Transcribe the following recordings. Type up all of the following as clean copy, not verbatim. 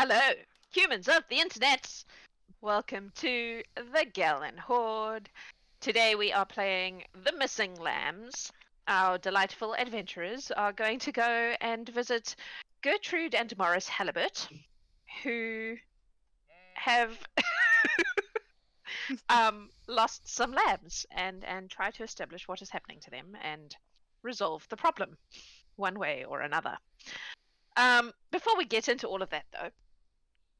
Hello, humans of the internet! Welcome to the Gallant Horde. Today we are playing The Missing Lambs. Our delightful adventurers are going to go and visit Gertrude and Morris Halliburt, who have lost some lambs and try to establish what is happening to them and resolve the problem one way or another. Before we get into all of that, though,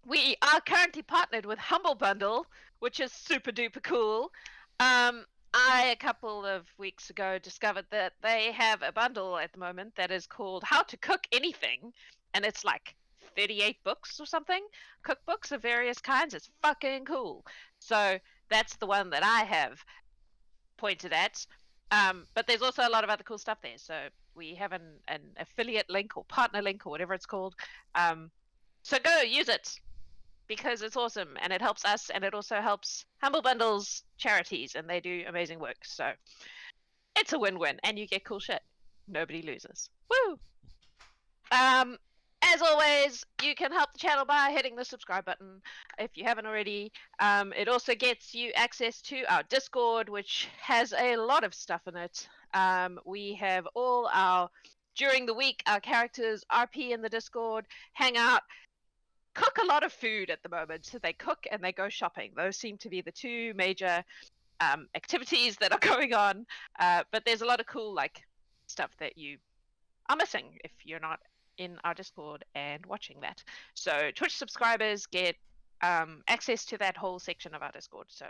we are currently partnered with Humble Bundle, which is super duper cool. A couple of weeks ago, discovered that they have a bundle at the moment that is called How to Cook Anything, and it's like 38 books or something, cookbooks of various kinds. It's fucking cool. So that's the one that I have pointed at. But there's also a lot of other cool stuff there. So we have an affiliate link or partner link or whatever it's called. So go use it because it's awesome and it helps us and it also helps Humble Bundle's charities and they do amazing work. So it's a win-win and you get cool shit. Nobody loses. Woo! As always, you can help the channel by hitting the subscribe button if you haven't already. It also gets you access to our Discord, which has a lot of stuff in it. We have during the week, our characters RP in the Discord, hang out, cook a lot of food at the moment. So they cook and they go shopping. Those seem to be the two major activities that are going on. But there's a lot of cool stuff that you are missing if you're not in our Discord and watching that. So Twitch subscribers get access to that whole section of our Discord. So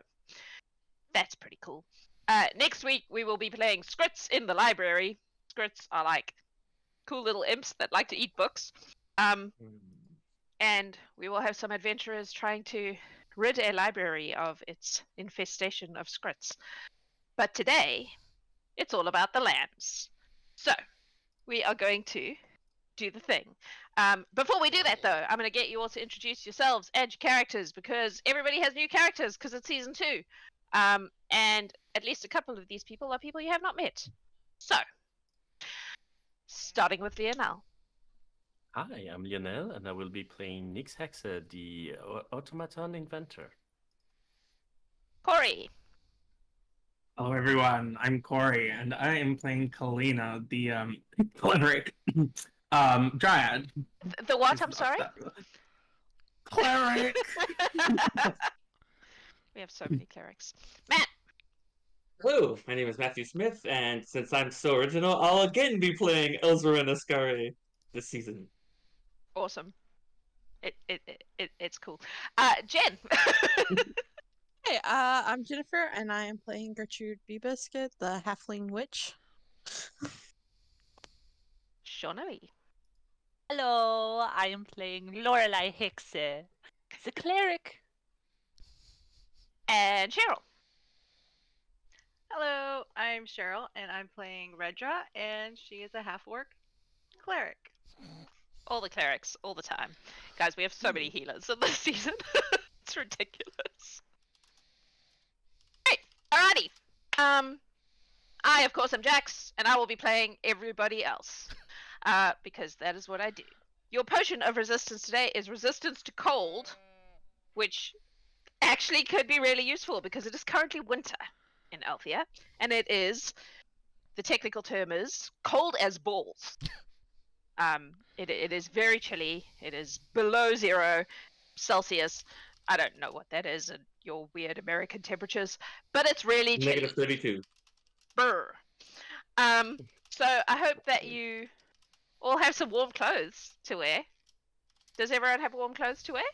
that's pretty cool. Next week we will be playing Scrits in the library. Scrits are like cool little imps that like to eat books. And we will have some adventurers trying to rid a library of its infestation of Scrits. But today, it's all about the lambs. So, we are going to do the thing. Before we do that, though, I'm going to get you all to introduce yourselves and your characters, because everybody has new characters, because it's Season 2. And at least a couple of these people are people you have not met. So, starting with Lionel. Hi, I'm Lionel, and I will be playing Nyx Hexa, the automaton inventor. Corey. Hello, everyone. I'm Corey, and I am playing Kalina, the cleric, dryad. The what? I'm sorry. Cleric. We have so many clerics. Matt. Hello, my name is Matthew Smith, and since I'm so original, I'll again be playing Elzarin Ascari this season. Awesome. It's cool. Jen. Hey, I'm Jennifer, and I am playing Gertrude Beebiscuit, the halfling witch. Shaunae. Hello, I am playing Lorelei Hexe, the cleric. And Cheryl. Hello, I'm Cheryl, and I'm playing Redra, and she is a half-orc cleric. All the clerics, all the time. Guys, we have so many healers in this season. It's ridiculous. Great, alrighty. I, of course, am Jax, and I will be playing everybody else. Because that is what I do. Your potion of resistance today is resistance to cold, which actually could be really useful because it is currently winter in Althea, and it is, the technical term is, cold as balls. It is very chilly. It is below 0 Celsius. I don't know what that is in your weird American temperatures, but it's really chilly. -32. Brr. So I hope that you all have some warm clothes to wear. Does everyone have warm clothes to wear?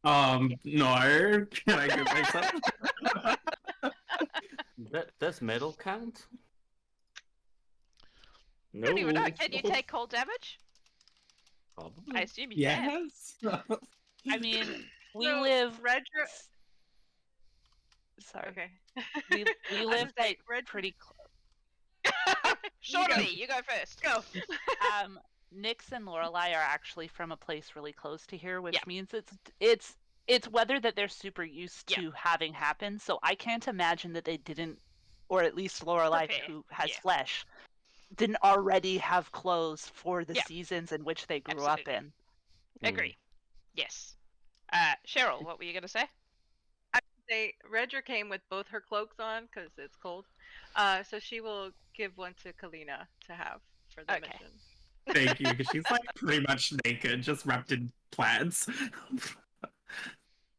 No. Can I get myself? Does metal count? No. I don't even know. Can you take cold damage? Probably. I assume you can. Yes. I mean, we So, live. Redra. Sorry, Okay. we live like, pretty close. Shortly, you go first. Go. Nyx and Lorelei are actually from a place really close to here, which Yeah. means it's weather that they're super used Yeah. to having happen. So I can't imagine that they didn't, or at least Lorelei, Prepare. who has Yeah. flesh, didn't already have clothes for the Yeah. seasons in which they grew up Absolutely. in. Agree. Yes. Cheryl, what were you going to say? Redra came with both her cloaks on because it's cold. So she will give one to Kalina to have for the Okay. mission. Thank you, because she's like pretty much naked, just wrapped in plaids.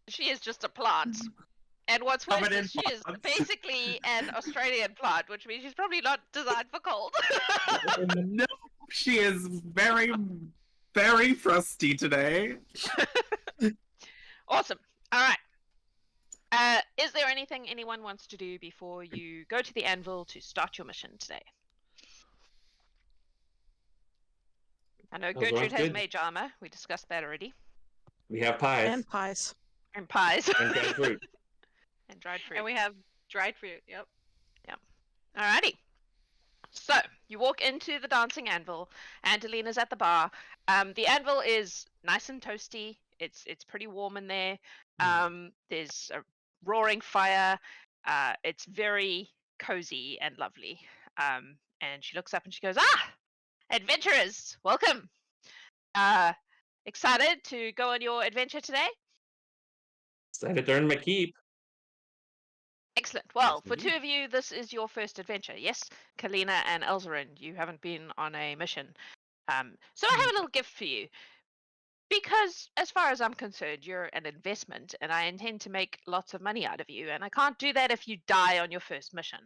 She is just a plant. And what's worse Covered in is she is plants. basically an Australian plant, which means she's probably not designed for cold. No, she is very, very frosty today. Awesome. All right. Is there anything anyone wants to do before you go to the anvil to start your mission today? I know Well, Gertrude has good. mage armor. We discussed that already. We have pies And pies. And pies. and dried fruit. And dried fruit. And we have dried fruit. Yep. Alrighty. So, you walk into the dancing anvil, and Alina's at the bar. The anvil is nice and toasty. It's pretty warm in there. There's a roaring fire. It's very cozy and lovely. And she looks up and she goes, adventurers, welcome. Excited to go on your adventure today? Decided to earn my keep. Excellent. Well, Yes, for indeed. two of you, this is your first adventure. Yes, Kalina and Elzarin, you haven't been on a mission. So I have a little gift for you. Because, as far as I'm concerned, you're an investment, and I intend to make lots of money out of you, and I can't do that if you die on your first mission.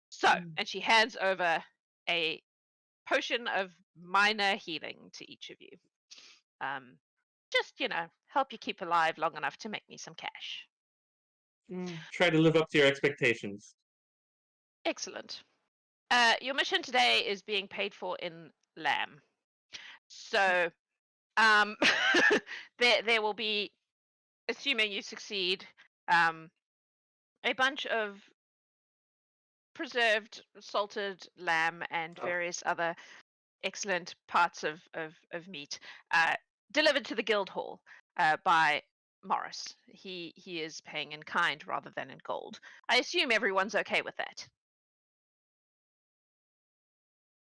So, and she hands over a potion of minor healing to each of you. Just, help you keep alive long enough to make me some cash. Try to live up to your expectations. Excellent. Your mission today is being paid for in lamb. So, there will be, assuming you succeed, a bunch of preserved salted lamb and various other excellent parts of meat delivered to the guild hall by Morris. He is paying in kind rather than in gold. I assume everyone's okay with that.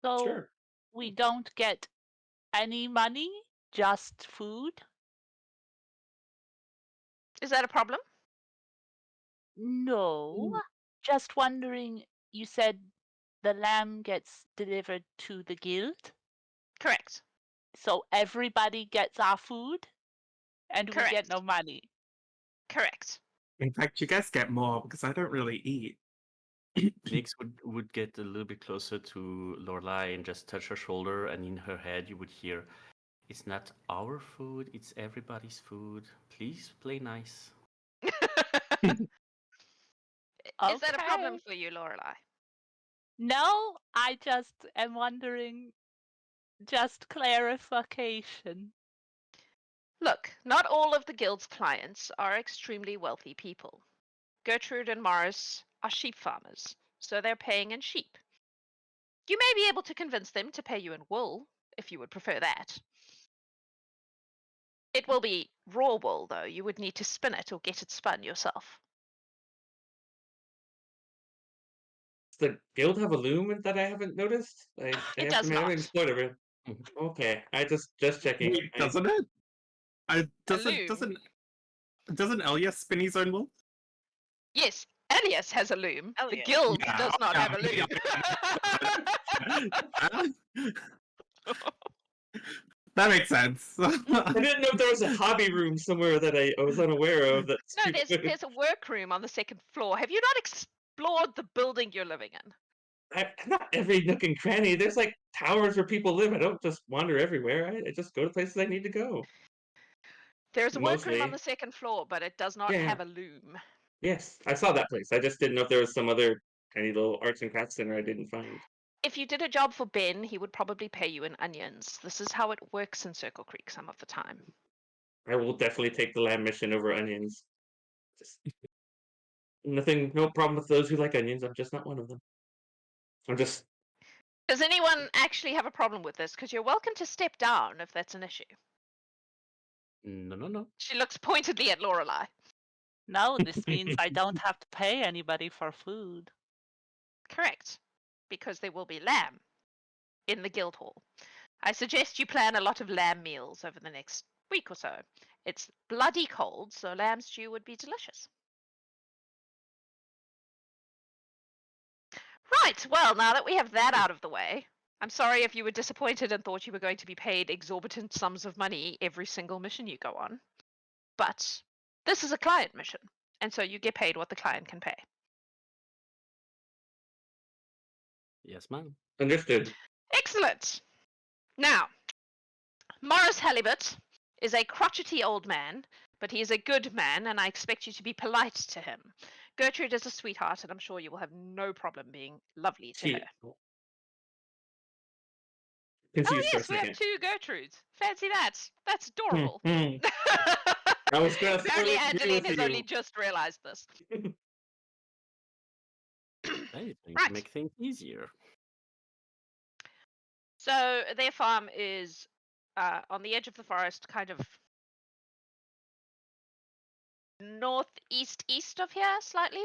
So Sure. we don't get any money, just food? Is that a problem? No. Just wondering, you said the lamb gets delivered to the guild? Correct. So everybody gets our food? And we Correct. get no money? Correct. In fact, you guys get more because I don't really eat. Nix would get a little bit closer to Lorelai and just touch her shoulder, and in her head you would hear, "It's not our food, it's everybody's food. Please play nice." Is that a problem Okay. for you, Lorelai? No, I just am wondering, just clarification. Look, not all of the guild's clients are extremely wealthy people. Gertrude and Morris are sheep farmers, so they're paying in sheep. You may be able to convince them to pay you in wool, if you would prefer that. It will be raw wool, though. You would need to spin it or get it spun yourself. Does the guild have a loom that I haven't noticed? I does haven't not. explored everything. Okay, I just checking. Wait, doesn't it? loom? Doesn't Elias spin his own wool? Yes, Elias has a loom. The Elias. guild Yeah, does not have a yeah, loom. That makes sense. I didn't know if there was a hobby room somewhere that I was unaware of. That's No, there's a workroom on the second floor. Have you not explored the building you're living in? not every nook and cranny. There's like towers where people live. I don't just wander everywhere. I just go to places I need to go. There's a workroom on Mostly. the second floor, but it does not Yeah. have a loom. Yes, I saw that place. I just didn't know if there was some other tiny little arts and crafts center I didn't find. If you did a job for Ben, he would probably pay you in onions. This is how it works in Circle Creek some of the time. I will definitely take the lamb mission over onions. Just no problem with those who like onions. I'm just not one of them. Does anyone actually have a problem with this? Because you're welcome to step down if that's an issue. No. She looks pointedly at Lorelai. No, this means I don't have to pay anybody for food. Correct. Because there will be lamb in the guild hall. I suggest you plan a lot of lamb meals over the next week or so. It's bloody cold, so lamb stew would be delicious. Right, well, now that we have that out of the way, I'm sorry if you were disappointed and thought you were going to be paid exorbitant sums of money every single mission you go on. But this is a client mission, and so you get paid what the client can pay. Yes, ma'am. Understood. Excellent. Now, Morris Halliburt is a crotchety old man, but he is a good man, and I expect you to be polite to him. Gertrude is a sweetheart, and I'm sure you will have no problem being lovely to her. Confused Oh for a yes, we have second. 2 Gertrudes. Fancy that. That's adorable. I was going to Apparently thoroughly agree Angeline with has you. only just realized this. Anything Right. to make things easier. So their farm is on the edge of the forest, kind of northeast of here, slightly,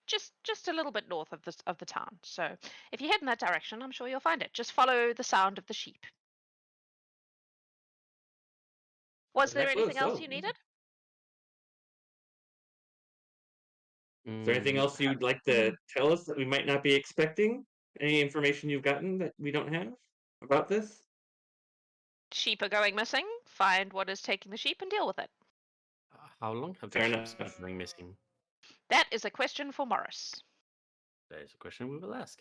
just a little bit north of the town. So if you head in that direction, I'm sure you'll find it. Just follow the sound of the sheep. Was there anything else you needed? Is there anything else you'd like to tell us that we might not be expecting? Any information you've gotten that we don't have about this? Sheep are going missing. Find what is taking the sheep and deal with it. How long have Fair the ships been enough. going missing? That is a question for Morris. That is a question we will ask.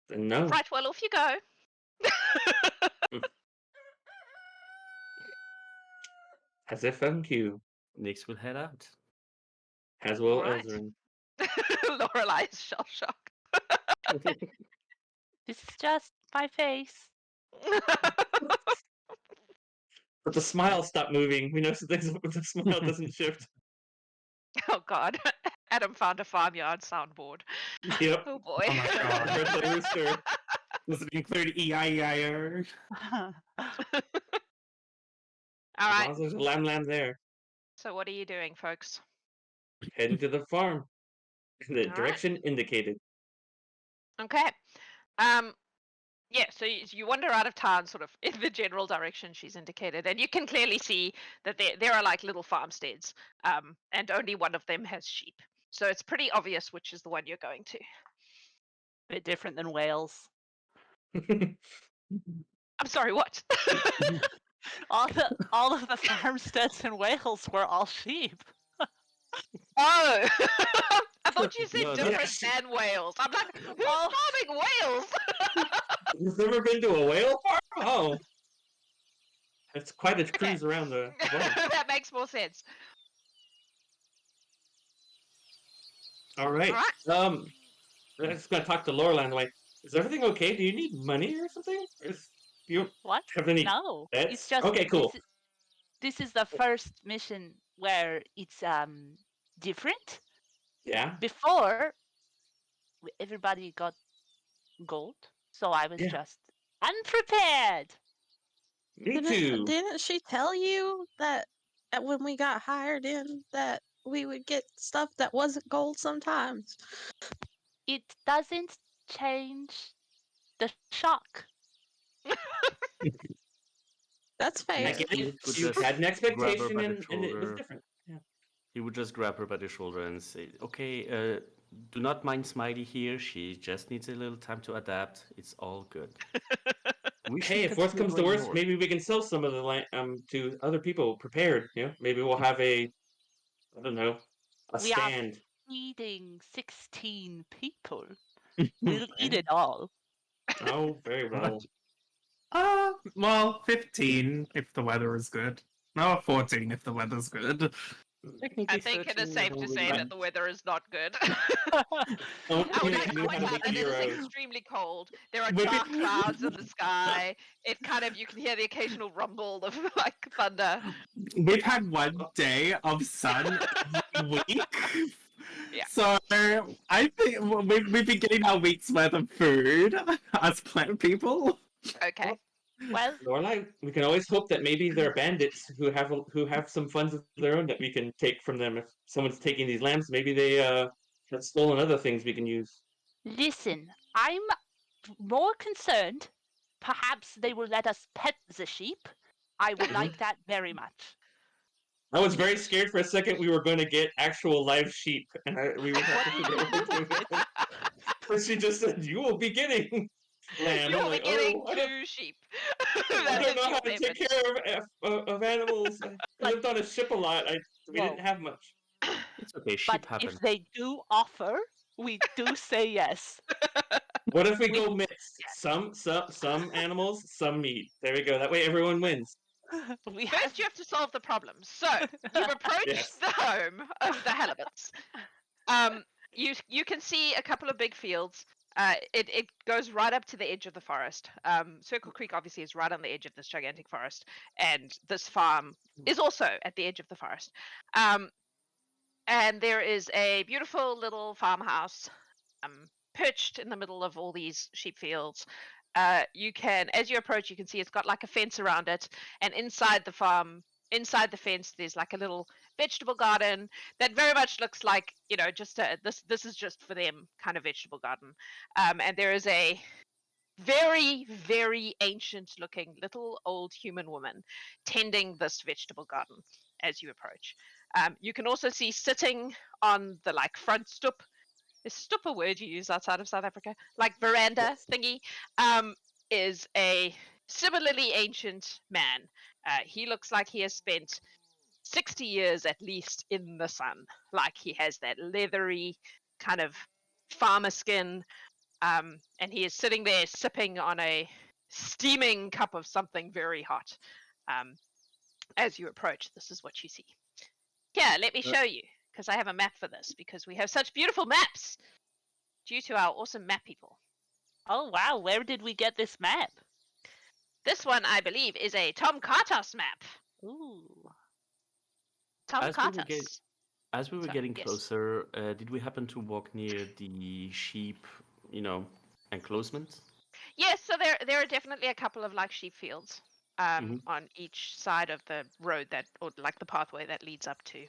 Then no. Right, well, off you go. As if on cue. Nix will head out. As will Alright. Elzarin. Lorelei is shell shocked. This is just my face. But the smile stopped moving. We noticed things but the smile doesn't shift. Oh god. Adam found a farmyard soundboard. Yep. Oh boy. Oh my God. Where's the rooster? Does it include E-I-E-I-O? All As right. long as there's a lamb there. So what are you doing, folks? Heading to the farm. In the All right. direction indicated. Okay. Yeah, so you wander out of town sort of in the general direction she's indicated, and you can clearly see that there are like little farmsteads, and only one of them has sheep. So it's pretty obvious which is the one you're going to. Bit different than Wales. I'm sorry, what? All of the farmsteads in Wales were all sheep. Oh, I thought you said No, different that's- than Wales. I'm like, who's farming Wales? You've never been to a whale farm? Oh. It's quite a cruise around the world. That makes more sense. All right. I'm just gonna talk to Lorelei on the way. Is everything okay? Do you need money or something? Do you What? have any? No, That's- it's just okay, cool. This is the first mission where it's different. Yeah. Before, everybody got gold, so I was Yeah. just unprepared. Me too. Didn't she tell you that when we got hired in that we would get stuff that wasn't gold sometimes? It doesn't change the shock. That's I fair. get He it. would You just had an grab her expectation by the and it was shoulder. different. Yeah. He would just grab her by the shoulder and say, "Okay, do not mind Smiley here. She just needs a little time to adapt. It's all good." We should Hey, if worse consider comes to going worse, north. maybe we can sell some of the land to other people prepared. You know, maybe we'll have I don't know, a We are stand. feeding 16 people. We'll eat it all. Oh, very well. Well, 15 if the weather is good. No, 14 if the weather's good. I think it is safe to say that the weather is not good. Oh, I would we like to knew point how to out be that it is heroes. extremely cold. There are With it- dark clouds in the sky. It kind of, you can hear the occasional rumble of like thunder. We've had one day of sun every week. Yeah. So I think we've been getting our week's worth of food as plant people. Okay. Well, Lorelai, we can always hope that maybe there are bandits who have some funds of their own that we can take from them. If someone's taking these lambs, maybe they have stolen other things we can use. listen, I'm more concerned perhaps they will let us pet the sheep. I would Mhm. like that very much. I was very scared for a second we were going to get actual live sheep, and we would have to figure out what to do with it. But she just said, "You will be getting lamb." You'll I'm be like, getting "Oh, 2 sheep. I That don't is know how your to take payment. care of animals. I But- lived on a ship a lot. We didn't Whoa. have much." It's okay. But Sheep happen. if they do offer, we do say yes. What if we We- go mixed? Some animals, some meat. There we go. That way everyone wins. We First, you have to solve the problem. So you've approached Yes. the home of the Halliburts. You can see a couple of big fields. It goes right up to the edge of the forest. Circle Creek obviously is right on the edge of this gigantic forest, and this farm is also at the edge of the forest. And there is a beautiful little farmhouse perched in the middle of all these sheep fields. You can, as you approach, you can see it's got like a fence around it, and inside the farm, inside the fence, there's like a little vegetable garden that very much looks like, just this is just for them kind of vegetable garden. And there is a very, very ancient looking little old human woman tending this vegetable garden as you approach. You can also see sitting on the front stoop. Is stoop a word you use outside of South Africa? Like veranda thingy, is a similarly ancient man. He looks like he has spent 60 years at least in the sun. Like he has that leathery kind of farmer skin, and he is sitting there sipping on a steaming cup of something very hot. As you approach, this is what you see. Here, let me show you, because I have a map for this, because we have such beautiful maps due to our awesome map people. Oh wow, where did we get this map? This one, I believe, is a Tom Kartos map. Ooh. Tom As we were Kartos. As we were So, getting yes. closer, did we happen to walk near the sheep, enclosement? Yes, so there are definitely a couple of sheep fields on each side of the road or the pathway that leads up to.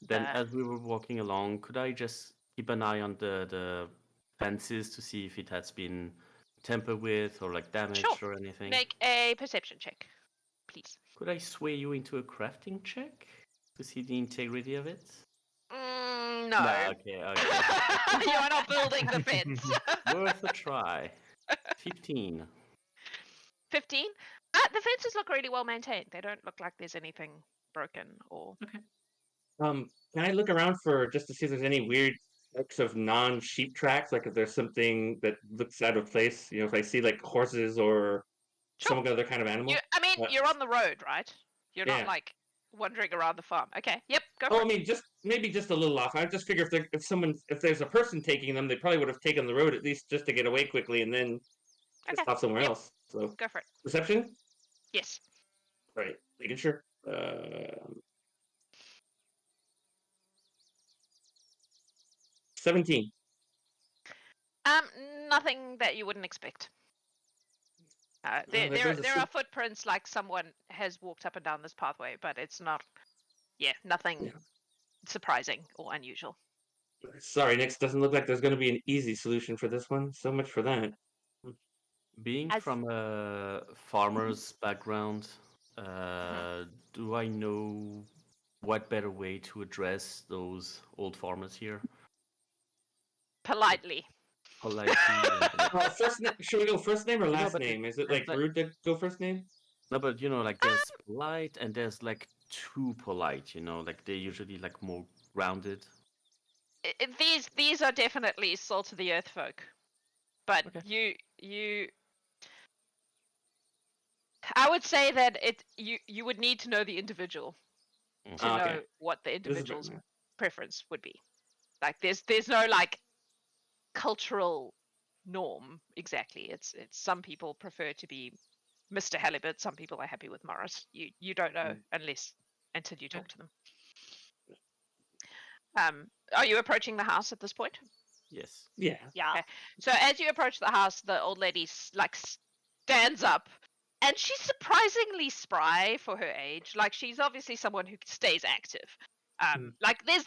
Then, as we were walking along, could I just keep an eye on the fences to see if it has been tampered with or damaged Sure. or anything? Make a perception check, please. Could I sway you into a crafting check to see the integrity of it? No. Okay. You are not building the fence. Worth a try. 15. 15? The fences look really well maintained. They don't look like there's anything broken or... Can I look around just to see if there's any weird types of non-sheep tracks? Like if there's something that looks out of place, if I see horses or some other kind of animal. You're on the road, right? You're Yeah. not wandering around the farm. Okay. Yep. Go Oh, for I it. mean, maybe just a little off. I just figure if there's a person taking them, they probably would have taken the road at least just to get away quickly and then Okay. stop somewhere Yep. else. So Go for it. perception. Yes. Right. Making sure. 17. Nothing that you wouldn't expect. there There goes a are footprints like someone has walked up and down this pathway, but it's not. Yeah, nothing surprising or unusual. Sorry, Nix. Doesn't look like there's going to be an easy solution for this one. So much for that. Being As- from a farmer's background, do I know what better way to address those old farmers here? Politely. Politely. Should we go first name or last but name? Is it it's rude to go first name? No, but there's polite and there's too polite. They're usually more grounded. These are definitely salt of the earth folk, but Okay. I would say that you would need to know the individual to know what the individual's preference would be. There's no cultural norm exactly. It's some people prefer to be Mr. Halliburt, some people are happy with Morris. You don't know until you talk to them. Are you approaching the house at this point? Yes. Yeah. Yeah. Okay. So as you approach the house, the old lady stands up, and she's surprisingly spry for her age. She's obviously someone who stays active.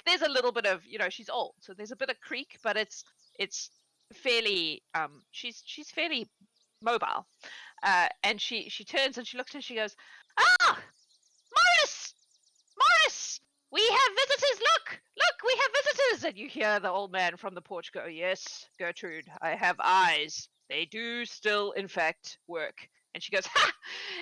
There's a little bit of she's old, so there's a bit of creak, but it's fairly she's fairly mobile. And she turns and she looks and she goes, "Ah, Morris! Morris! We have visitors! Look! Look, we have visitors!" And you hear the old man from the porch go, "Yes, Gertrude, I have eyes. They do still, in fact, work." And she goes, "Ha!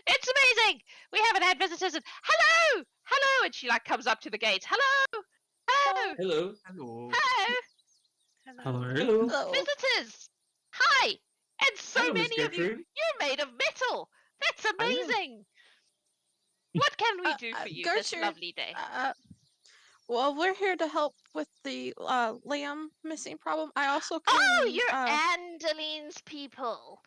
It's amazing! We haven't had visitors in... Hello! Hello!" And she like comes up to the gate. "Hello! Hello! Hello. Hello. Hello! Hello. Hello. Oh, Visitors! Hi! And so Hello, Miss many of you! Gertrude. You're made of metal! That's I am. amazing! What can we do for you this Gertrude, lovely day?" well, we're here to help with the lamb missing problem. I also came Oh, and, you're Andaline's people.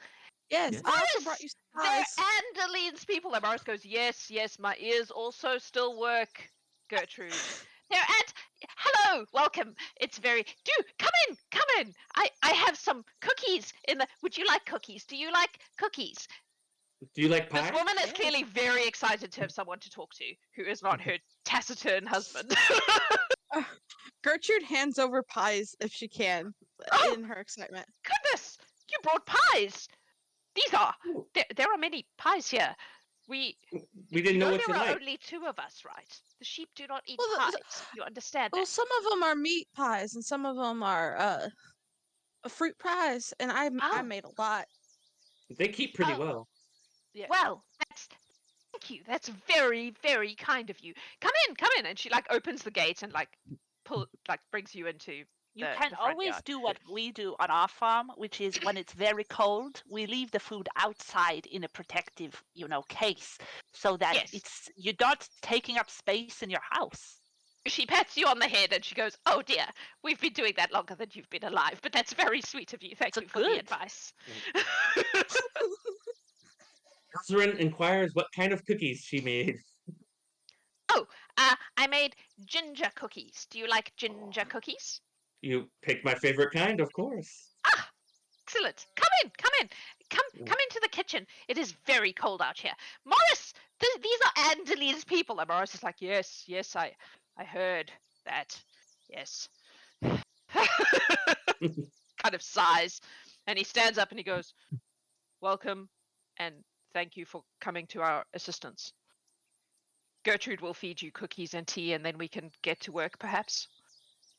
yes, Yes. I also Morris, brought you they're supplies. Andaline's people. And Morris goes, "Yes, yes, my ears also still work, Gertrude. They're hello, welcome. It's very, do, come in, come in. I have some cookies in the, would you like cookies? Do you like cookies?" Do you like This pie? woman is Yes. clearly very excited to have someone to talk to who is not her taciturn husband. Gertrude hands over pies if she can, Oh! in her excitement. Goodness, you brought pies. These are, Oh, there are many pies here. We we didn't know what you there are like. only 2 of us, right? The sheep do not eat Well, pies. You understand Well, that? some of them are meat pies, and some of them are fruit pies, and I Oh. made a lot. They keep pretty Oh. well. Yeah. Well, thank you. That's very, very kind of you. Come in. And she like opens the gate and like brings you into You the can front always yard. do what we do on our farm, which is when it's very cold, we leave the food outside in a protective, case, so that Yes. you're not taking up space in your house. She pats you on the head and she goes, "Oh dear, we've been doing that longer than you've been alive, but that's very sweet of you. Thank So you for the good. advice." Catherine inquires what kind of cookies she made. Oh, I made ginger cookies. Do you like ginger cookies? You picked my favorite kind, of course. Ah, excellent. Come in. Come into the kitchen. It is very cold out here. Morris, these are Andaline's people. And Morris is like, "Yes, yes, I heard that. Yes." Kind of sighs. And he stands up and he goes, "Welcome and thank you for coming to our assistance. Gertrude will feed you cookies and tea and then we can get to work perhaps."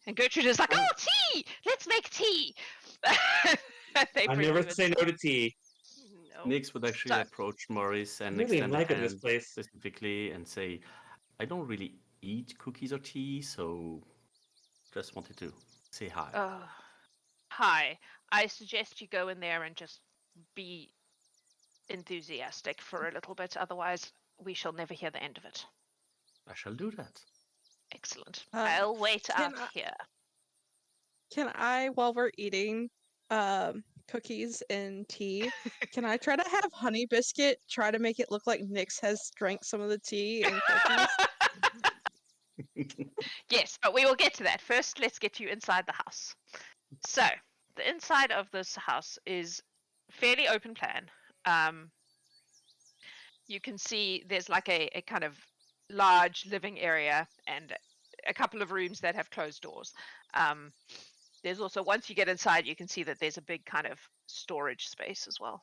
And Gertrude is like, "Oh, tea! Let's make tea!" They I bring never you say no inside. to tea. No. Nix would actually So- approach Morris and I really extend a like this hand place. specifically and say, "I don't really eat cookies or tea, so just wanted to say hi." Hi. I suggest you go in there and just be enthusiastic for a little bit, otherwise we shall never hear the end of it. I shall do that. Excellent. Um, I'll wait can out I- here. Can I, while we're eating cookies and tea, can I try to have Honey Biscuit try to make it look like Nyx has drank some of the tea and cookies? Yes, but we will get to that. First, let's get you inside the house. So, the inside of this house is fairly open plan. You can see there's like a kind of large living area and a couple of rooms that have closed doors. There's also, once you get inside, you can see that there's a big kind of storage space as well.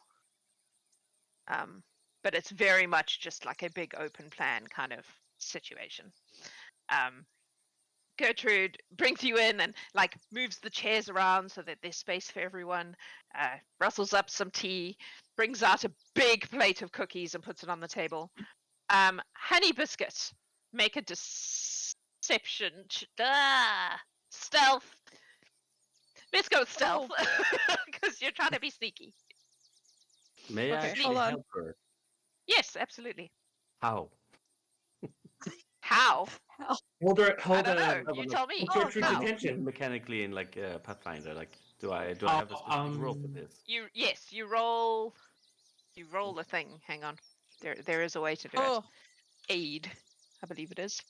But it's very much just like a big open plan kind of situation. Gertrude brings you in and like moves the chairs around so that there's space for everyone, rustles up some tea, brings out a big plate of cookies and puts it on the table. Honey Biscuit, make a deception stealth. Let's go with stealth because you're trying to be sneaky. May I Okay, actually hold on. help her? Yes, absolutely. How? How? Hold I hold don't know. Oh, You well, tell me. Oh, Gertrude's how? attention. Mechanically in like Pathfinder, like do I have a specific role for this? You roll the thing. Hang on. There is a way to do Oh, it. Aid, I believe it is.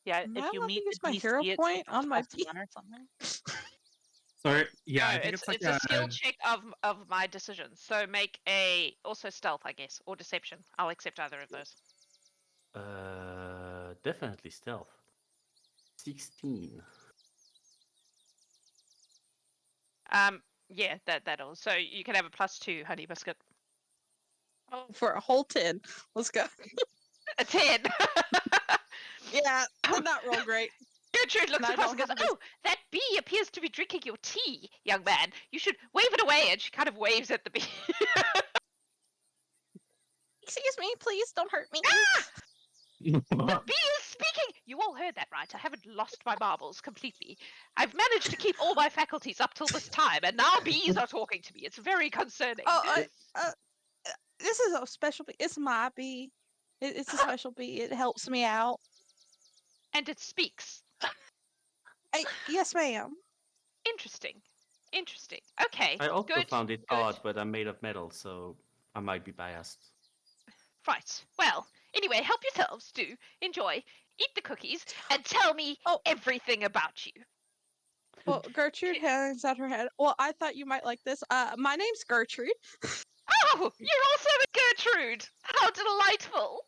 Yeah, Am I if you allowed to meet use the my DC, hero it's point like on my +1 or something. Sorry. Yeah, I No, think it's like a skill check of my decisions. So make also stealth, I guess, or deception. I'll accept either of those. Definitely stealth. 16. Yeah, that'll. So you can have a +2 honey biscuit. Oh, for a whole 10. Let's go. A 10. Yeah, did not roll great. Gertrude looks And I across and don't goes, have "Oh, that bee appears to be drinking your tea, young man. You should wave it away." And she kind of waves at the bee. Excuse me, please don't hurt me. The bee is speaking! You all heard that, right? I haven't lost my marbles completely. I've managed to keep all my faculties up till this time, and now bees are talking to me. It's very concerning. This is a special bee. It's my bee. It's a special bee. It helps me out. And it speaks. Yes, ma'am. Interesting. Interesting. Okay. I also good. found it good. odd, but I'm made of metal, so I might be biased. Right. Well, anyway, help yourselves. Do enjoy. Eat the cookies and tell me everything about you. Well, Gertrude hangs out her head. Well, I thought you might like this. My name's Gertrude. Oh, you're also a Gertrude. How delightful.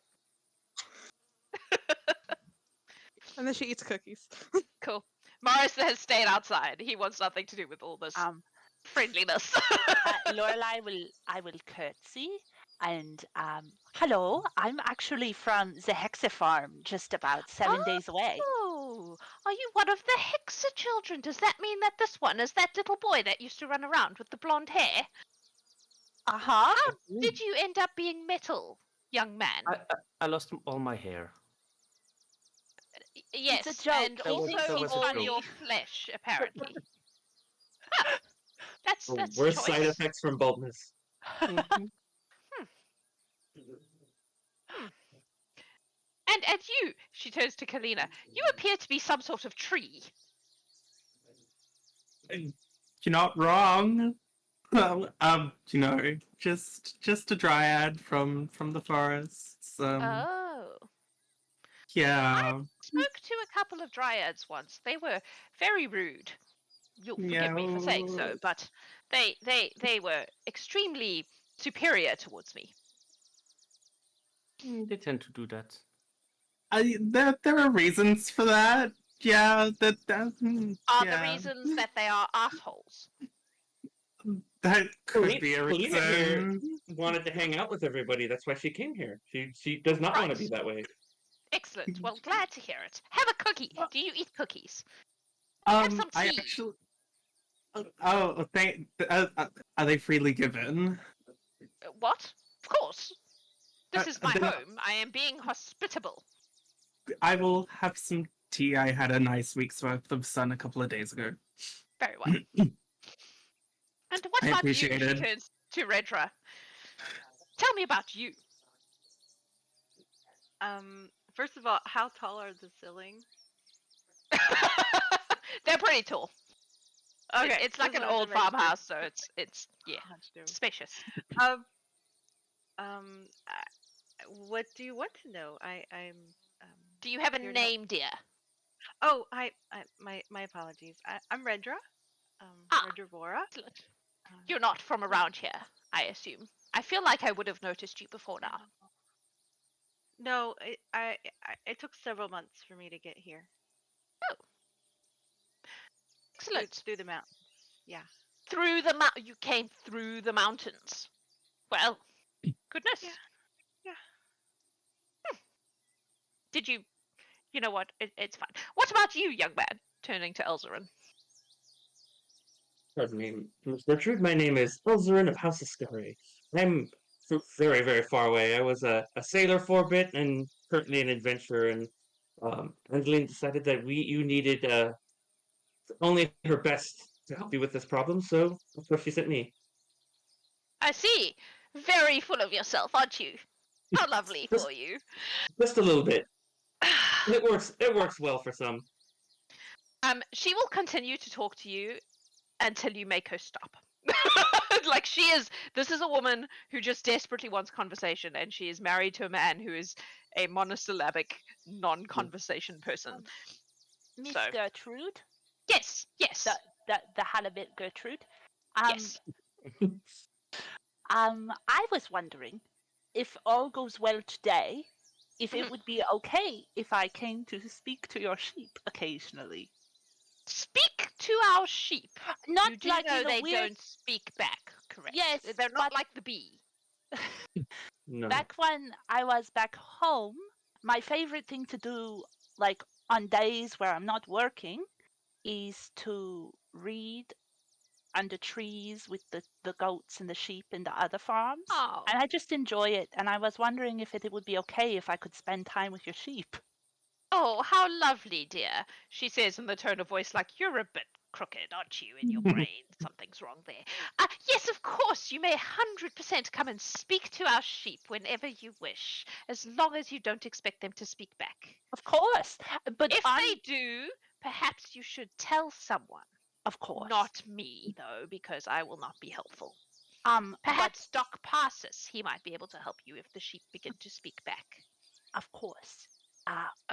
And then she eats cookies. Cool. Morris has stayed outside. He wants nothing to do with all this friendliness. Lorelai I will curtsy and hello, I'm actually from the Hexa farm, just about 7 days away. Oh, are you one of the Hexa children? Does that mean that this one is that little boy that used to run around with the blonde hair? Uh-huh. How did you end up being metal, young man? I lost all my hair. Yes, It's a joke. and That was- also that was a all joke. your flesh, apparently. Huh. That's Worst choice. side effects from baldness. And you, she turns to Kalina, you appear to be some sort of tree. You're not wrong. Well, just a dryad from the forests. Oh. Yeah. Spoke to a couple of dryads once. They were very rude. You'll forgive me for saying so, but they were extremely superior towards me. They tend to do that. There are reasons for that. Yeah, Are the reasons that they are assholes? that could be a Kalina here reason. wanted to hang out with everybody. That's why she came here. She does not want to be that way. Excellent. Well, glad to hear it. Have a cookie. Do you eat cookies? Have some I tea. actually. Are they freely given? What? Of course. This is my then- home. I am being hospitable. I will have some tea. I had a nice week's worth of sun a couple of days ago. Very well. And what I about you? appreciate She it. turns to Redra. Tell me about you. First of all, how tall are the ceilings? They're pretty tall. Okay, It's like just an wanted to old make sure. farmhouse, so it's yeah, That's true. spacious. What do you want to know? I'm. Do you have a Here to help. name, dear? Oh, my apologies. I'm Redra. Redra Vora. Excellent. You're not from around here, I assume. I feel like I would have noticed you before now. No, it took several months for me to get here. Excellent. Through the mountains. Yeah. Through the you came through the mountains. Well, goodness. Yeah. Did you? You know what? It's fine. What about you, young man? Turning to Elzarin. Pardon me, Miss Gertrude. My name is Elzarin of House of Scurry. I'm very, very far away. I was a sailor for a bit and currently an adventurer. And Angeline decided that you needed only her best to help you with this problem. So that's what she sent me. I see. Very full of yourself, aren't you? How lovely Just- for you. Just a little bit. It works. It works well for some. She will continue to talk to you until you make her stop. Like this is a woman who just desperately wants conversation, and she is married to a man who is a monosyllabic, non-conversation person. Miss So- Gertrude, Yes. the Halliburt Gertrude. Yes. I was wondering if all goes well today, if it Mhm. would be okay if I came to speak to your sheep occasionally. Speak to our sheep. Not You do like know in a they weird. don't speak back, correct? Yes, They're not but like the bee. No. back when I was back home, my favorite thing to do, like on days where I'm not working, is to read under trees with the goats and the sheep in the other farms. Oh. And I just enjoy it. And I was wondering if it would be okay if I could spend time with your sheep. Oh, how lovely, dear, she says in the tone of voice like, you're a bit crooked, aren't you, in your brain? Something's wrong there. Yes, of course, you may 100% come and speak to our sheep whenever you wish, as long as you don't expect them to speak back. Of course. But If they do, perhaps you should tell someone. of course. Not me, though, because I will not be helpful. but Perhaps Doc Parsis, he might be able to help you if the sheep begin to speak back. of course.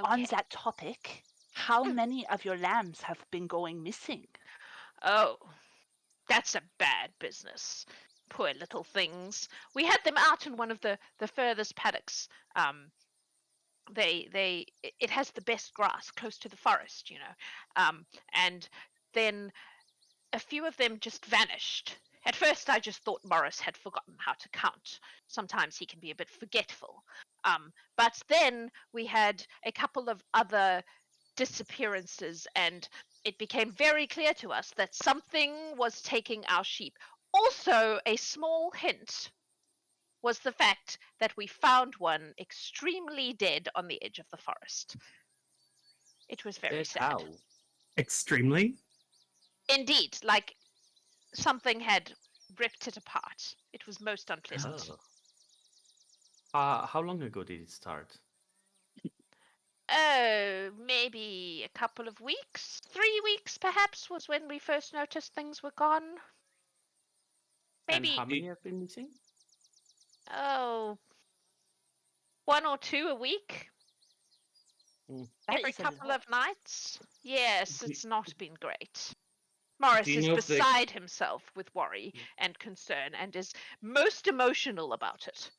On Okay. that topic, how many of your lambs have been going missing? Oh, that's a bad business. Poor little things. We had them out in one of the furthest paddocks. It has the best grass close to the forest, you know. And then a few of them just vanished. At first, I just thought Morris had forgotten how to count. Sometimes he can be a bit forgetful. But then we had a couple of other disappearances, and it became very clear to us that something was taking our sheep. Also, a small hint was the fact that we found one extremely dead on the edge of the forest. It was very Dead sad. how? Extremely. Indeed, like something had ripped it apart. It was most unpleasant. How long ago did it start? Oh, maybe a couple of weeks. 3 weeks, perhaps, was when we first noticed things were gone. Maybe, And how many have been missing? oh, 1 or 2 a week. That Every is a couple lot. of nights. Yes, Do- it's not been great. Morris Do you is know if they- beside himself with worry and concern and is most emotional about it.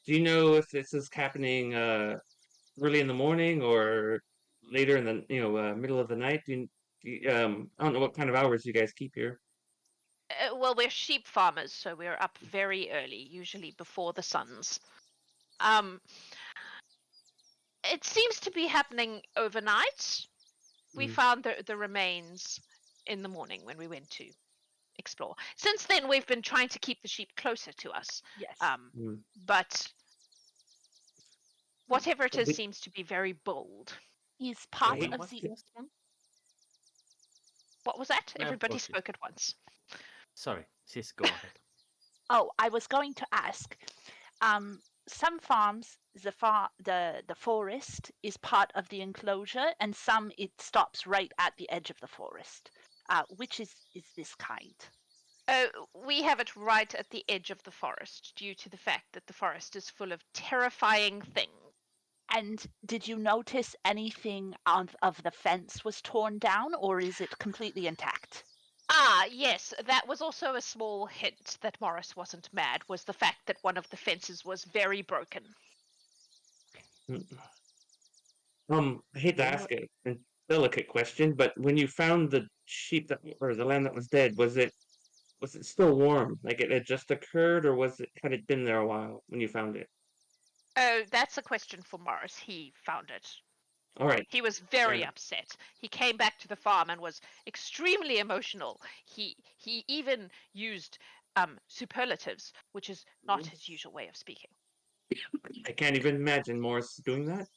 Do you know if this is happening early in the morning or later in the middle of the night? I don't know what kind of hours you guys keep here. Well, we're sheep farmers, so we're up very early, usually before the suns. It seems to be happening overnight. We found the remains in the morning when we went to explore. Since then, we've been trying to keep the sheep closer to us. Yes. But whatever it is We- seems to be very bold. Is part When of was the the last one? What was that? No, Everybody apologies. spoke at once. Sorry, sis, go ahead. Oh, I was going to ask. Some farms, the forest is part of the enclosure, and some it stops right at the edge of the forest. Which is this kind? We have it right at the edge of the forest due to the fact that the forest is full of terrifying things. And did you notice anything of the fence was torn down, or is it completely intact? Ah, yes, that was also a small hint that Morris wasn't mad, was the fact that one of the fences was very broken. I hate to ask a delicate question, but when you found the sheep or the lamb that was dead, was it still warm? Like it had just occurred, or had it been there a while when you found it? Oh, that's a question for Morris. He found it. All right. He was very enough. upset. He came back to the farm and was extremely emotional. He even used superlatives, which is not his usual way of speaking. I can't even imagine Morris doing that.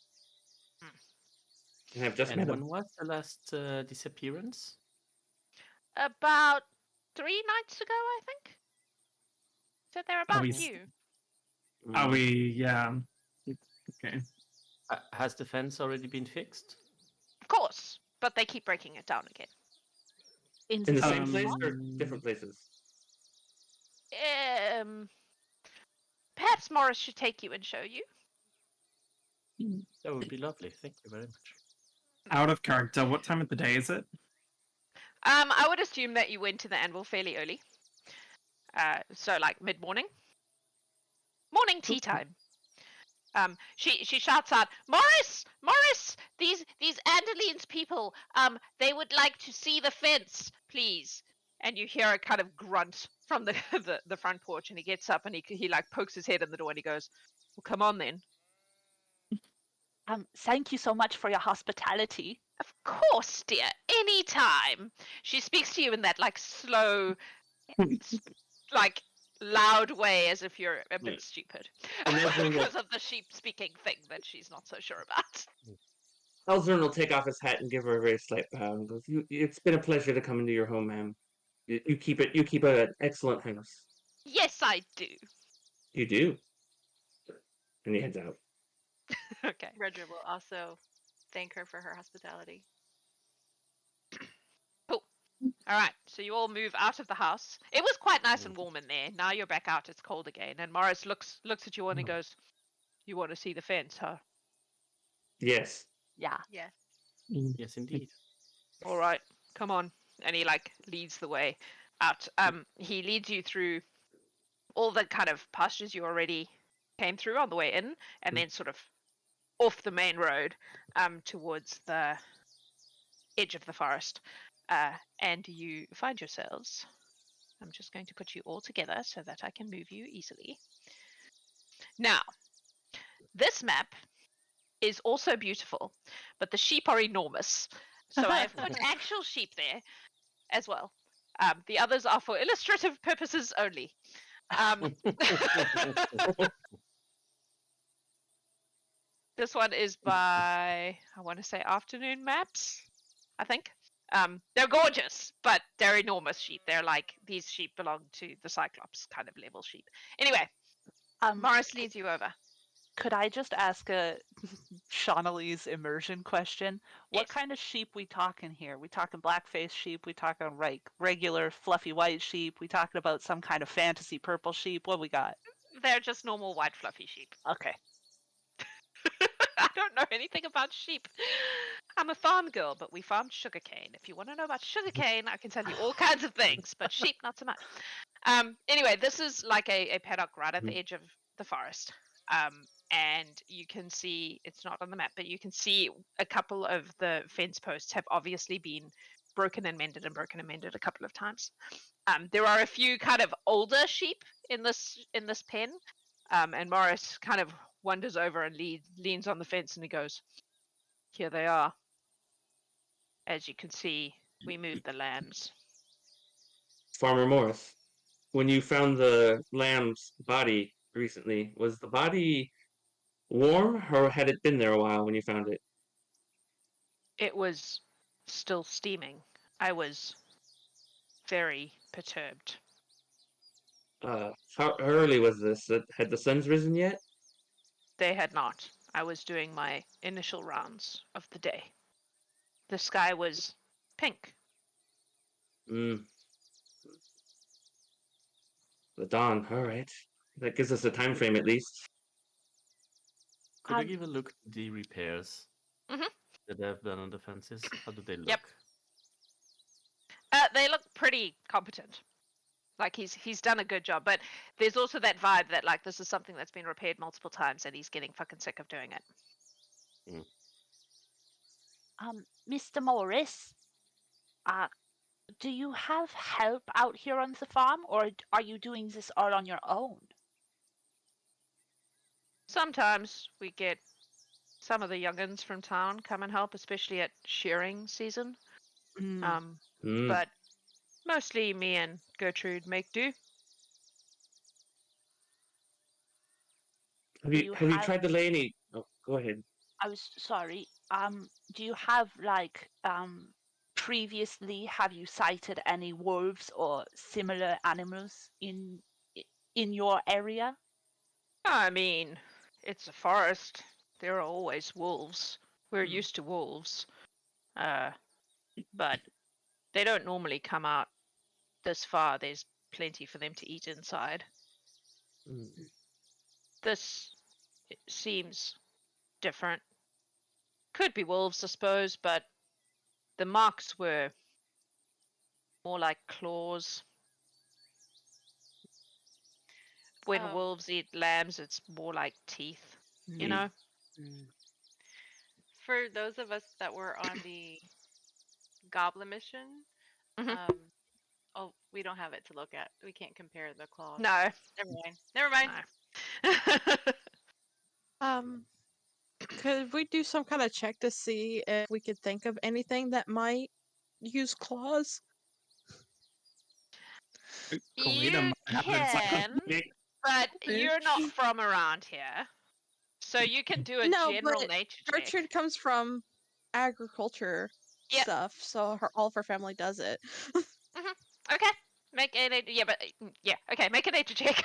And I've just And met when him. was the last disappearance? About 3 nights ago, I think. So they're about we you. Are we? Yeah. Okay. Has the fence already been fixed? Of course, but they keep breaking it down again. In the same Um, place or different places? Perhaps Morris should take you and show you. That would be lovely. Thank you very much. Out of character. What time of the day is it? I would assume that you went to the anvil fairly early. So like mid-morning. Morning tea time. She shouts out, Morris, Morris, these Andalines people, they would like to see the fence, please. And you hear a kind of grunt from the the front porch, and he gets up and he like pokes his head in the door and he goes, well, come on then. Thank you so much for your hospitality. Of course, dear, anytime. She speaks to you in that like slow, like loud way, as if you're a bit stupid because of the sheep speaking thing that she's not so sure about. Elzern will take off his hat and give her a very slight bow and goes, "It's been a pleasure to come into your home, ma'am. You keep an excellent house. Yes, I do. You do." And he heads out. Okay. Redra will also thank her for her hospitality. All right, so you all move out of the house. It was quite nice and warm in there. Now you're back out. It's cold again. And Morris looks at you and he goes, "You want to see the fence, huh?" Yes. Yeah. Yes. Yes, indeed. All right, come on. And he like leads the way out. He leads you through all the kind of pastures you already came through on the way in, and then sort of off the main road, towards the edge of the forest. And you find yourselves. I'm just going to put you all together so that I can move you easily. Now, this map is also beautiful, but the sheep are enormous. So I've put actual sheep there as well. The others are for illustrative purposes only. This one is by, I want to say, Afternoon Maps, I think. They're gorgeous, but they're enormous sheep. They're like, these sheep belong to the Cyclops kind of level sheep. Anyway, Morris leads you over. Could I just ask a Shaunaleigh's immersion question? What Yes. kind of sheep we talking here? We talking blackface sheep? We talking like regular fluffy white sheep? We talking about some kind of fantasy purple sheep? What we got? They're just normal white fluffy sheep. Okay. I don't know anything about sheep. I'm a farm girl, but we farmed sugarcane. If you want to know about sugarcane, I can tell you all kinds of things, but sheep, not so much. Anyway, this is like a paddock right at the edge of the forest. And you can see, it's not on the map, but you can see a couple of the fence posts have obviously been broken and mended a couple of times. There are a few kind of older sheep in this pen, and Morris kind of wanders over and leans on the fence and he goes, "Here they are. As you can see, we moved the lambs." Farmer Morris, when you found the lamb's body recently, was the body warm or had it been there a while when you found it? It was still steaming. I was very perturbed. How early was this? Had the sun's risen yet? They had not. I was doing my initial rounds of the day. The sky was pink. The dawn. All right. That gives us a time frame at least. Could you give a look at the repairs Mhm. that they've done on the fences? How do they look? Yep. They look pretty competent. Like he's done a good job, but there's also that vibe that like this is something that's been repaired multiple times and he's getting fucking sick of doing it. Mr. Morris, do you have help out here on the farm, or are you doing this all on your own? Sometimes we get some of the young'uns from town come and help, especially at shearing season. But mostly me and Gertrude make do. Have you tried to lay any? Oh, go ahead. I was sorry. Do you have like previously have you sighted any wolves or similar animals in your area? I mean, it's a forest. There are always wolves. We're used to wolves. But they don't normally come out this far. There's plenty for them to eat inside. This seems different. Could be wolves, I suppose, but the marks were more like claws. When wolves eat lambs, it's more like teeth. You know? For those of us that were on the goblin mission, Mhm. oh, we don't have it to look at. We can't compare the claws. No. Never mind. Never mind. No. Could we do some kind of check to see if we could think of anything that might use claws? Kalina You might have can, encyclopedic but you're not knowledge. from around here. So you can do a No, general but nature check. Gertrude comes from agriculture Yep. stuff, so all of her family does it. Okay. Make a make a nature check.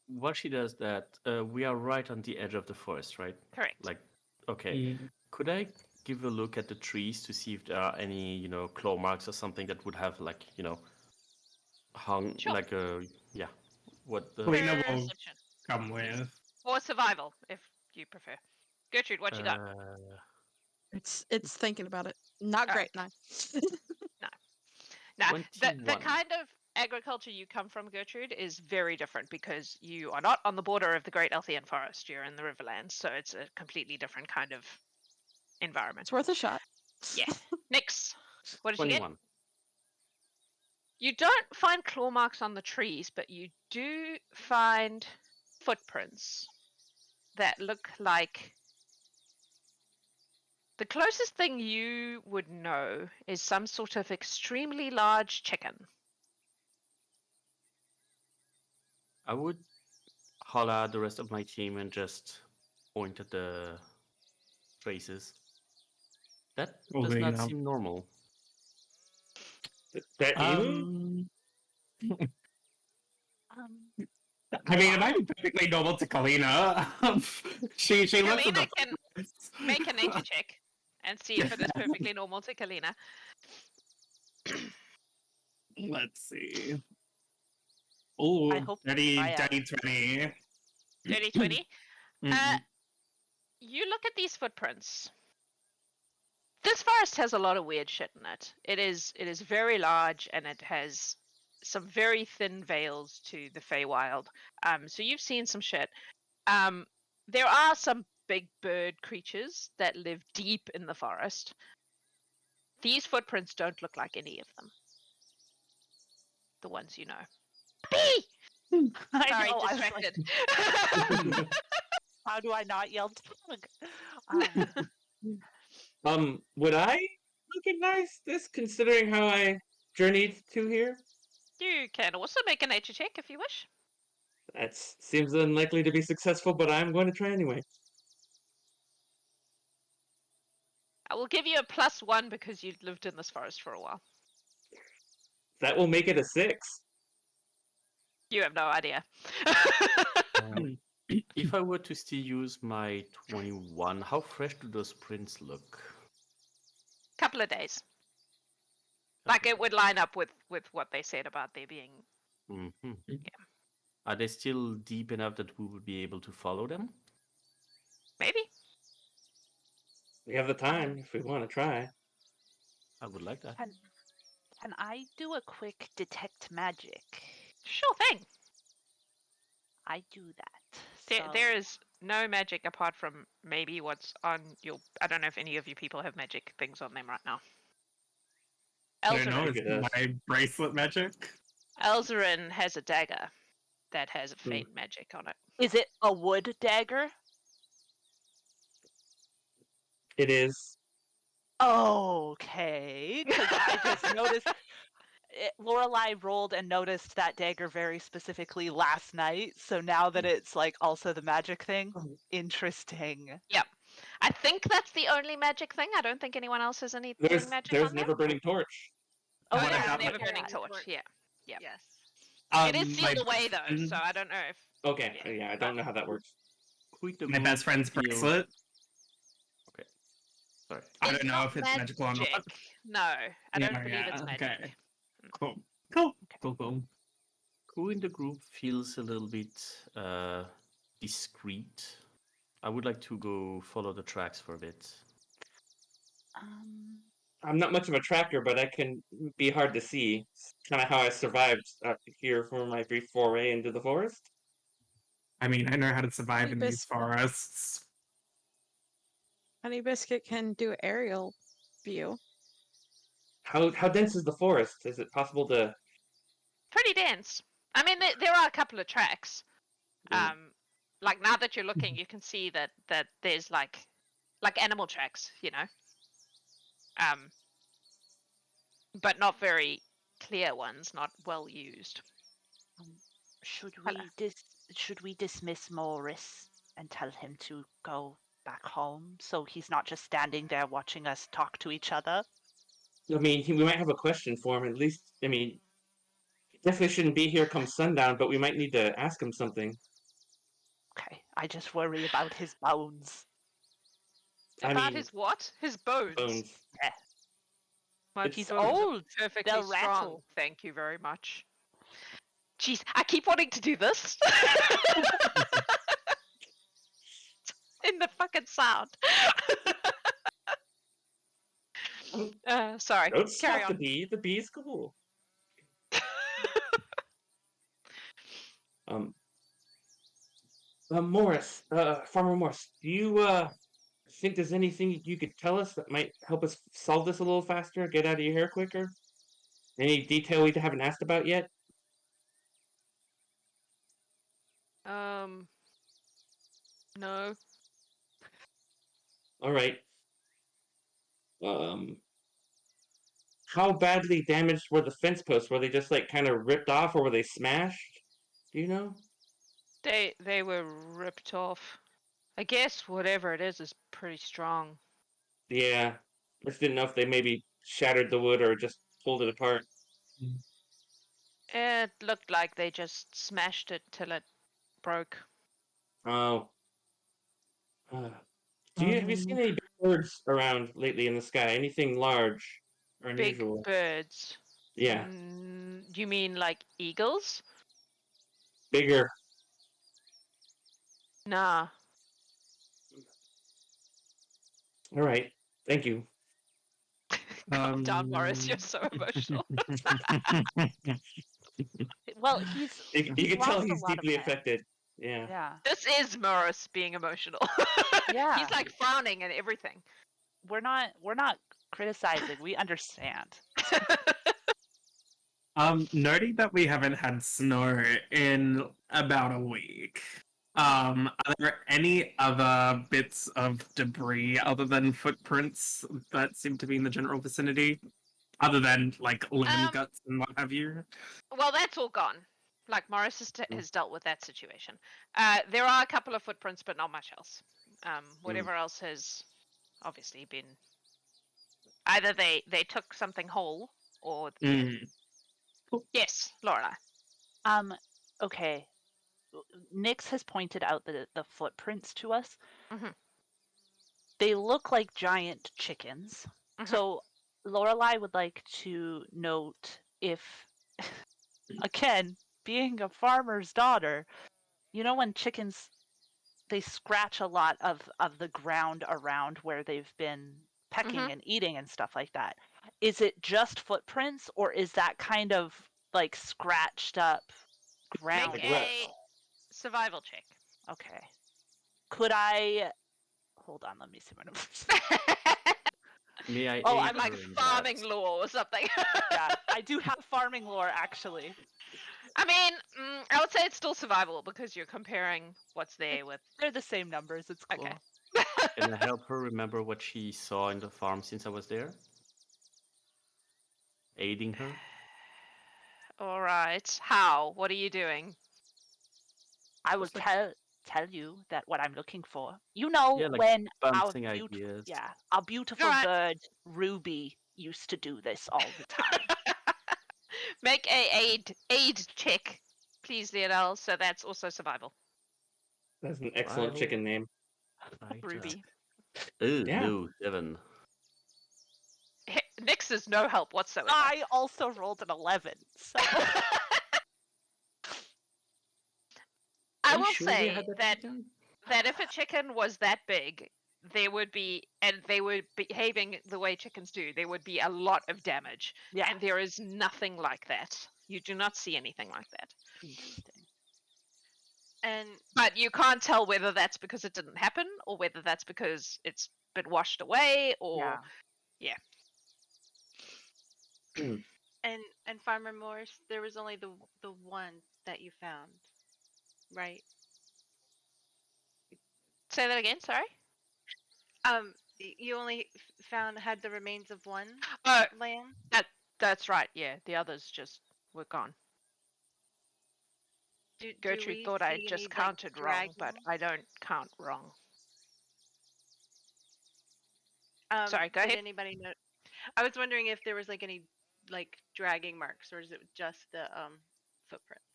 While she does that, we are right on the edge of the forest, right? Correct. Like, okay. Could I give a look at the trees to see if there are any, claw marks or something that would have, like, hung, Sure. like a, what the... Kalina will Perception. come with. Or survival, if you prefer. Gertrude, what you got? It's thinking about it. Not Alright. great, no. Now, the 21. kind of agriculture you come from, Gertrude, is very different because you are not on the border of the Great Elthian Forest. You're in the Riverlands, so it's a completely different kind of environment. It's worth a shot. Yes. Nix. What did you get? 21. You don't find claw marks on the trees, but you do find footprints that look like... The closest thing you would know is some sort of extremely large chicken. I would holler at the rest of my team and just point at the traces. That does Okay, not now. seem normal. That emu? I mean, it might be perfectly normal to Kalina. she lives in Kalina the can forest. make a nature check and see if it is perfectly normal to Kalina. Let's see. Oh, I hope dirty, I am. dirty 20. Dirty 20. Mhm. You look at these footprints. This forest has a lot of weird shit in it. It is very large and it has some very thin veils to the Feywild. So you've seen some shit. There are some big bird creatures that live deep in the forest. These footprints don't look like any of them. The ones you know. Bee! I Sorry, know, I was like, distracted. how do I not yell dog? Would I recognize this considering how I journeyed to here? You can also make a nature check if you wish. That seems unlikely to be successful, but I'm going to try anyway. I will give you a +1 because you've lived in this forest for a while. That will make it a 6. You have no idea. If I were to still use my 21, how fresh do those prints look? Couple of days. Like it would line up with what they said about there being. Mm-hmm. Yeah. Are they still deep enough that we would be able to follow them? Maybe. We have the time if we want to try. I would like that. Can I do a quick detect magic? Sure thing. I do that. There is no magic apart from maybe what's on your... I don't know if any of you people have magic things on them right now. I don't know, Elzarin, Elzarin. is my bracelet magic? Elzarin has a dagger that has a faint magic on it. Is it a wood dagger? It is. Okay, because I just noticed. Lorelai rolled and noticed that dagger very specifically last night. So now that it's like also the magic thing, interesting. Yep. I think that's the only magic thing. I don't think anyone else has anything magic There's on never burning torch. Oh, What there's about never like- burning Yeah, torch. torch. Yeah. Yep. Yes. It is sealed my away though, friend- so I don't know if... Okay, yeah, I don't know how that works. Quick the My group best friend's feel- bracelet. Sorry. I don't know not if it's magical or not. magic. No, I don't believe it's Yeah, magic. okay. Cool. Cool. Who in the group feels a little bit discreet? I would like to go follow the tracks for a bit. I'm not much of a tracker, but I can be hard to see. It's kind of how I survived here for my brief foray into the forest. I mean, I know how to survive in these Biscuit. forests. Honey Biscuit can do aerial view. How dense is the forest? Is it possible to? Pretty dense. I mean, there are a couple of tracks. Mm. Like now that you're looking, you can see that there's like animal tracks, you know. But not very clear ones, not well used. Should Hello. should we dismiss Morris and tell him to go back home so he's not just standing there watching us talk to each other? I mean, we might have a question for him. At least, I mean, he definitely shouldn't be here come sundown, but we might need to ask him something. Okay, I just worry about his bones. I About mean, his what? His bones. bones. My It's- He's bones are old. perfectly They'll strong. rattle. Thank you very much. Jeez, I keep wanting to do this. In the fucking sound. Sorry. Don't Carry stop on. the bee. The bee's cool. Morris, Farmer Morris, do you think there's anything you could tell us that might help us solve this a little faster, get out of your hair quicker? Any detail we haven't asked about yet? No. All right. How badly damaged were the fence posts? Were they just like kind of ripped off, or were they smashed? Do you know? They were ripped off. I guess whatever it is pretty strong. Yeah. Just didn't know if they maybe shattered the wood or just pulled it apart. It looked like they just smashed it till it broke. Oh. Have you seen any big birds around lately in the sky? Anything large or Big unusual? birds. Yeah, Do you mean like eagles? bigger. Nah. All right. Thank you. Calm down, Morris. You're so emotional. Well, he's You he's can tell lost a he's lot of deeply hair. affected. Yeah. Yeah, This is Morris being emotional. Yeah. He's like frowning and everything. we're not criticizing. We understand. Noting that we haven't had snow in about a week. Are there any other bits of debris other than footprints that seem to be in the general vicinity? Other than like lemon guts and what have you? Well, that's all gone. Like Morris has dealt with that situation. There are a couple of footprints, but not much else. Whatever else has obviously been either they took something whole or yes, Lorelai. Okay. Nyx has pointed out the footprints to us. Mhm. They look like giant chickens. Mhm. So Lorelai would like to note if, again, being a farmer's daughter, you know when chickens, they scratch a lot of the ground around where they've been pecking and eating and stuff like that. Is it just footprints, or is that kind of like scratched up ground? Make Like ruts. a survival check. Okay. Could I hold on? Let me see what I'm. May I Oh, aid I'm like her in farming that? lore or something. Yeah, I do have farming lore actually. I mean, I would say it's still survival because you're comparing what's there with. They're the same numbers. It's cool. Okay. Can I help her remember what she saw in the farm since I was there? Aiding her? All right. How? What are you doing? I will Just like- tell you that what I'm looking for. You know Yeah, like when our bouncing beautiful ideas. our beautiful Alright. bird Ruby used to do this all the time. Make a aid check, please, Lionel. So that's also survival. That's an excellent Survival. chicken name. Ruby. Ooh, Yeah. no, 7. Nyx is no help whatsoever. I also rolled an 11. So I Are you will sure we say had that chicken? if a chicken was that big, there would be, and they were behaving the way chickens do, there would be a lot of damage. yeah, And there is nothing like that. You do not see anything like that. interesting. And But you can't tell whether that's because it didn't happen or whether that's because it's been washed away or Yeah. and Farmer Morse, there was only the one that you found, right? Say that again, sorry? You only had the remains of one Oh, lamb. that's right, yeah. The others just were gone. Do Gertrude we thought see I any, just like, counted wrong, but dragging? I don't count wrong. Um, Sorry, go did ahead. anybody know? I was wondering if there was like any like dragging marks, or is it just the footprints?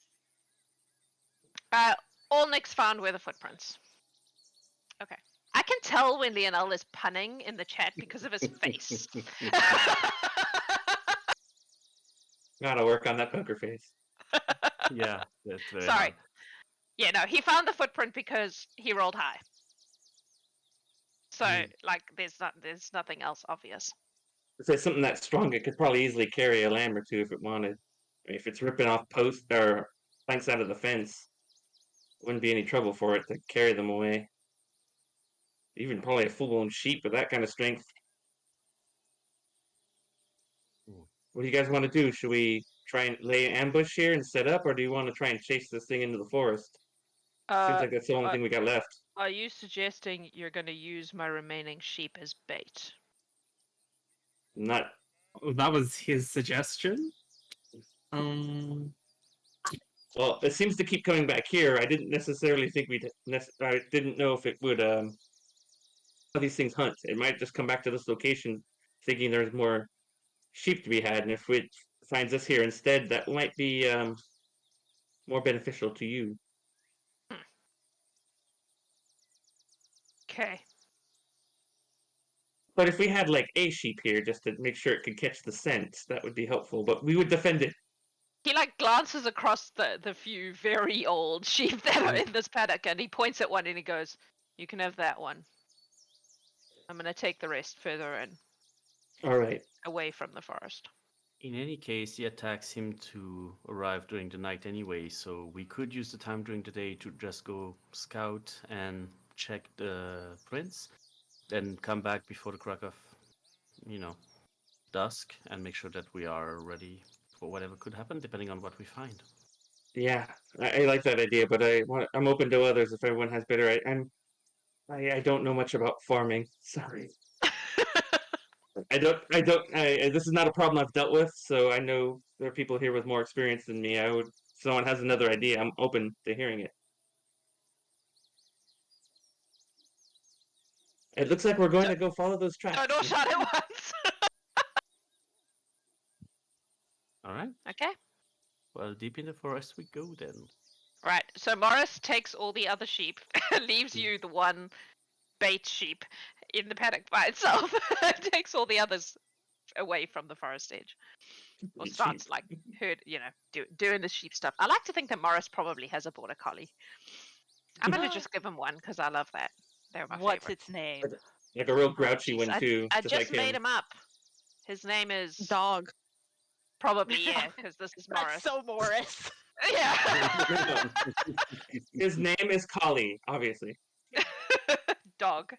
All Nick's found were the footprints. Okay. I can tell when Lionel is punning in the chat because of his face. Gotta work on that poker face. Yeah, that's very Sorry. hard. Yeah, no, he found the footprint because he rolled high. So, like, there's nothing else obvious. If it's something that strong, it could probably easily carry a lamb or two if it wanted. I mean, if it's ripping off posts or planks out of the fence, wouldn't be any trouble for it to carry them away. Even probably a full-blown sheep with that kind of strength. What do you guys want to do? Should we try and lay an ambush here and set up, or do you want to try and chase this thing into the forest? Seems like that's the only thing we got left. Are you suggesting you're going to use my remaining sheep as bait? Not. That was his suggestion. Well, it seems to keep coming back here. I didn't necessarily think I didn't know if it would. How these things hunt. It might just come back to this location, thinking there's more sheep to be had, and if it finds us here instead, that might be more beneficial to you. Okay. But if we had like a sheep here, just to make sure it could catch the scent, that would be helpful. But we would defend it. He like glances across the few very old sheep that are in this paddock, and he points at one and he goes, "You can have that one. I'm gonna take the rest further in, All right. away from the forest." In any case, the attacks seem to arrive during the night anyway, so we could use the time during the day to just go scout and check the prints, then come back before the crack of, dusk, and make sure that we are ready for whatever could happen, depending on what we find. Yeah, I like that idea, but I'm open to others if everyone has better. I don't know much about farming. Sorry. This is not a problem I've dealt with, so I know there are people here with more experience than me. If someone has another idea, I'm open to hearing it. It looks like we're going to go follow those tracks. Don't all shot at once. All right. Okay. Well, deep in the forest we go then. Right. So Morris takes all the other sheep, leaves you the one bait sheep in the paddock by itself, takes all the others away from the forest edge, or starts like doing the sheep stuff. I like to think that Morris probably has a border collie. I'm gonna just give him one because I love that. They're my What's favorite. its name? Like a real grouchy one too. I just just like made him. him up. His name is Dog. probably because this is Morris. That's so Morris. Yeah. His name is Collie, obviously. Dog.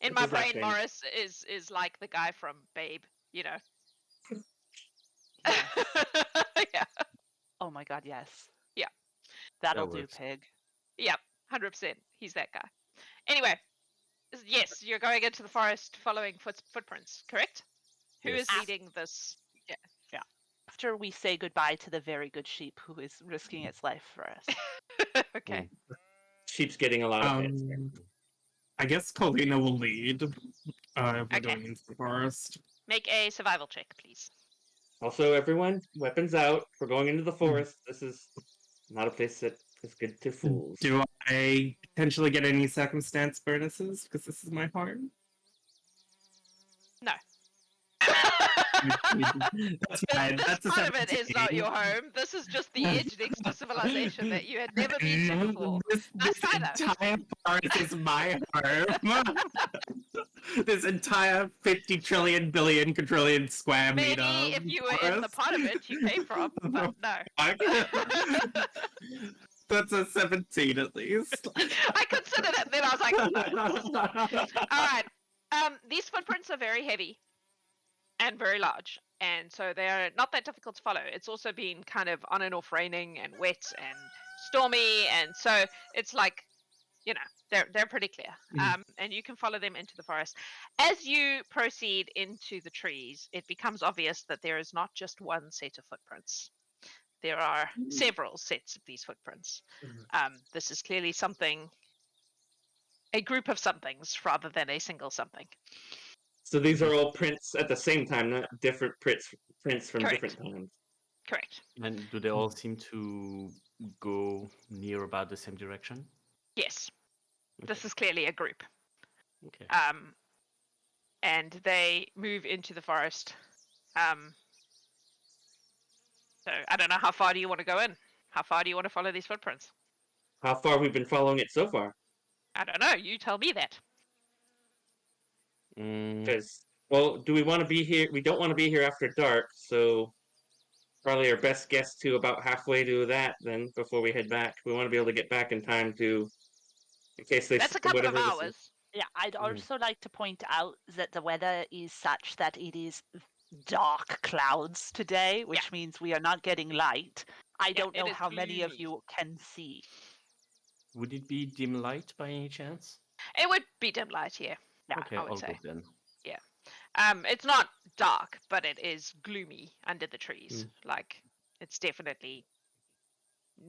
In my What does that brain, mean? Morris is like the guy from Babe, you know. Yeah. Oh my god, yes. Yeah. That'll That do, works. pig. Yep, 100%. He's that guy. Anyway, yes, you're going into the forest following footprints, correct? Who Yes. is leading this? Yeah. After we say goodbye to the very good sheep who is risking its life for us. Okay. Sheep's getting a lot of hits. I guess Kalina will lead. If we're Okay. going into the forest. Make a survival check, please. Also, everyone, weapons out. We're going into the forest. This is not a place that is good to fools. Do I potentially get any circumstance bonuses because this is my home? No. That's fine. This That's a part of it is not 17. your home. This is just the edge next to civilization that you had never been to before. This Nice try, though. entire forest is my home. this entire 50 trillion billion quadrillion square Maybe meter. if you were in the part of it you came from, but no. That's a 17 at least. I considered it, then I was like, no. Alright. These footprints are very heavy and very large, and so they're not that difficult to follow. It's also been kind of on and off raining and wet and stormy, and so it's like, you know, they're pretty clear. And you can follow them into the forest. As you proceed into the trees, it becomes obvious that there is not just one set of footprints. There are several sets of these footprints. This is clearly something, a group of somethings rather than a single something. So these are all prints at the same time, not different prints from Correct. different times. Correct. And do they all seem to go near about the same direction? Yes. This is clearly a group. Okay. And they move into the forest. So I don't know, how far do you want to go in? How far do you want to follow these footprints? How far we've been following it so far? I don't know. You tell me that. Because, well, do we want to be here? We don't want to be here after dark, so probably our best guess to about halfway to that then before we head back. We want to be able to get back in time to, in case they. That's a couple of whatever this hours. Yeah, I'd also like to point out that the weather is such that it is dark clouds today, which means we are not getting light. I don't know is how many of gloomy. you can see. Would it be dim light by any chance? It would be dim light, yeah. Okay, I would all say. good then. It's not dark, but it is gloomy under the trees. Like, it's definitely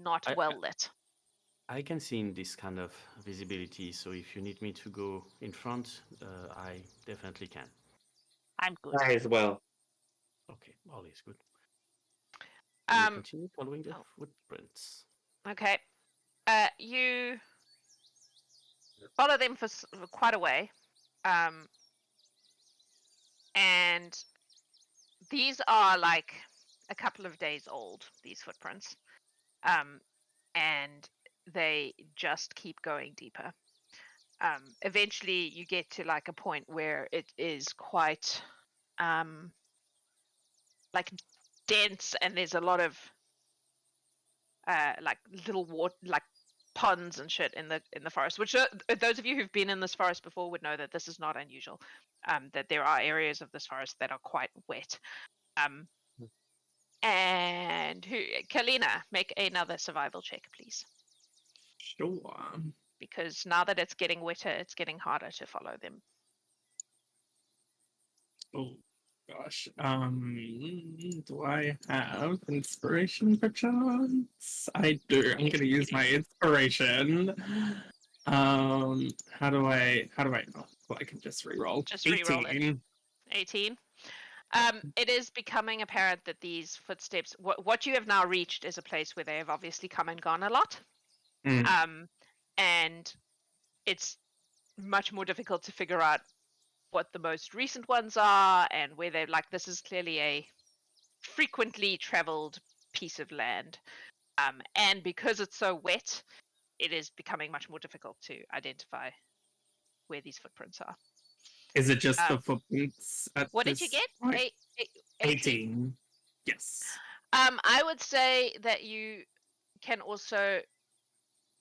not well lit. I can see in this kind of visibility, so if you need me to go in front, I definitely can. I'm good. I as well. Okay, all is good. We Um, continue following the footprints. Okay. You follow them for quite a way. And these are like a couple of days old, these footprints. And they just keep going deeper. Eventually you get to like a point where it is quite like dense, and there's a lot of like little water, like ponds and shit in the forest, which those of you who've been in this forest before would know that this is not unusual. That there are areas of this forest that are quite wet. And Kalina, make another survival check, please. Sure. Because now that it's getting wetter, it's getting harder to follow them. Oh gosh. Do I have inspiration perchance? I do. I'm gonna use my inspiration. How do I know? Well, I can just reroll. Just reroll it. 18. 18. It is becoming apparent that these footsteps, what you have now reached is a place where they have obviously come and gone a lot. And it's much more difficult to figure out what the most recent ones are and where they're like, this is clearly a frequently traveled piece of land. And because it's so wet, it is becoming much more difficult to identify where these footprints are. Is it just the footprints? What did you get? Point? 18. 18. Yes. I would say that you can also,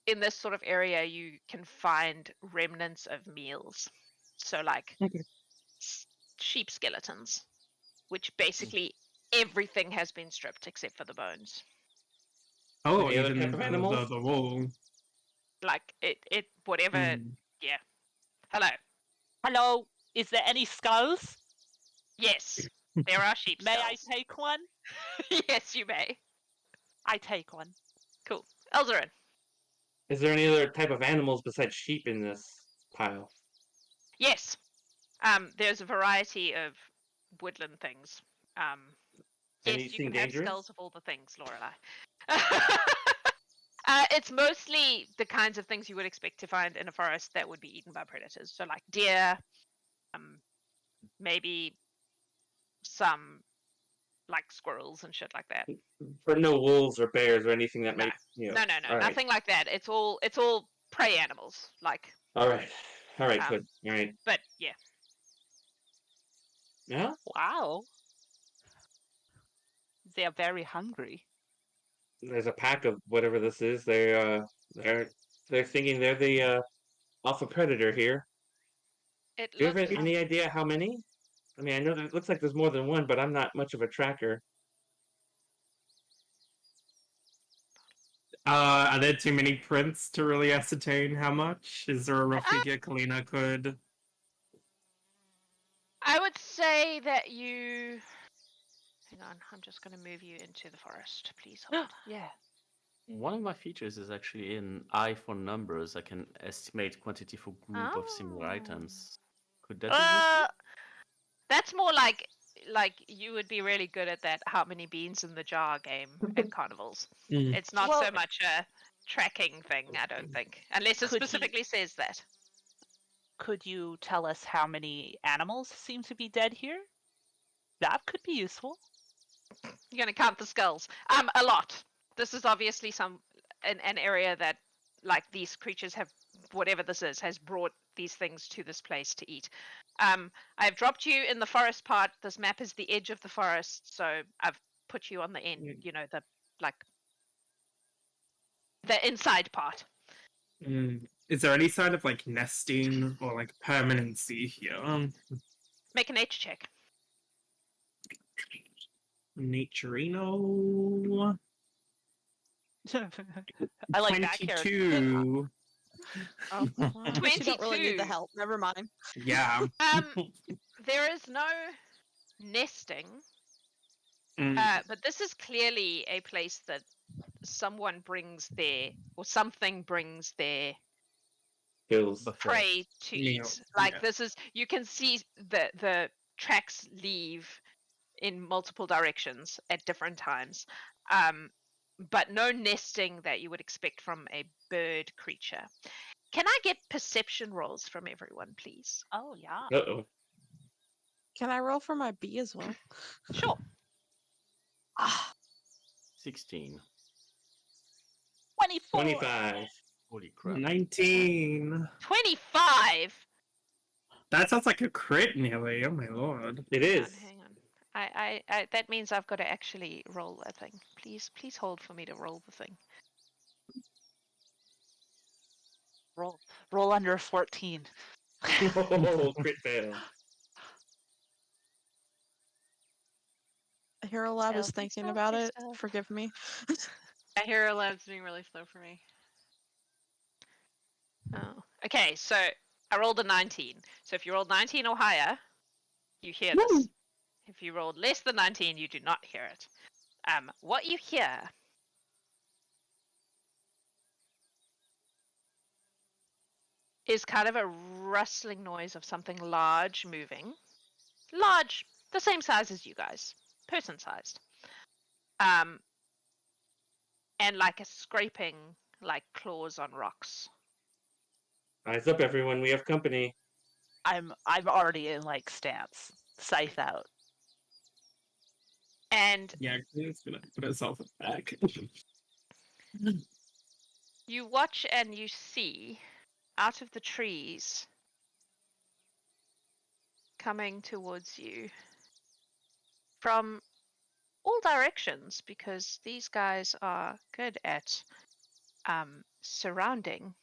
in this sort of area, you can find remnants of meals. So like sheep skeletons, which basically everything has been stripped except for the bones. Oh, Any other even type of animals? the wool. Like it whatever. Yeah. Hello. Hello, is there any skulls? Yes, there are sheep May I skulls. take one? Yes, you may. I take one. Cool. Elzarin. Is there any other type of animals besides sheep in this pile? Yes. There's a variety of woodland things. Yes, you Anything can have dangerous? skulls of all the things, Lorelai. It's mostly the kinds of things you would expect to find in a forest that would be eaten by predators. So like deer, maybe some like squirrels and shit like that. But no wolves or bears or anything that No. might, you know. No, All right. nothing like that. It's all prey animals. Like, All right, Um, good. All right. but yeah. Yeah. Wow. They are very hungry. There's a pack of whatever this is. They're thinking they're the alpha predator here. It Do you have looks any idea how many? I mean, I know that it looks like there's more than one, but I'm not much of a tracker. Are there too many prints to really ascertain how much? Is there a rough figure Kalina could? I would say that you. Hang on, I'm just going to move you into the forest. Please hold. Yeah. One of my features is actually in eye for numbers. I can estimate quantity for group of similar Oh. items. Could that be useful? That's more like you would be really good at that how many beans in the jar game at carnivals. Mm. It's not Well- so much a tracking thing, I don't think, unless it Could he- specifically says that. Could you tell us how many animals seem to be dead here? That could be useful. You're going to count the skulls. A lot. This is obviously an area that, like, these creatures have, whatever this is, has brought these things to this place to eat. I've dropped you in the forest part. This map is the edge of the forest, so I've put you on the end. You know, the inside part. Is there any sign of like nesting or like permanency here? Make a nature check. Naturino. I like that character. 22. Oh, well, I guess you don't really need the 22. help. Never mind. Yeah. There is no nesting, but this is clearly a place that someone brings their, or something brings their Kills. Buffet. prey to Meal, eat. Like yeah. this is, you can see the tracks leave in multiple directions at different times, but no nesting that you would expect from a bird creature. Can I get perception rolls from everyone, please? Oh yeah. Uh-oh. Can I roll for my B as well? Sure. 16. 24. 25. Holy crap. 19. 25. That sounds like a crit nearly. Oh my lord. It Hang on, is. hang on. I that means I've got to actually roll that thing. Please hold for me to roll the thing. Roll under 14. Oh, crit fail. Hero Lab is Stealthy, thinking stealthy, about it. stealth. Forgive me. I hear a lab's being really slow for me. Oh. Okay, so I rolled a 19. So if you rolled 19 or higher, you hear this. If you rolled less than 19, you do not hear it. What you hear is kind of a rustling noise of something large moving. Large, the same size as you guys, person sized. And like a scraping, like claws on rocks. Eyes up, everyone. We have company. I'm already in like stance. Scythe out. And Yeah, it's gonna put itself back. you watch and you see out of the trees coming towards you from all directions, because these guys are good at surrounding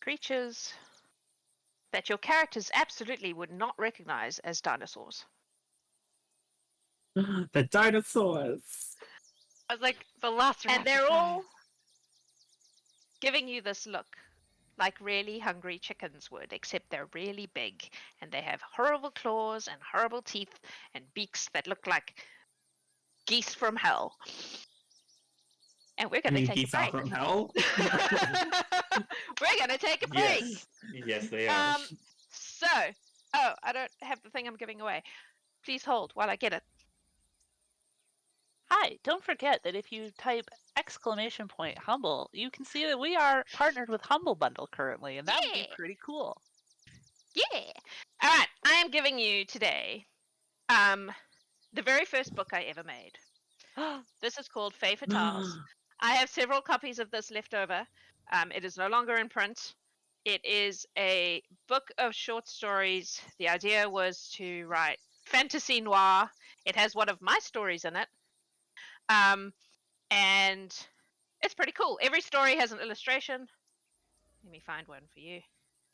creatures that your characters absolutely would not recognize as dinosaurs. The dinosaurs. I was like, the last And they're all giving you this look like really hungry chickens would, except they're really big and they have horrible claws and horrible teeth and beaks that look like geese from hell. And we're I going to mean, take a geese are break. from hell. We're going to take a break. Yes. Yes, they are. So, oh, I don't have the thing I'm giving away. Please hold while I get it. Hi, don't forget that if you type !humble, you can see that we are partnered with Humble Bundle currently, and that would be Yeah. pretty cool. Yeah. All right, I am giving you today the very first book I ever made. This is called Fae Fatales. I have several copies of this left over. It is no longer in print. It is a book of short stories. The idea was to write fantasy noir. It has one of my stories in it. And it's pretty cool. Every story has an illustration. Let me find one for you.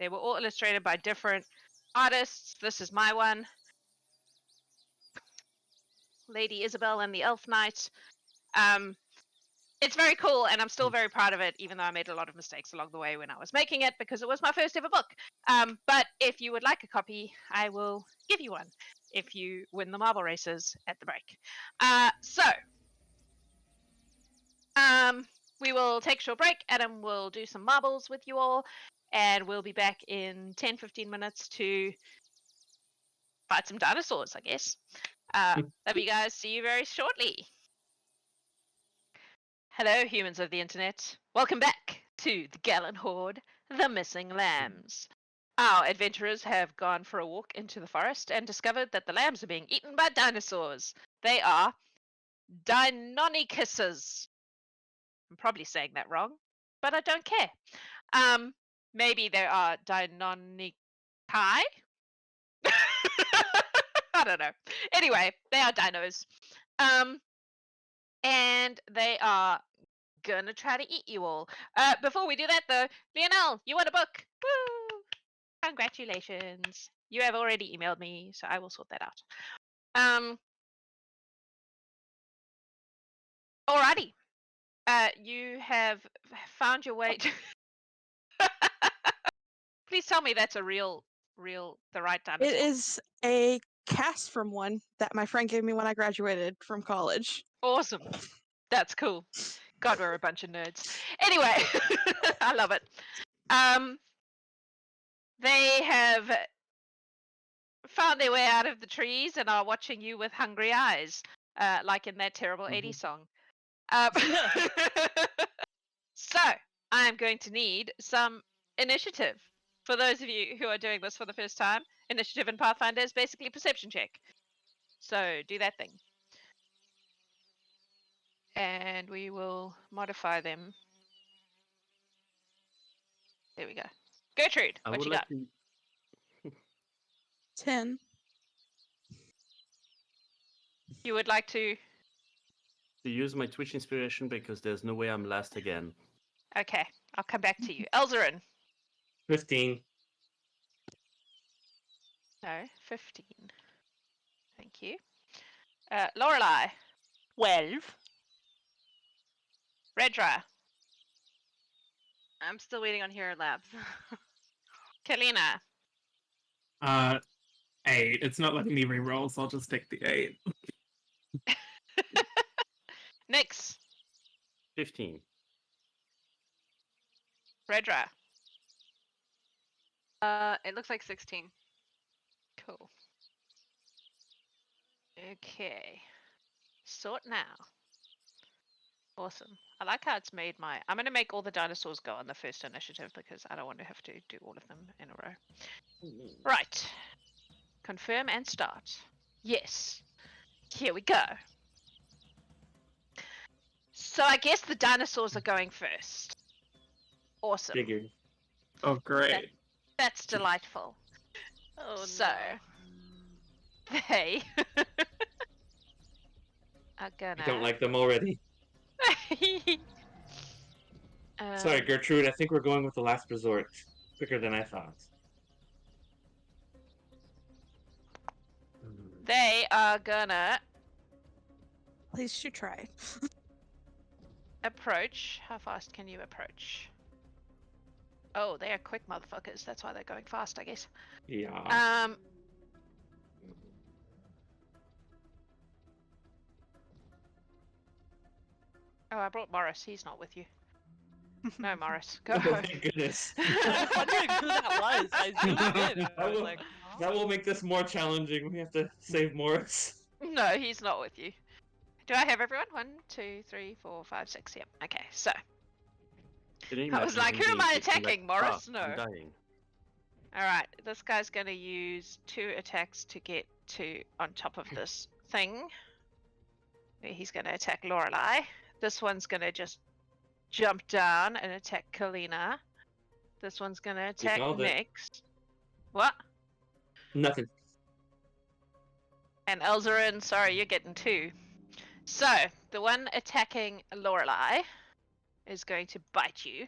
They were all illustrated by different artists. This is my one. Lady Isabel and the Elf Knight. It's very cool, and I'm still very proud of it, even though I made a lot of mistakes along the way when I was making it, because it was my first ever book. But if you would like a copy, I will give you one if you win the marble races at the break. We will take a short break. Adam will do some marbles with you all, and we'll be back in 10-15 minutes to fight some dinosaurs, I guess. Love you guys. See you very shortly. Hello, humans of the internet. Welcome back to the Gallant Horde, the Missing Lambs. Our adventurers have gone for a walk into the forest and discovered that the lambs are being eaten by dinosaurs. They are Deinonychuses. I'm probably saying that wrong, but I don't care. Maybe there are Deinonychi? I don't know. Anyway, they are dinos. And they are gonna try to eat you all. Before we do that, though, Lionel, you want a book? Woo! Congratulations. You have already emailed me, so I will sort that out. Alrighty. You have found your way to... Please tell me that's a the right dinosaur. It is a cast from one that my friend gave me when I graduated from college. Awesome. That's cool. God, we're a bunch of nerds. Anyway, I love it. They have found their way out of the trees and are watching you with hungry eyes, like in that terrible 80s song. So, I'm going to need some initiative. For those of you who are doing this for the first time, initiative in Pathfinder is basically perception check. So, do that thing. And we will modify them. There we go. Gertrude, what you got? 10. You would like to... use my Twitch inspiration because there's no way I'm last again. Okay, I'll come back to you. Elzarin. 15. No, 15. Thank you. Lorelei. 12. Redra. I'm still waiting on Hero Labs. Kalina. 8. It's not letting me reroll, so I'll just take the 8. Nyx. 15. Redra. It looks like 16. Cool. Okay. Sort now. Awesome. I like how it's made my... I'm going to make all the dinosaurs go on the first initiative because I don't want to have to do all of them in a row. Right. Confirm and start. Yes. Here we go. So I guess the dinosaurs are going first. Awesome. Figured. Oh, great. That's delightful. Oh, So, they are gonna... I don't like them already. Sorry, Gertrude. I think we're going with the last resort. Quicker than I thought. They are gonna At least you tried. approach. How fast can you approach? Oh, they are quick motherfuckers. That's why they're going fast, I guess. Yeah. Oh, I brought Morris. He's not with you. No, Morris. Go. Oh, thank goodness. I was wondering who that was. I zoomed in. And I was will- like, That will make this more challenging. We have to save Morris. No, he's not with you. Do I have everyone? 1, 2, 3, 4, 5, 6. Yep. Okay, so. Can you I was imagine like, him who am being I taken attacking, like, Morris? I'm No. dying. Alright, this guy's gonna use 2 attacks to get to on top of this thing. He's gonna attack Lorelei. This one's gonna just jump down and attack Kalina. This one's gonna attack called it. next. What? Nothing. And Elzarin, sorry, you're getting 2. So, the one attacking Lorelei is going to bite you.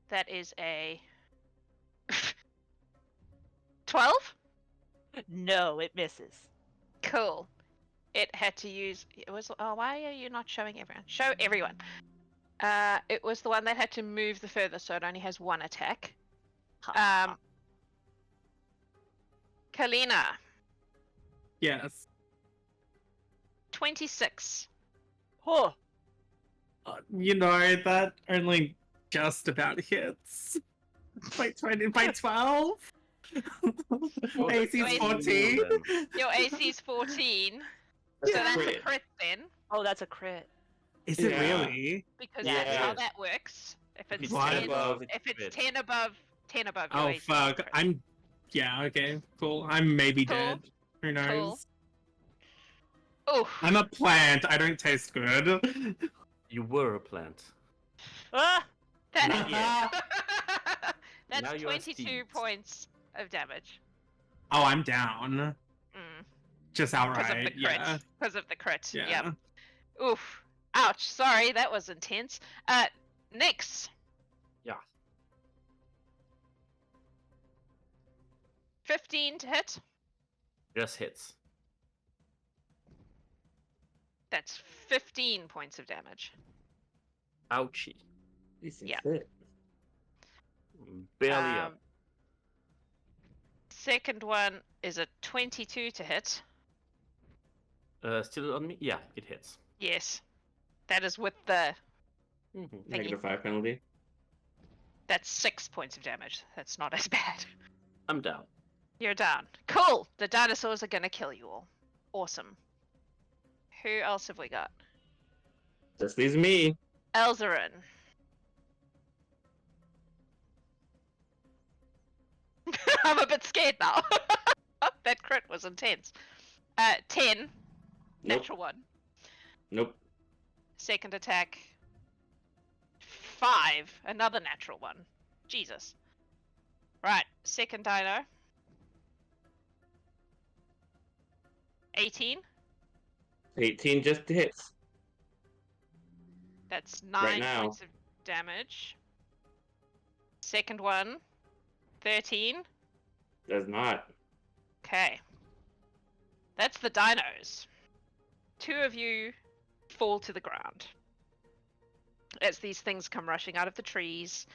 That is a 12? No, it misses. Cool. It had to use. It was. Oh, why are you not showing everyone? Show everyone. It was the one that had to move the furthest, so it only has 1 attack. Kalina, Yes. 26. Oh, That only just about hits. By 20, by 12? Oh, AC's that's 14. more Your AC's 14, That's so a that's a crit. crit then, oh, that's a crit. Is it Yeah. really? because Yeah. that's how Yeah. that works. If it's What? 10, above, if it's crit. 10 above, your Oh AC is fuck. crit. Yeah, okay, cool. I'm maybe Cool. dead. Who knows? Oof. I'm a plant. I don't taste good. You were a plant. Ah, That- Not yet. That's Now you are 22 steamed. points of damage. Oh, I'm down. Just Because of outright. the crit. Yeah. Because of the crit. Yeah. Yep. Oof. Ouch. Sorry, that was intense. Nyx. Yeah. 15 to hit. Just hits. That's 15 points of damage. Ouchie. These things Yeah. hit. Barely up. Second one is a 22 to hit. Still on me? Yeah, it hits. Yes. That is with the. Mm-hmm. -5 penalty. That's 6 points of damage. That's not as bad. I'm down. You're down. Cool. The dinosaurs are gonna kill you all. Awesome. Who else have we got? Just leaves me. Elzarin. I'm a bit scared now. That crit was intense. 10. Nope. Natural 1. Nope. Second attack. 5. Another natural 1. Jesus. Right. Second dino. 18. 18 just hits. That's 9 Right now. points of damage. Second one. 13. Does not. Okay. That's the dinos. 2 of you fall to the ground. As these things come rushing out of the trees,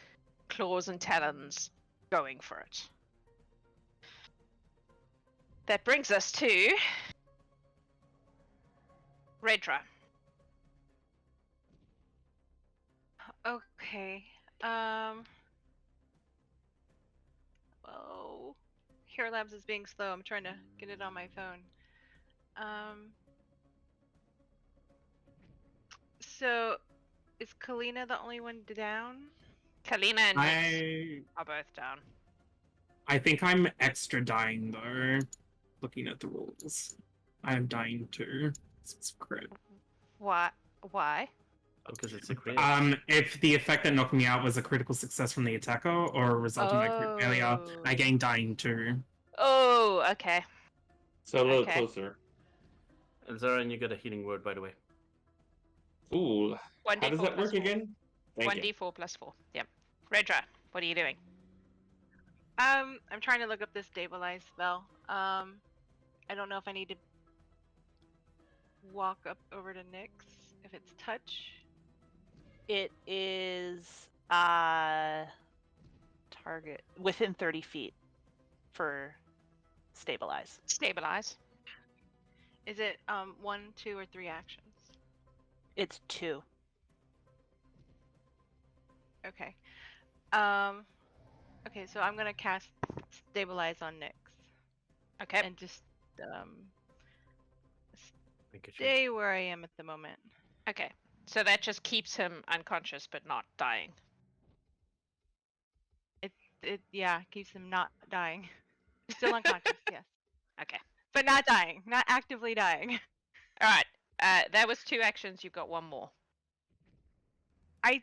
claws and talons going for it. That brings us to Redra. Okay. Oh, Hero Labs is being slow. I'm trying to get it on my phone. So, is Kalina the only one down? Kalina and Nyx I are both down. think I'm extra dying though. Looking at the rules, I am dying too. This is crit. Why? Why? Because it's a crit. If the effect that knocked me out was a critical success from the attacker or a result of my crit failure, I gain dying too. Oh, okay. So a little Okay. closer. Elzarin, you got a healing word, by the way. Ooh. 1d4 How does that plus work 4. again? Thank you. 1d4 plus 4. Yep. Redra, what are you doing? I'm trying to look up this stabilize spell. I don't know if I need to walk up over to Nyx if it's touch. it is target within 30 feet for stabilize. Stabilize. Is it 1, 2, or 3 actions? It's 2. Okay. Okay, so I'm gonna cast stabilize on Nyx Okay. and just Thank you. stay where I am at the moment. Okay. So that just keeps him unconscious but not dying. It keeps him not dying. Still unconscious, yes, Okay. but not dying, not actively dying. All right. That was 2 actions. You've got 1 more. I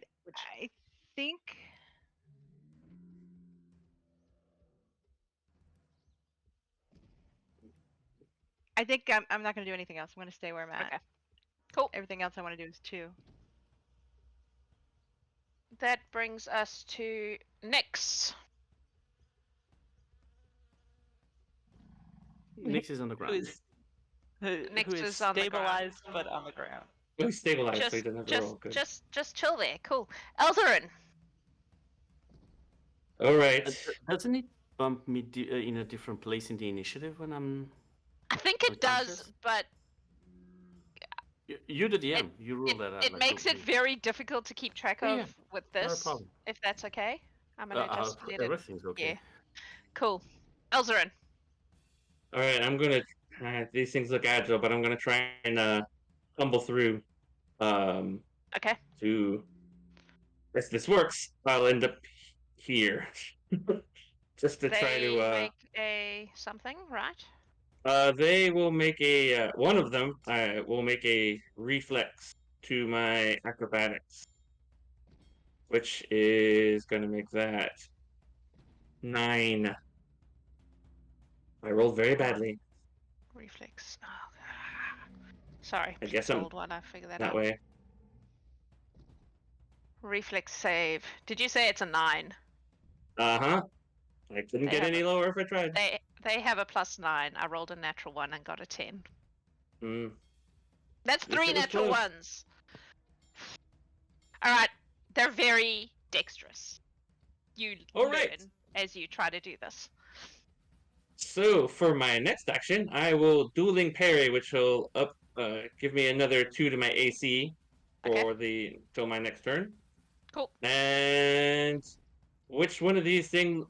think I'm not going to do anything else. I'm going to stay where I'm at. Okay. Cool. Everything else I want to do is 2. That brings us to Nyx. Nix is on the Who ground. is who Nyx is is on the ground. stabilized but on the ground. He's stabilized, so he Just, doesn't have to roll. Good. just chill there. Cool. Elzarin. All right. Doesn't it bump me in a different place in the initiative when I'm... I think it does, Unconscious? but You're the DM. You rule that out. it like, makes it me. very difficult to keep track of Yeah, with not a this. problem. If that's okay, I'm gonna just let it. Everything's okay. Yeah. Cool. Elzarin. All right. I'm gonna. These things look agile, but I'm gonna try and tumble through. Okay. To if this works, I'll end up here. Just to They try to. make a something, right? They will make a. One of them will make a reflex to my acrobatics, which is gonna make that 9. I rolled very badly Reflex. Oh. Sorry. I guess I'm old one. I figured that that out. way. Reflex save. Did you say it's a 9? I couldn't They get have any lower if I tried. They have a +9. I rolled a natural 1 and got a 10. Mm. That's At least 3 it was natural close. ones. All right. They're very dexterous. You All learn right. as you try to do this. So for my next action, I will dueling parry, which will give me another 2 to my AC for till my next turn. Cool. And which one of these things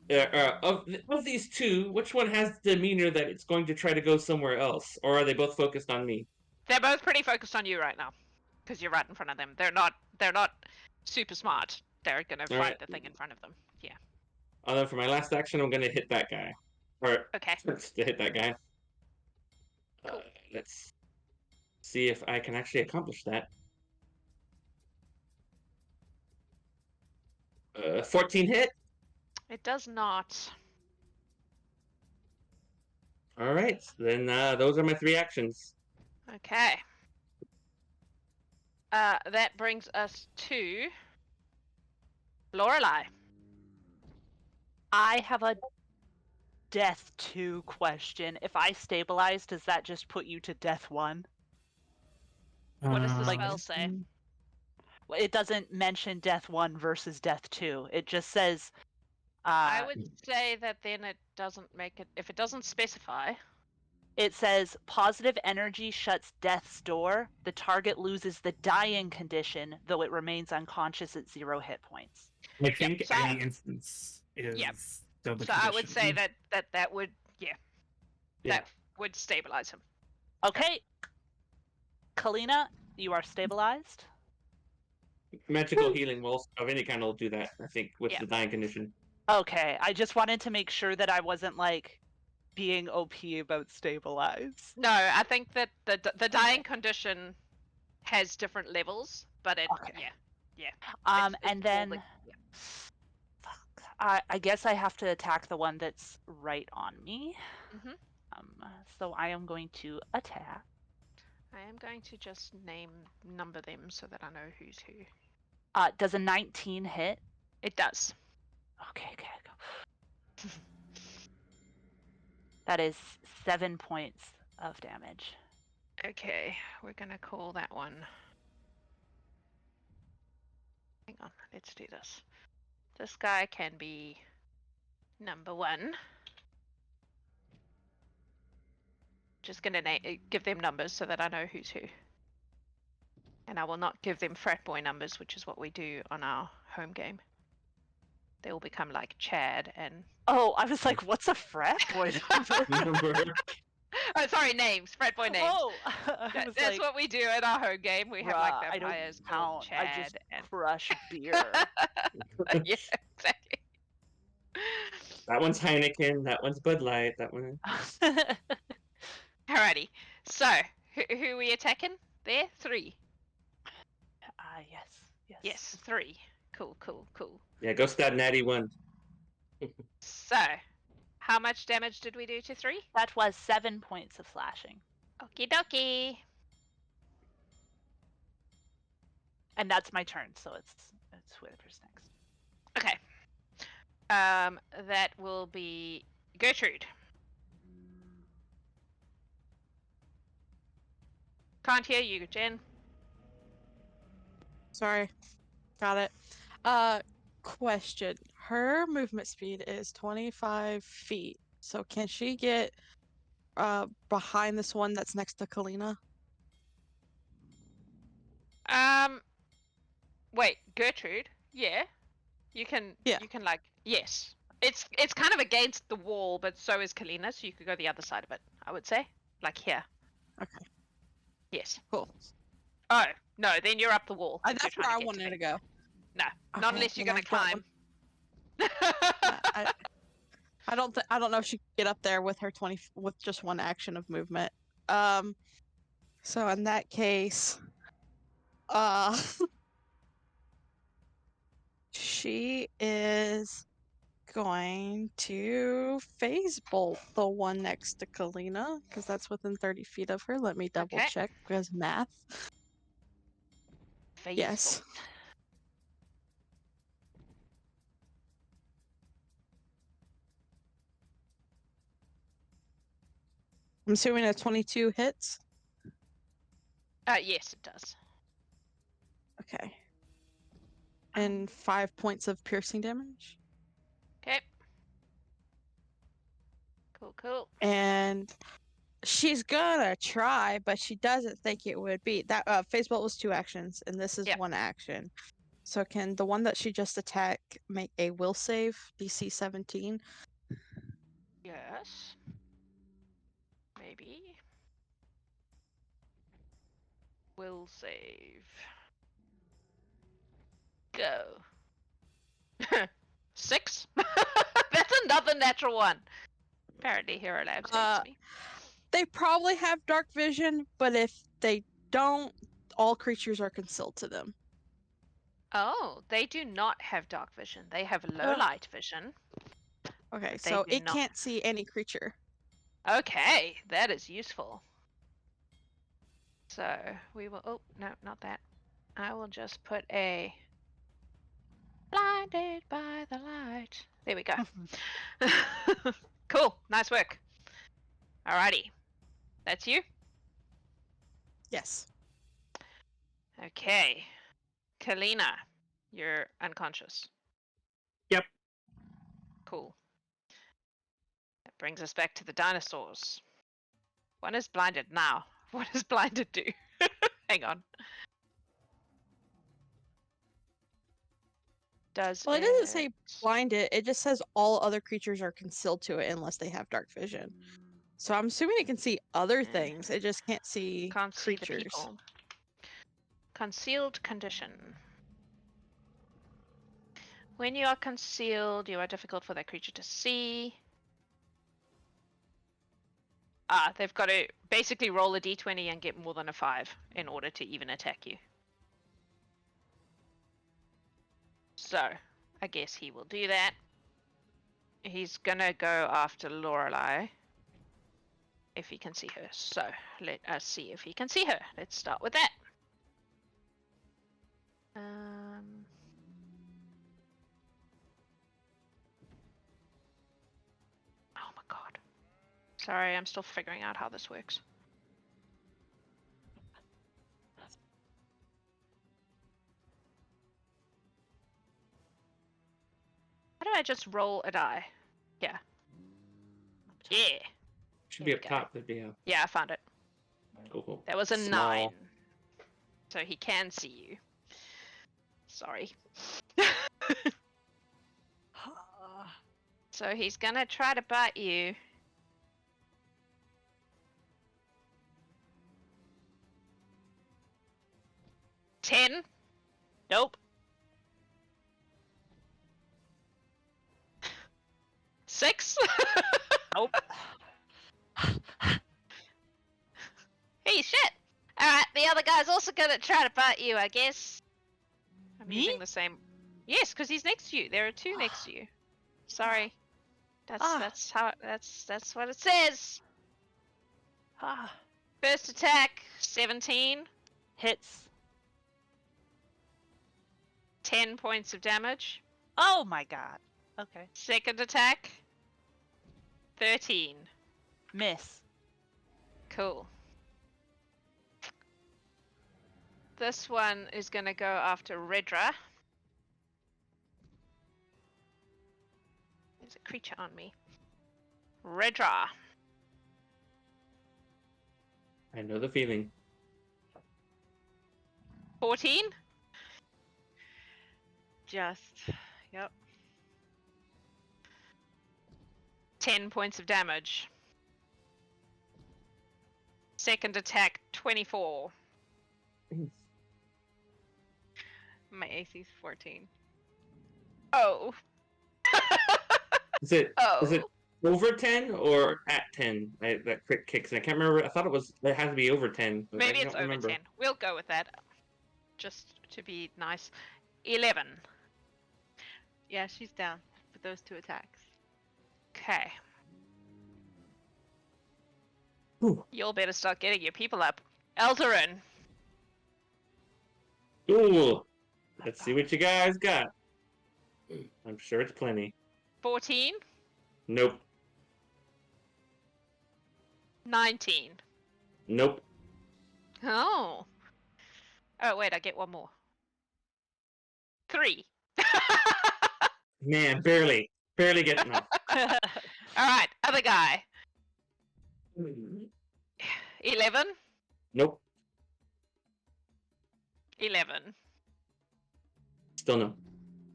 of these 2, which one has the demeanor that it's going to try to go somewhere else, or are they both focused on me? They're both pretty focused on you right now, because you're right in front of them. They're not super smart. They're gonna All fight right. the thing in front of them. Yeah. Then for my last action, I'm going to hit that guy, or Okay. to hit that guy. Cool. Let's see if I can actually accomplish that. 14 hit. It does not. All right, then those are my 3 actions. Okay. That brings us to Lorelei. I have a death 2 question. If I stabilize, does that just put you to death 1? What does the Uh, spell say? Well, it doesn't mention death 1 versus death 2. It just says I would say that then it doesn't make it. If it doesn't specify. it says positive energy shuts death's door. The target loses the dying condition, though it remains unconscious at 0 hit points. I think so- any instance is Yeah. still the So I would say condition. that would that would stabilize him. Okay. Kalina, you are stabilized. Magical healing will of any kind will do that, I think, with Yeah. the dying condition. Okay, I just wanted to make sure that I wasn't like being OP about stabilize. No, I think that the dying condition has different levels, but it Okay. yeah. And it's all then the- fuck, I guess I have to attack the one that's right on me. Mhm. So I am going to attack. I am going to just number them so that I know who's who. Does a 19 hit? It does. Okay, go. That is 7 points of damage. Okay, we're gonna call that one. Hang on, let's do this. This guy can be number 1. Just gonna give them numbers so that I know who's who. And I will not give them frat boy numbers, which is what we do on our home game. They will become like Chad and... Oh, I was like, what's a frat boy number? Oh, sorry, names. Frat boy names. Oh, I was That's like, what we do in our home game. We have bruh, like I don't vampires called count. I Chad just and... crush beer. Yeah, exactly. That one's Heineken, that one's Bud Light, that one. Alrighty. So, who are we attacking? There? 3. Yes. Yes, 3. Cool. Yeah, go stab Natty 1. So, how much damage did we do to 3? That was 7 points of slashing. Okie dokie. And that's my turn, so it's whoever's next. Okay. That will be Gertrude. Can't hear you, Jen. Sorry. Got it. Question. Her movement speed is 25 feet. So can she get behind this one that's next to Kalina? Wait, Gertrude? Yeah. You can yes. It's kind of against the wall, but so is Kalina, so you could go the other side of it, I would say. Like here. Okay. Yes. Cool. Oh, no, then you're up the wall. if you're That's trying where I get wanted me. to go. No, Okay, not unless you're then gonna I don't climb. I don't know if she can get up there with her 20 with just one action of movement. So in that case, she is going to phase bolt the one next to Kalina because that's within 30 feet of her. Let me double Okay. check because math. Phase Yes. bolt. I'm assuming a 22 hits. Yes, it does. Okay. And 5 points of piercing damage. Okay. Cool. And she's gonna try, but she doesn't think it would be that. Phase bolt was 2 actions, and this is Yep. 1 action. So can the one that she just attacked make a will save, DC 17? Yes. Maybe. Will save. Go. 6? That's another natural one. Apparently Hero Labs hates me. They probably have dark vision, but if they don't, all creatures are concealed to them. Oh, they do not have dark vision. They have low light vision. Okay, But they so do it not. can't see any creature. Okay, that is useful. So we will. Oh no, not that. I will just put a blinded by the light. There we go. Cool. Nice work. Alrighty. That's you? Yes. Okay. Kalina, you're unconscious. Yep. Cool. That brings us back to the dinosaurs. One is blinded now. What does blinded do? Hang on. Well, it doesn't say blinded. It just says all other creatures are concealed to it unless they have dark vision. So I'm assuming it can see other things. It just can't see Can't see the creatures. people. Concealed condition. When you are concealed, you are difficult for that creature to see. They've got to basically roll a d20 and get more than a 5 in order to even attack you. So, I guess he will do that. He's gonna go after Lorelei. If he can see her. So, let us see if he can see her. Let's start with that. Oh my god. Sorry, I'm still figuring out how this works. How do I just roll a die? Yeah. Yeah. Should Here be we up go. top. That'd be Yeah, I found it. cool. That was a Small. 9. So he can see you. Sorry. So he's gonna try to bite you. Ten? Nope. 6? Nope. Hey, shit! Alright, the other guy's also gonna try to bite you, I guess. I'm Me? using the same... Yes, because he's next to you. There are two next to you. Sorry. That's what it says. Ah, First attack, 17, hits. 10 points of damage. Oh my god. Okay. Second attack, 13. Miss. Cool. This one is going to go after Redra. There's a creature on me. Redra. I know the feeling. 14. Just. Yep. 10 points of damage. Second attack, 24. My AC's 14. Oh. Is it Oh. over 10 or at 10? That crit kicks. I can't remember. I thought it had to be over 10. But Maybe I it's don't over remember. 10. We'll go with that. Just to be nice. 11. Yeah, she's down for those 2 attacks. Okay. Whew. You'll better start getting your people up. Eldarin. Ooh. Let's see what you guys got. I'm sure it's plenty. 14. Nope. 19. Nope. Oh. Oh, wait, I get one more. 3. Man, barely. Barely getting off. Alright, other guy. 11. Nope. 11. Still no.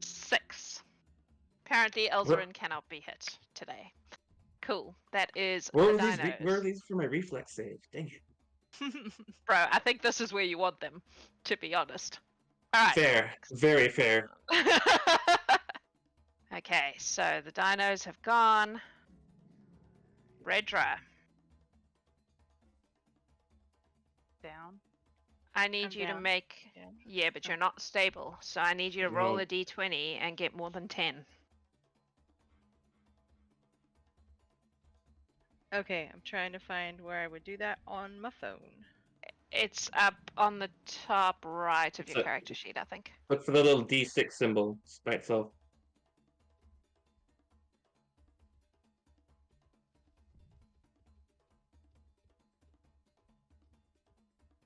6. Apparently, Eldarin cannot be hit today. Cool. That is Where the are these? dinos. Where are these for my reflex save? Dang it. Bro, I think this is where you want them, to be honest. Alright. Fair. Very fair. Okay, so the dinos have gone. Redra, Down. I need I'm you to down. make... Yeah. Yeah, but you're not stable, so I need you to roll No. a d20 and get more than 10. Okay, I'm trying to find where I would do that on my phone. It's up on the top right of It's your a- character sheet, I think. Look for the little D6 symbol by itself.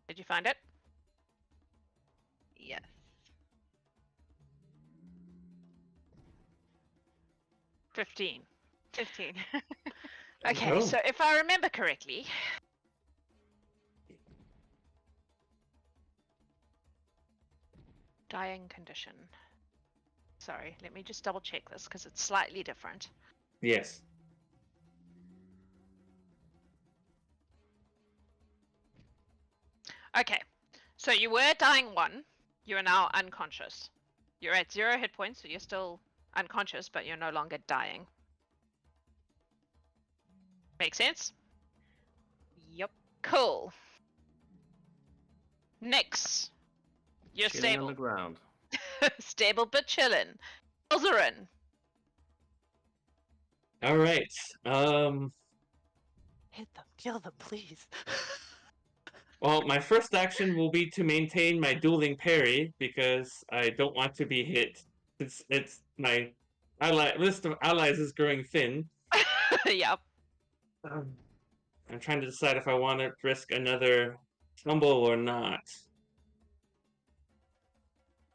Did you find it? Yes. 15. 15. Okay, Oh. so if I remember correctly... Dying condition. Sorry, let me just double check this because it's slightly different. Yes. Okay, so you were dying 1. You are now unconscious. You're at 0 hit points, so you're still unconscious, but you're no longer dying. Make sense? Yep. Cool. Nyx. You're Chilling on stable. the ground. Stable but chillin'. Elzarin. All right. Hit them. Kill them, please. Well, my first action will be to maintain my dueling parry because I don't want to be hit. It's my list of allies is growing thin. Yep. I'm trying to decide if I want to risk another tumble or not.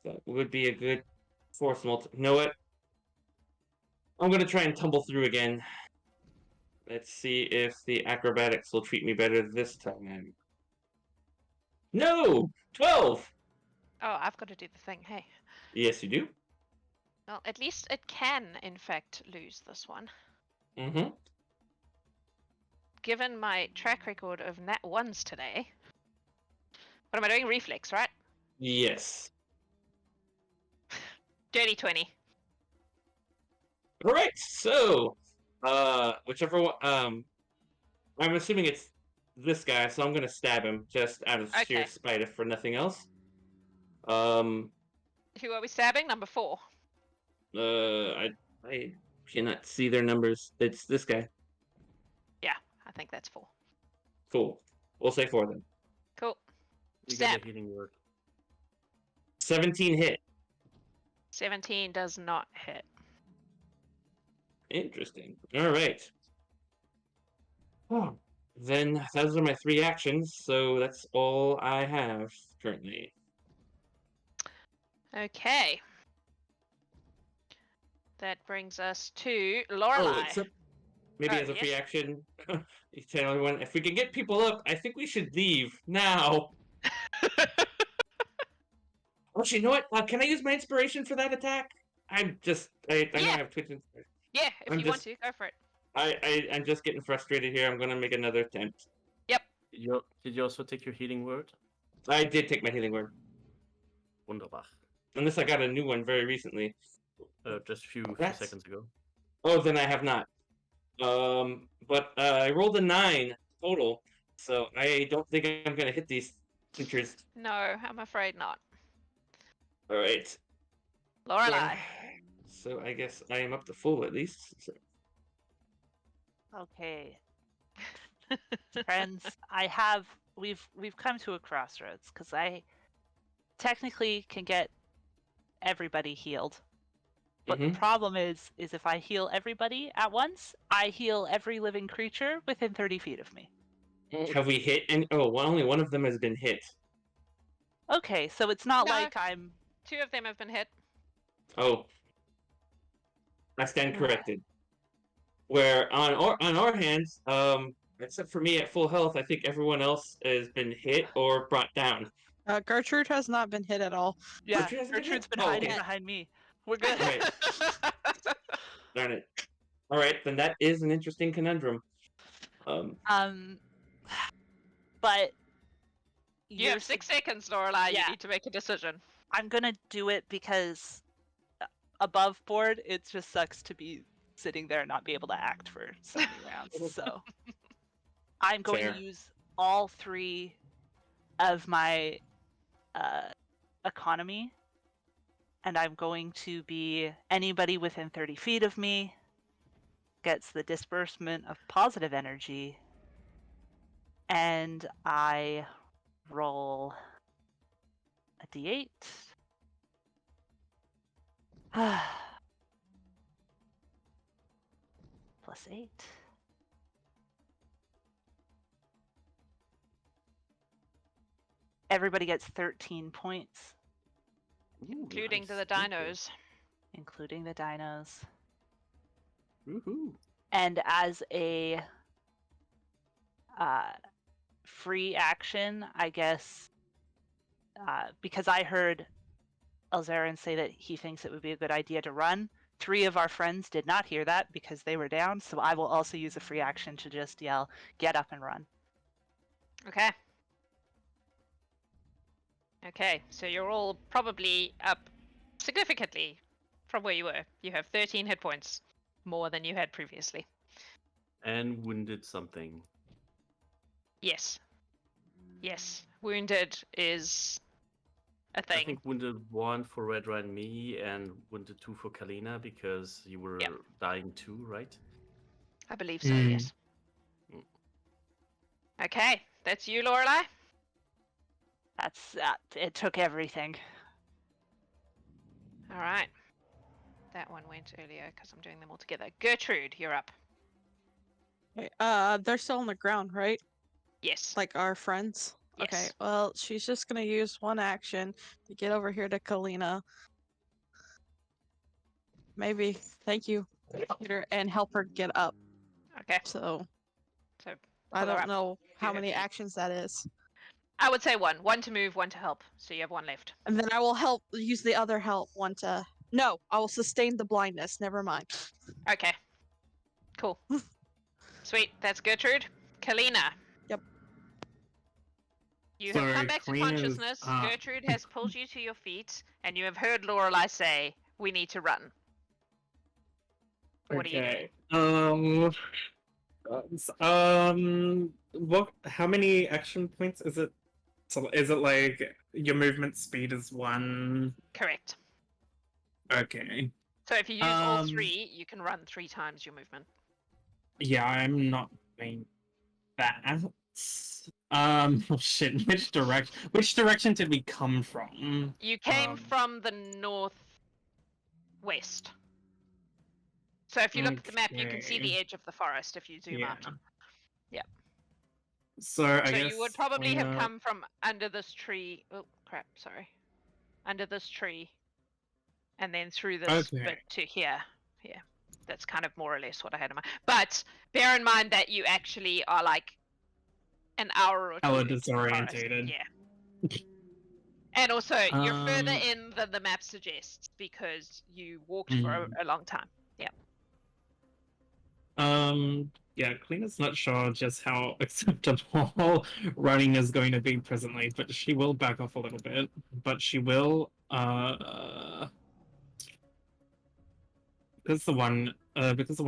That would be a good force multi. You know what? I'm gonna try and tumble through again. Let's see if the acrobatics will treat me better this time. No! 12! Oh, I've got to do the thing. Hey. Yes, you do. Well, at least it can, in fact, lose this one. Mm-hmm. Given my track record of nat 1s today. What am I doing? Reflex, right? Yes. Dirty 20. All right. So, whichever one. I'm assuming it's this guy, so I'm gonna stab him just out of sheer Okay. spite, if for nothing else. Who are we stabbing? Number 4. I cannot see their numbers. It's this guy. Yeah, I think that's 4. Cool. We'll say 4 then. Cool. You get Stab. a healing word. 17 hit. 17 does not hit. Interesting. All right. Oh, then those are my 3 actions, so that's all I have currently. Okay. That brings us to Oh, Lorelei. except maybe Oh, as a free yes. action, you tell everyone if we can get people up, I think we should leave now. Actually, you know what? Can I use my inspiration for that attack? I know I Yeah. have Twitch inspiration. Yeah, if I'm you want to, go for it. I'm just getting frustrated here. I'm gonna make another attempt. Did you also take your healing word? I did take my healing word, Wunderbar. unless I got a new one very recently. Just a few That's- seconds ago. Oh, then I have not. But I rolled a 9 total, so I don't think I'm gonna hit these creatures. No, I'm afraid not. All right. Lorelei. So I guess I am up to full at least. So. Okay, friends, we've come to a crossroads because I technically can get everybody healed. But the problem is if I heal everybody at once, I heal every living creature within 30 feet of me. Have we hit? Only one of them has been hit. Okay, so it's not No. like I'm. 2 of them have been hit. Oh, I stand corrected. Where on our hands, except for me at full health, I think everyone else has been hit or brought down. Gertrude has not been hit at all. Yeah, Gertrude hasn't been Gertrude's hit? been Oh, hiding okay. behind me. We're good. Right. Darn it. All right, then that is an interesting conundrum. But You have 6 seconds, Lorelei. Yeah. You need to make a decision. I'm gonna do it because above board, it just sucks to be sitting there and not be able to act for so many rounds. So I'm going Fair. to use all 3 of my economy, and I'm going to be anybody within 30 feet of me gets the disbursement of positive energy, and I roll a d8. Plus 8. Everybody gets 13 points, Including nice. the dinos. including the dinos. Woohoo. And as a free action, I guess, because I heard Elzarin say that he thinks it would be a good idea to run, 3 of our friends did not hear that because they were down, so I will also use a free action to just yell, "Get up and run." Okay. Okay, so you're all probably up significantly from where you were. You have 13 hit points, more than you had previously. And wounded something. Yes. Yes. Wounded is a thing. I think wounded 1 for Red Red and me, and wounded 2 for Kalina because you were Yep. dying too, right? I believe so, yes. Okay, that's you, Lorelei. That's it took everything. All right. That one went earlier because I'm doing them all together. Gertrude, you're up. Okay, they're still on the ground, right? Yes. Like our friends. Okay, Yes. well, she's just gonna use one action to get over here to Kalina. Maybe, thank you, Peter, and help her get up. Okay. So So I pull her don't up. know how have many to- actions that is. I would say 1. 1 to move, 1 to help. So you have 1 left. And then I will use the other help one to. No, I will sustain the blindness. Never mind. Okay. Cool. Sweet. That's Gertrude. Kalina. Yep. You have come Sorry, back to Kalina's consciousness. up. Gertrude has pulled you to your feet, and you have heard Lorelei say, "We need to run." What are you doing? What? How many action points is it? So is it like your movement speed is 1? Correct. Okay. So if you use all 3, you can run 3 times your movement. Yeah, I'm not doing that. Oh shit, which direction did we come from? You came from the northwest. So if you look at the map, you can see the Okay. edge of the forest if you zoom out. Yeah. So I So guess you would probably have Kalina- come from under this tree. Oh crap! Sorry. Under this tree, and then through this Okay. bit to here. Yeah, that's kind of more or less what I had in mind. But bear in mind that you actually are like an hour or 2 Hella into the forest. disorientated. Yeah. And also, you're further Um, in than the map suggests because you walked for a long time. Yeah. Yeah, Kalina's not sure just how acceptable running is going to be presently, but she will back off a little bit. But she will, because the one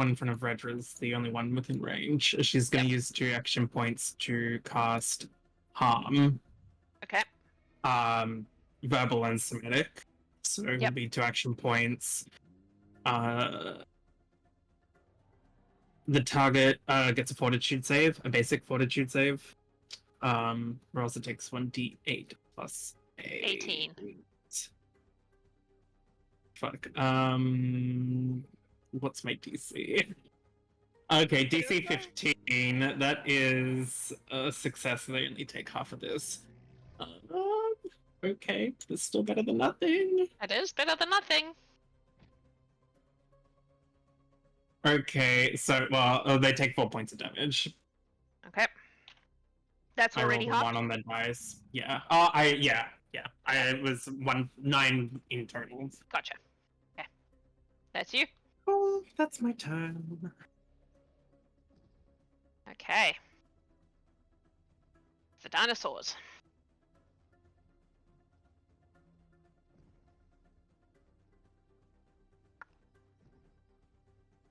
in front of Redra is the only one within range, she's going to use 2 action points to cast Harm. Okay. Verbal and somatic. So it'll be 2 action points. The target gets a fortitude save, a basic fortitude save. Rolls it takes 1d8 plus 18. Fuck. What's my DC? Okay, DC 15. That is a success. They only take half of this. Okay, it's still better than nothing. It is better than nothing. Okay, so they take 4 points of damage. Okay. That's already I rolled a half. 1 on the dice. Yeah. Yeah. It was 9 in total. Gotcha. Okay. That's you. Oh, that's my turn. Okay. The dinosaurs.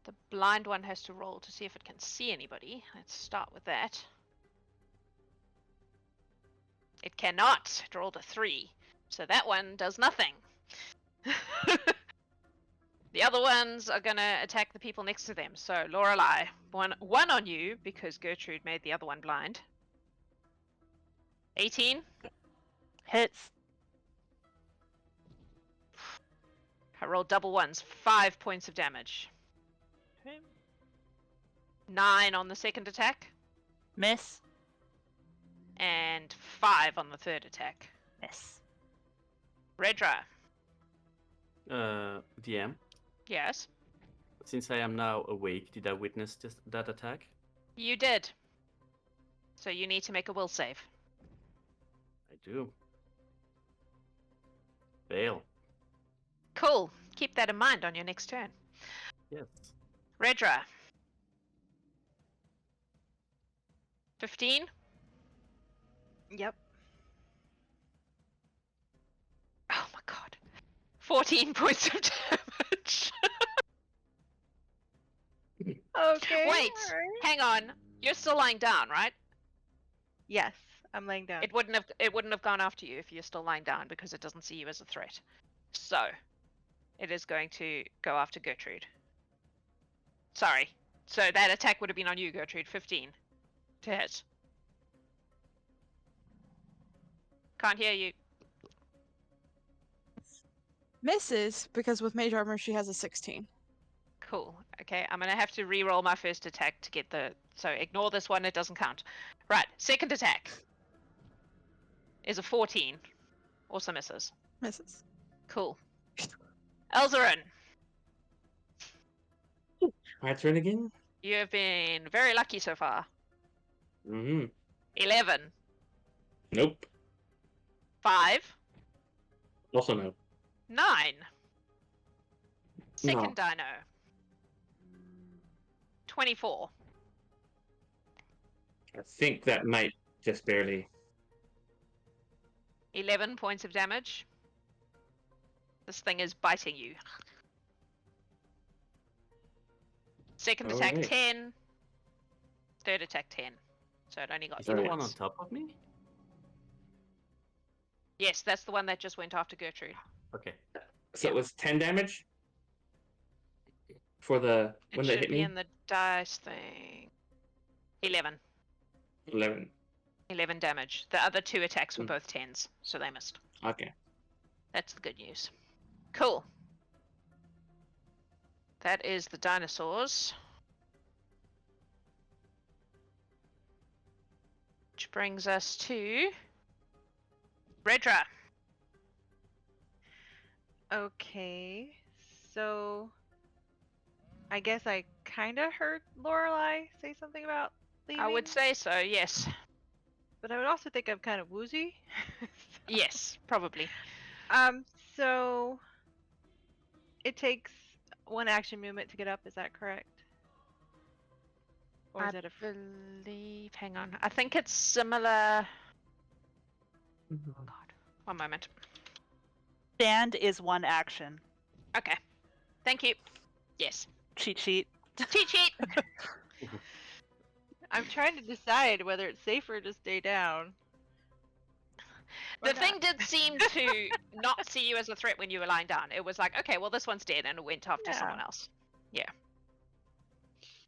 The blind one has to roll to see if it can see anybody. Let's start with that. It cannot. It rolled a 3. So that one does nothing. The other ones are going to attack the people next to them. So Lorelei, one on you because Gertrude made the other one blind. 18. Hits. I rolled double ones. 5 points of damage. Okay. 9 on the second attack. Miss. And 5 on the third attack. Miss. Redra. DM, Yes. since I am now awake, did I witness that attack? You did. So you need to make a will save. I do. Fail. Cool. Keep that in mind on your next turn. Yes. Redra. 15. Yep. Oh my god. 14 points of damage. Okay. Wait, alright. hang on. You're still lying down, right? Yes, I'm laying down. It wouldn't have gone after you if you're still lying down because it doesn't see you as a threat. So, it is going to go after Gertrude. Sorry. So that attack would have been on you, Gertrude. 15 to hit. Can't hear you. Misses because with mage armor she has a 16. Cool. Okay, I'm gonna have to re-roll my first attack to get the. So ignore this one; it doesn't count. Right, second attack is a 14. Also misses. Misses. Cool. Elzarin, My turn again? you have been very lucky so far. Mm-hmm. 11, Nope. 5, Also no. 9. Second dino. 24. I think that might just barely. 11 points of damage. This thing is biting you. Second attack Alright. 10. Third attack 10. So it only got Is you that the one on once. top of me? Yes, that's the one that just went after Gertrude. Okay. So it was 10 damage? for the It when they should hit be me? in the dice thing. 11. 11. 11 damage. The other 2 attacks were Mm. both 10s, so they missed. Okay. That's the good news. Cool. That is the dinosaurs. Which brings us to Redra. Okay, so I guess I kind of heard Lorelai say something about leaving. I would say so, yes. but I would also think I'm kind of woozy. Yes, probably. So it takes 1 action movement to get up. Is that correct? Or is I it a? believe. Hang on. I think it's similar. God. One moment. Stand is 1 action. Okay. Thank you. Yes. Cheat sheet. Cheat sheet. I'm trying to decide whether it's safer to stay down. or The not. thing did seem to not see you as a threat when you were lying down. It was like, okay, well, this one's dead, and it went after Yeah. someone else.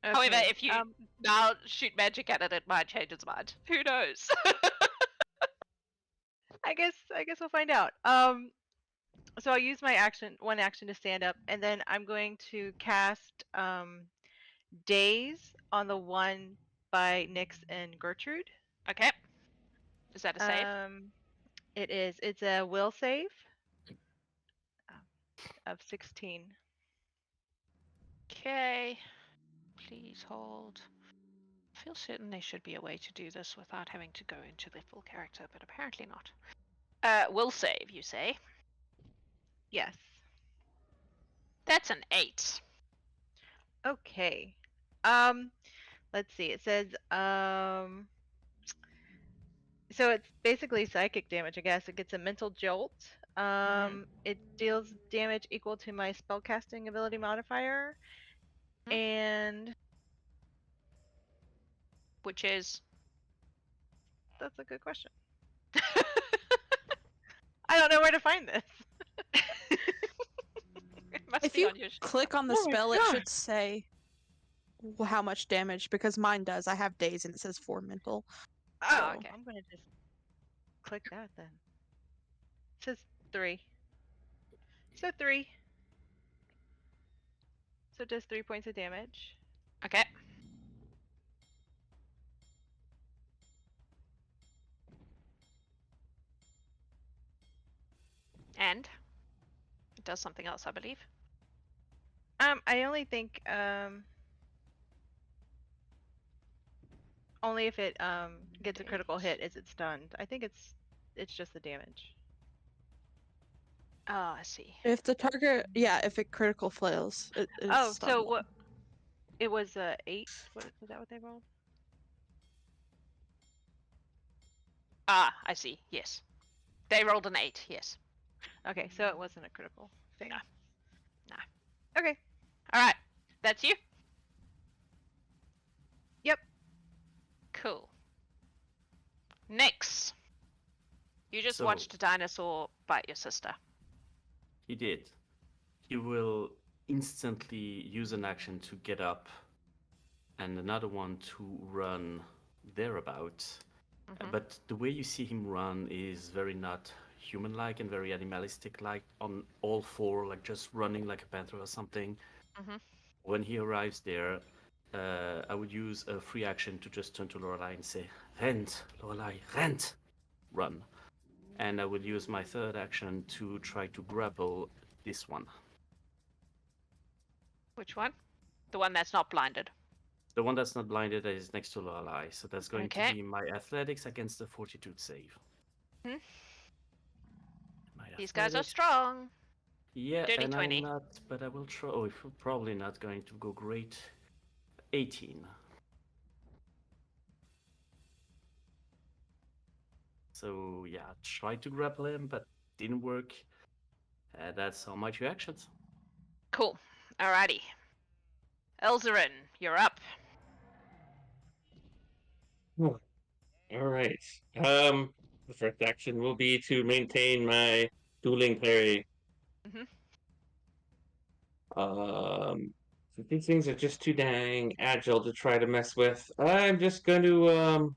However, Okay, if you now shoot magic at it, it might change its mind. Who knows? I guess we'll find out. So I'll use my 1 action to stand up, and then I'm going to cast Daze on the one by Nyx and Gertrude. Okay. Is that a save? It is. It's a will save of 16. Okay. Please hold. I feel certain there should be a way to do this without having to go into the full character, but apparently not. Will save, you say? Yes. That's an 8. Okay. Let's see. It says so it's basically psychic damage, I guess. It gets a mental jolt. It deals damage equal to my spellcasting ability modifier. And Which is? that's a good question. I don't know where to find this. It must If be you on your sheet. click on the Oh my spell, it God. should say how much damage, because mine does. I have days and it says 4 mental. Oh, So- okay. I'm gonna just click that then. It says 3. So 3. So it does 3 points of damage. Okay. And it does something else, I believe. I only think only if it gets a critical hit is it stunned. I think it's just the damage. Oh, I see. If the target, if it critical fails, it is Oh, stun so one. what? It was 8. What was that? What they rolled? Ah, I see. Yes. They rolled an 8, yes. Okay, so it wasn't a critical thing. No. No. Okay. Alright. That's you? Yep. Cool. Nyx. You just So- watched a dinosaur bite your sister. He did. He will instantly use an action to get up and another one to run thereabouts. Mhm. But the way you see him run is very not human-like and very animalistic-like on all 4, like just running like a panther or something. Mhm. When he arrives there, I would use a free action to just turn to Lorelai and say, "Rent, Lorelai, rent, run." And I would use my third action to try to grapple this one. Which one? The one that's not blinded. The one that's not blinded is next to Lorelai, so that's going Okay. to be my athletics against the fortitude save. Hmm. My These guys are athletics- strong. Yeah, Dirty and 20. I'm not, but I will try. Oh, probably not going to go great. 18. So yeah, tried to grapple him, but didn't work. That's all my 2 actions. Cool. Alrighty. Elzarin, you're up. All right. The first action will be to maintain my dueling parry. Mhm. These things are just too dang agile to try to mess with. I'm just going to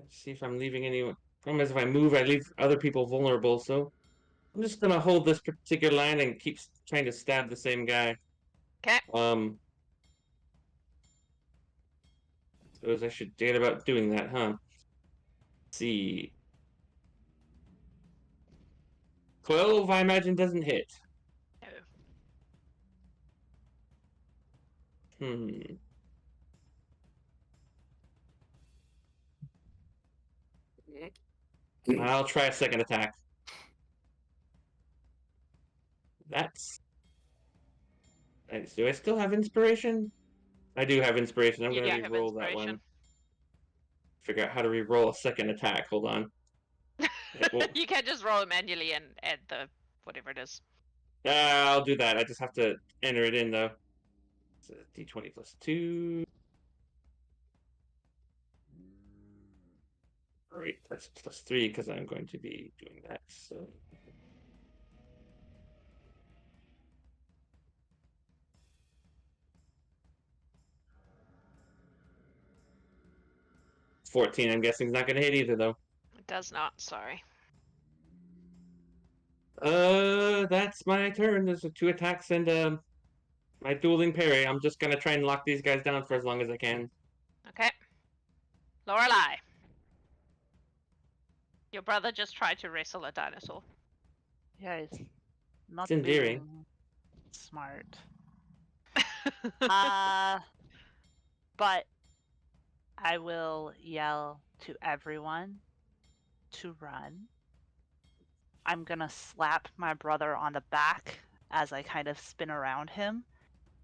see if I'm leaving anyone. Problem is, if I move, I leave other people vulnerable. So I'm just gonna hold this particular line and keep trying to stab the same guy. Okay. Suppose I should get about doing that, huh? Let's see. 12, I imagine, doesn't hit. No. I'll try a second attack. That's nice. Do I still have inspiration? I do have inspiration. I'm You gonna do have re-roll that inspiration. one. Figure out how to re-roll a second attack. Hold on. Well, You can just roll it manually and add the whatever it is. I'll do that. I just have to enter it in though. It's a D20 plus 2. Right, that's plus 3 because I'm going to be doing that. So 14, I'm guessing, is not going to hit either, though. It does not, sorry. That's my turn. There's 2 attacks and my dueling parry. I'm just going to try and lock these guys down for as long as I can. Okay. Lorelei. Your brother just tried to wrestle a dinosaur. Yeah, he's not It's endearing. being smart. But I will yell to everyone to run. I'm gonna slap my brother on the back as I kind of spin around him,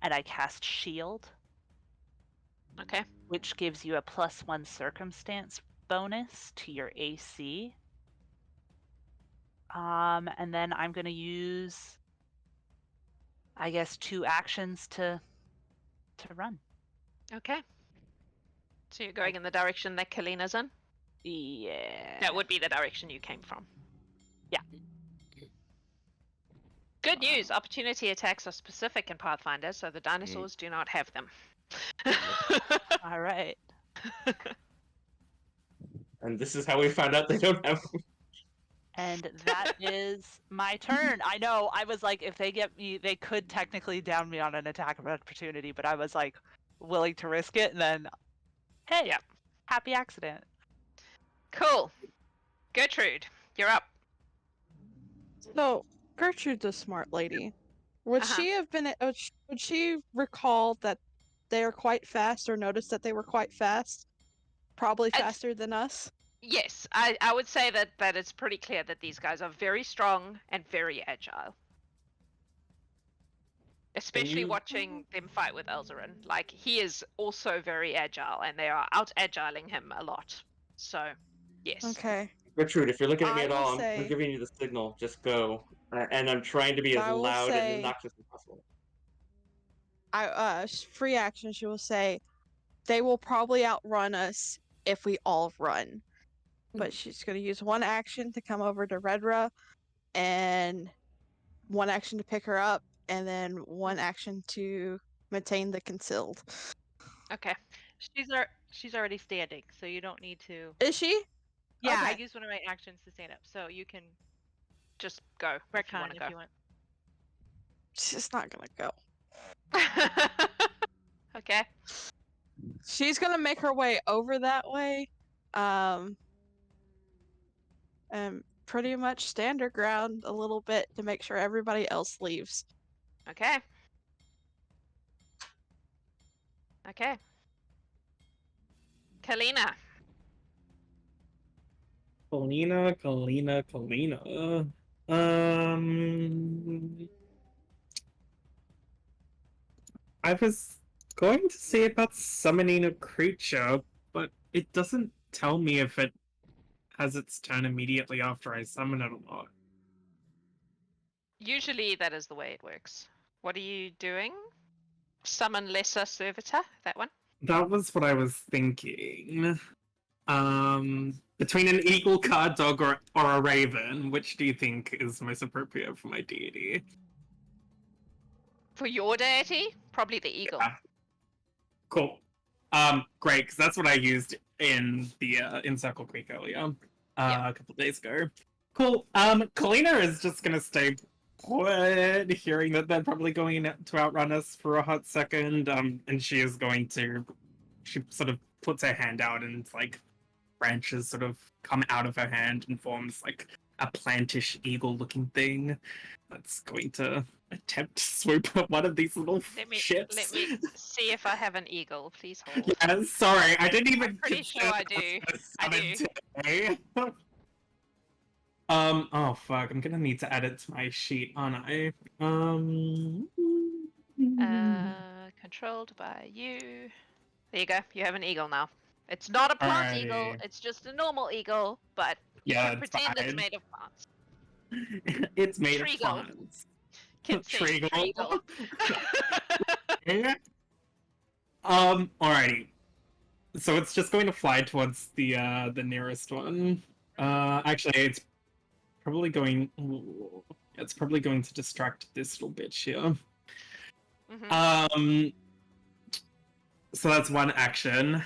and I cast Shield, Okay. which gives you a +1 circumstance bonus to your AC. And then I'm gonna use, I guess, 2 actions to run. Okay. So you're going in the direction that Kalina's in? Yeah. That would be the direction you came from. Yeah. Good news! Opportunity attacks are specific in Pathfinder, so the dinosaurs do not have them. All right. And this is how we found out they don't have them. And that is my turn. I know. I was like, if they get me, they could technically down me on an attack of opportunity, but I was like willing to risk it. And then, hey, Yeah. happy accident. Cool. Gertrude, you're up. So Gertrude's a smart lady. Would Uh-huh. she have been? Would she recall that they are quite fast, or notice that they were quite fast? Probably It's- faster than us. Yes, I would say that it's pretty clear that these guys are very strong and very agile. Especially you- watching them fight with Elzarin. Like, he is also very agile, and they are out-agiling him a lot. So, yes. Okay. Gertrude, if you're looking at me I at will all, I'm say- giving you the signal. Just go. And I'm trying to be as I will loud say- and obnoxious as possible. Free action. She will say, "They will probably outrun us if we all run." But she's going to use 1 action to come over to Redra, and 1 action to pick her up, and then 1 action to maintain the concealed. Okay. She's already standing, so you don't need to. Is she? Yeah, I Okay. used one of my actions to stand up, so you can Just go if you retcon want to if go. you want. She's not going to go. Okay. She's going to make her way over that way. And pretty much stand her ground a little bit to make sure everybody else leaves. Okay. Okay. Kalina. Kalina. I was going to say about summoning a creature, but it doesn't tell me if it has its turn immediately after I summon it or not. Usually that is the way it works. What are you doing? Summon Lesser Servitor? That one? That was what I was thinking. Between an eagle, card dog, or a raven, which do you think is most appropriate for my deity? I would For your deity, probably the eagle. Yeah. Cool. Great, because that's what I used in the in Circle Creek earlier, a couple days ago. Cool. Kalina is just gonna stay put, hearing that they're probably going to outrun us for a hot second. And she is going to. She sort of puts her hand out, and like branches sort of come out of her hand and forms like a plantish eagle-looking thing that's going to attempt to swoop at one of these little ships. Let me see if I have an eagle. Please hold. Yeah, sorry, I didn't even. I'm pretty sure I do. I do. Today. Oh fuck! I'm gonna need to add it to my sheet, aren't I? Controlled by you. There you go. You have an eagle now. It's not a plant eagle. Alrighty. It's just a normal eagle, but you Yeah, can it's pretend it's fine. made of plants. It's made Treagle. of plants. Can say Treagle. treagle. Alrighty. So it's just going to fly towards the nearest one. Actually, it's probably going. It's probably going to distract this little bitch here. Mhm. So that's one action.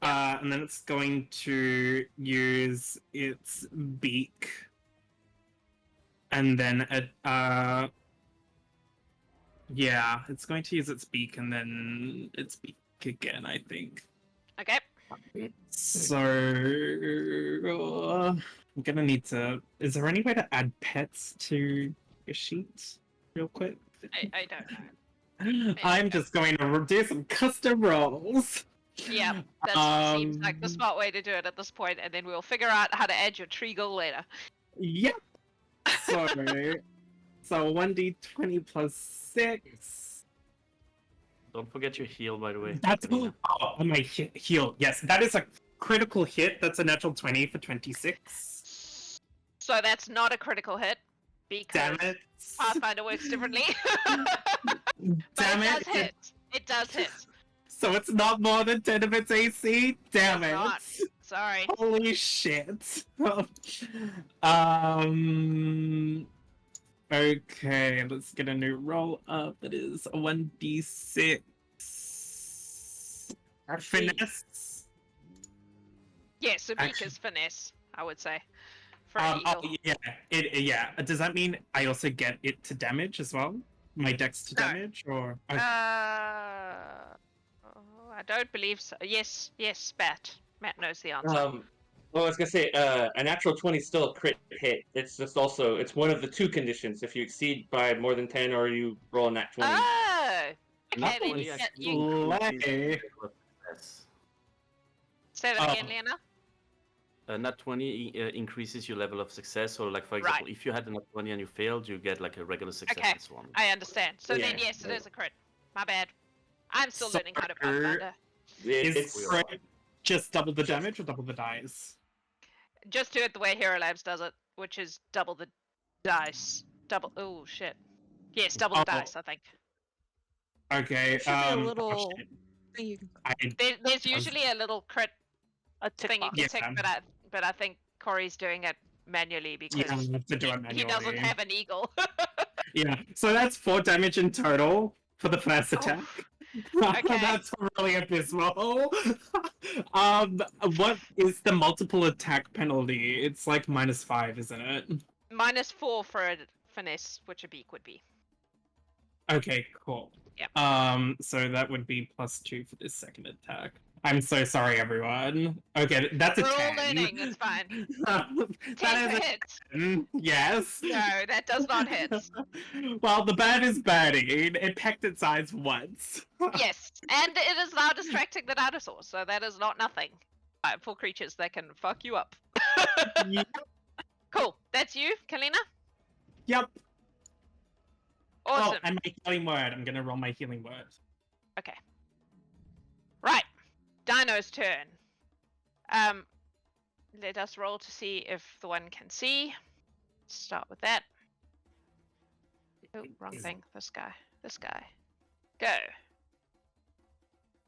And then it's going to use its beak. And then yeah, it's going to use its beak and then its beak again, I think. Okay. So I'm gonna need to. Is there any way to add pets to your sheet, real quick? I don't know. I'm just going to do some custom rolls. Yeah, that seems like the smart way to do it at this point, and then we'll figure out how to add your treagle later. Yep. So 1d20 plus 6. Don't forget your heal, by the way. That's Kalina. on my heal. Yes, that is a critical hit. That's a natural 20 for 26. So that's not a critical hit because Damn it. Pathfinder works differently. But Damn it it. does hit. It does hit. So it's not more than 10 of its AC? Damn It's it. not. Sorry. Holy shit. Okay, let's get a new roll up. It is a 1d6. Finesse. Yeah, so beak Actually- is finesse, I would say. For an Oh, eagle. yeah. Yeah. Does that mean I also get it to damage as well? My dex to No. damage? Or I don't believe so. Yes, Matt. Matt knows the answer. Well, I was gonna say, a natural 20 is still a crit hit. It's just also it's one of the two conditions. If you exceed by more than 10, or you roll a nat 20. Oh! Not Okay, then only you, actually you increases Slay. your level of success. say that again, Leona? Nat 20 increases your level of success. So, like for example, if you had a nat 20 and you failed, you get like a regular success Okay. and so on. I understand. So Yeah. then, yes, it is a crit. My bad. I'm still learning how to Sorry. Pathfinder. is It's crit just double the damage or double the dice? Just do it the way Hero Labs does it, which is double the dice. Double. Oh shit. Yes, double the Oh. dice. I think. Okay, There should be a oh, little shit. thing. There's usually a little crit A tick thing you box. can tick, Yeah. but I think Corey's doing it manually because Yeah, I have to do it manually. he doesn't have an eagle. Yeah, so that's 4 damage in total for the first attack. Okay. That's really abysmal. What is the multiple attack penalty? It's like -5, isn't it? -4 for a finesse, which a beak would be. Okay, cool. Yep. So that would be +2 for this second attack. I'm so sorry, everyone. Okay, that's a We're 10. all learning. It's fine. 10 That is hits. a 10, yes. No, that does not hit. Well, the bird is birding. It pecked its eyes once. Yes, and it is now distracting the dinosaur, so that is not nothing. For creatures that can fuck you up. Yep. Cool. That's you, Kalina? Yep. Awesome. Oh, and my healing word. I'm gonna roll my healing word. Okay. Right. Dino's turn. Let us roll to see if the one can see. Start with that. Oh, wrong thing. This guy. Go.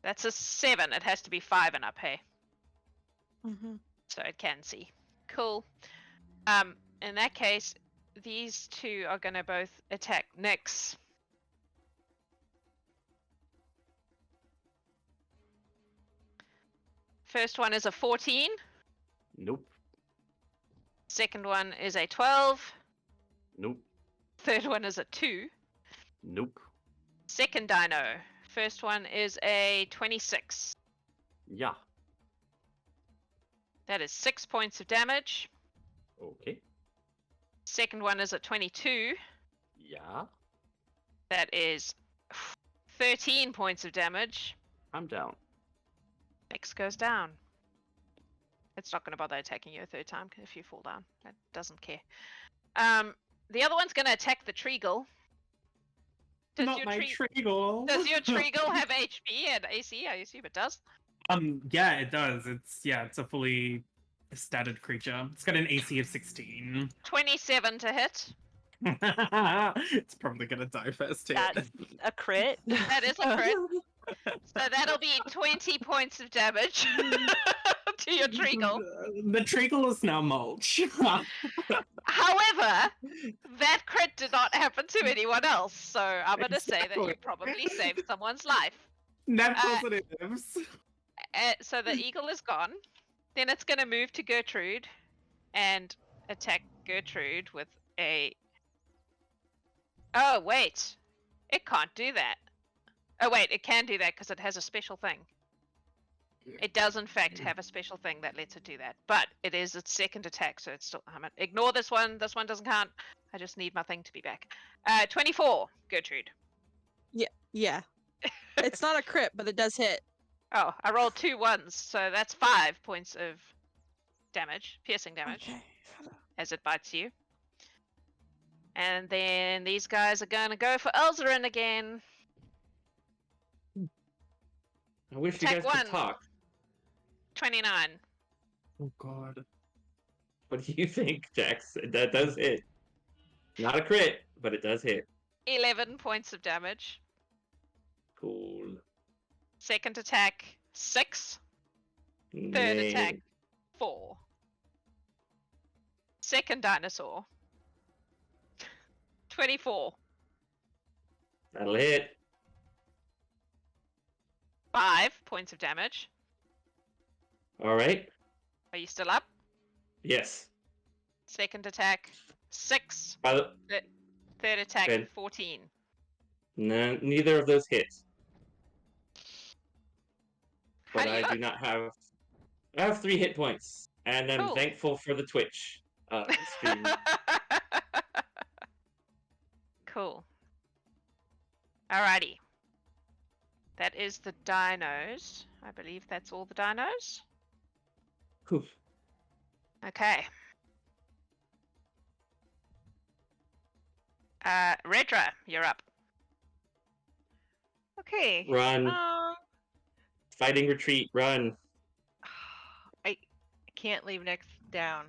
That's a 7. It has to be 5 and up, hey? Mm-hmm. So it can see. Cool. In that case, these two are gonna both attack Nyx. First one is a 14. Nope. Second one is a 12. Nope. Third one is a 2. Nope. Second dino. First one is a 26. Yeah. That is 6 points of damage. Okay. Second one is a 22. Yeah. That is 13 points of damage. I'm down. Next goes down. It's not going to bother attacking you a third time if you fall down. It doesn't care. The other one's going to attack the Treagle. Not my Treagle. Does your Treagle have HP and AC? I assume it does. Yeah, it does. It's a fully statted creature. It's got an AC of 16. 27 to hit. It's probably gonna die first hit. That's a crit. That is a crit. So that'll be 20 points of damage to your Treagle. The Treagle is now mulch. However, that crit did not happen to anyone else, so I'm going to say that you Exactly. probably saved someone's life. Net positives. So the eagle is gone. Then it's going to move to Gertrude and attack Gertrude with a... Oh, wait. It can't do that. Oh, wait, it can do that because it has a special thing. It does, in fact, have a special thing that lets it do that. But it is its second attack, so it's still... Ignore this one. This one doesn't count. I just need my thing to be back. 24, Gertrude. Yeah. It's not a crit, but it does hit. Oh, I rolled 2 ones, so that's 5 points of damage, piercing damage, Okay. as it bites you. And then these guys are going to go for Elzerin again. I wish Attack you guys could one. talk. 29. Oh god. What do you think, Jax? That does hit. Not a crit, but it does hit. 11 points of damage. Cool. Second attack, 6. Third Man. attack, 4. Second dinosaur, 24. That'll hit. 5 points of damage. All right. Are you still up? Yes. Second attack, 6. By the, Third attack, Ben. 14. no, neither of those hits. How But do you I do look? not have. I have 3 hit points, and I'm Cool. thankful for the Twitch stream. Cool. Alrighty. That is the dinos. I believe that's all the dinos. Whew. Okay. Redra, you're up. Okay. Run. Fighting retreat. Run. I can't leave Nyx down.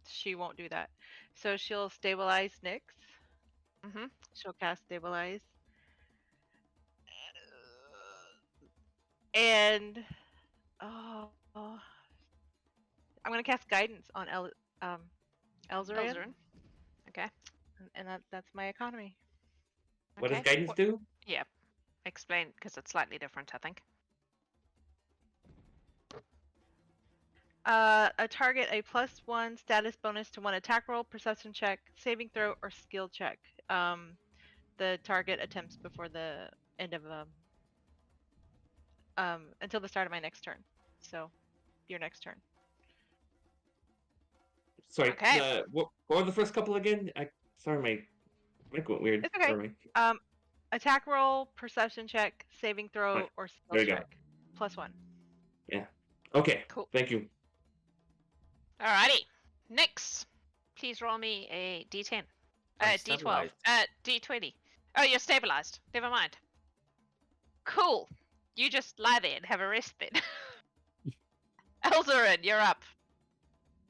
She won't do that. So she'll stabilize Nyx. Mm-hmm. She'll cast stabilize. And I'm gonna cast guidance on Elzerin, Elzerin. Okay. and that's my economy. What does Okay. guidance do? Yeah. Explain, because it's slightly different, I think. A target a +1 status bonus to one attack roll, perception check, saving throw, or skill check. The target attempts before the end of until the start of my next turn. So, your next turn. Sorry. Okay. What were the first couple again? Sorry, my mic went weird. It's okay. Sorry. Attack roll, perception check, saving throw, Right. or There skill you go. check. +1. Okay. Cool. Thank you. Alrighty. Nyx, please roll me a d10. I'm D12. stabilized. D20. Oh, you're stabilized. Never mind. Cool. You just lie there and have a rest then. Elzerin, you're up.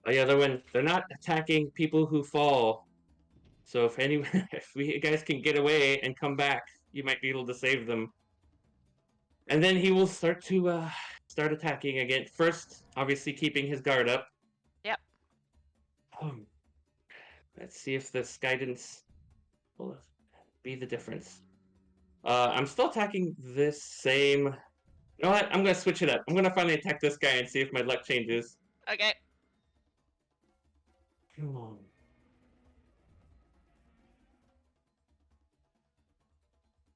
Oh yeah, they're not attacking people who fall. So if you guys can get away and come back, you might be able to save them. And then he will start attacking again. First, obviously keeping his guard up. Yep. Let's see if this guidance will be the difference. I'm still attacking this same You know what? I'm gonna switch it up. I'm gonna finally attack this guy and see if my luck changes. Okay. Come on.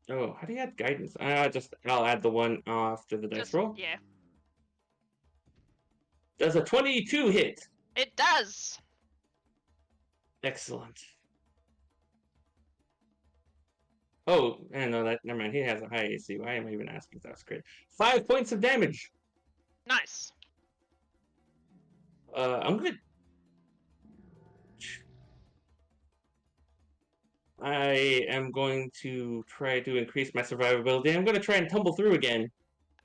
Oh, how do you add guidance? I'll add the one after the dice Just roll. yeah. Does a 22 hit? It does. Excellent. Oh, no, never mind. He has a high AC. Why am I even asking if that's great? 5 points of damage. Nice. I'm gonna. I am going to try to increase my survivability. I'm going to try and tumble through again.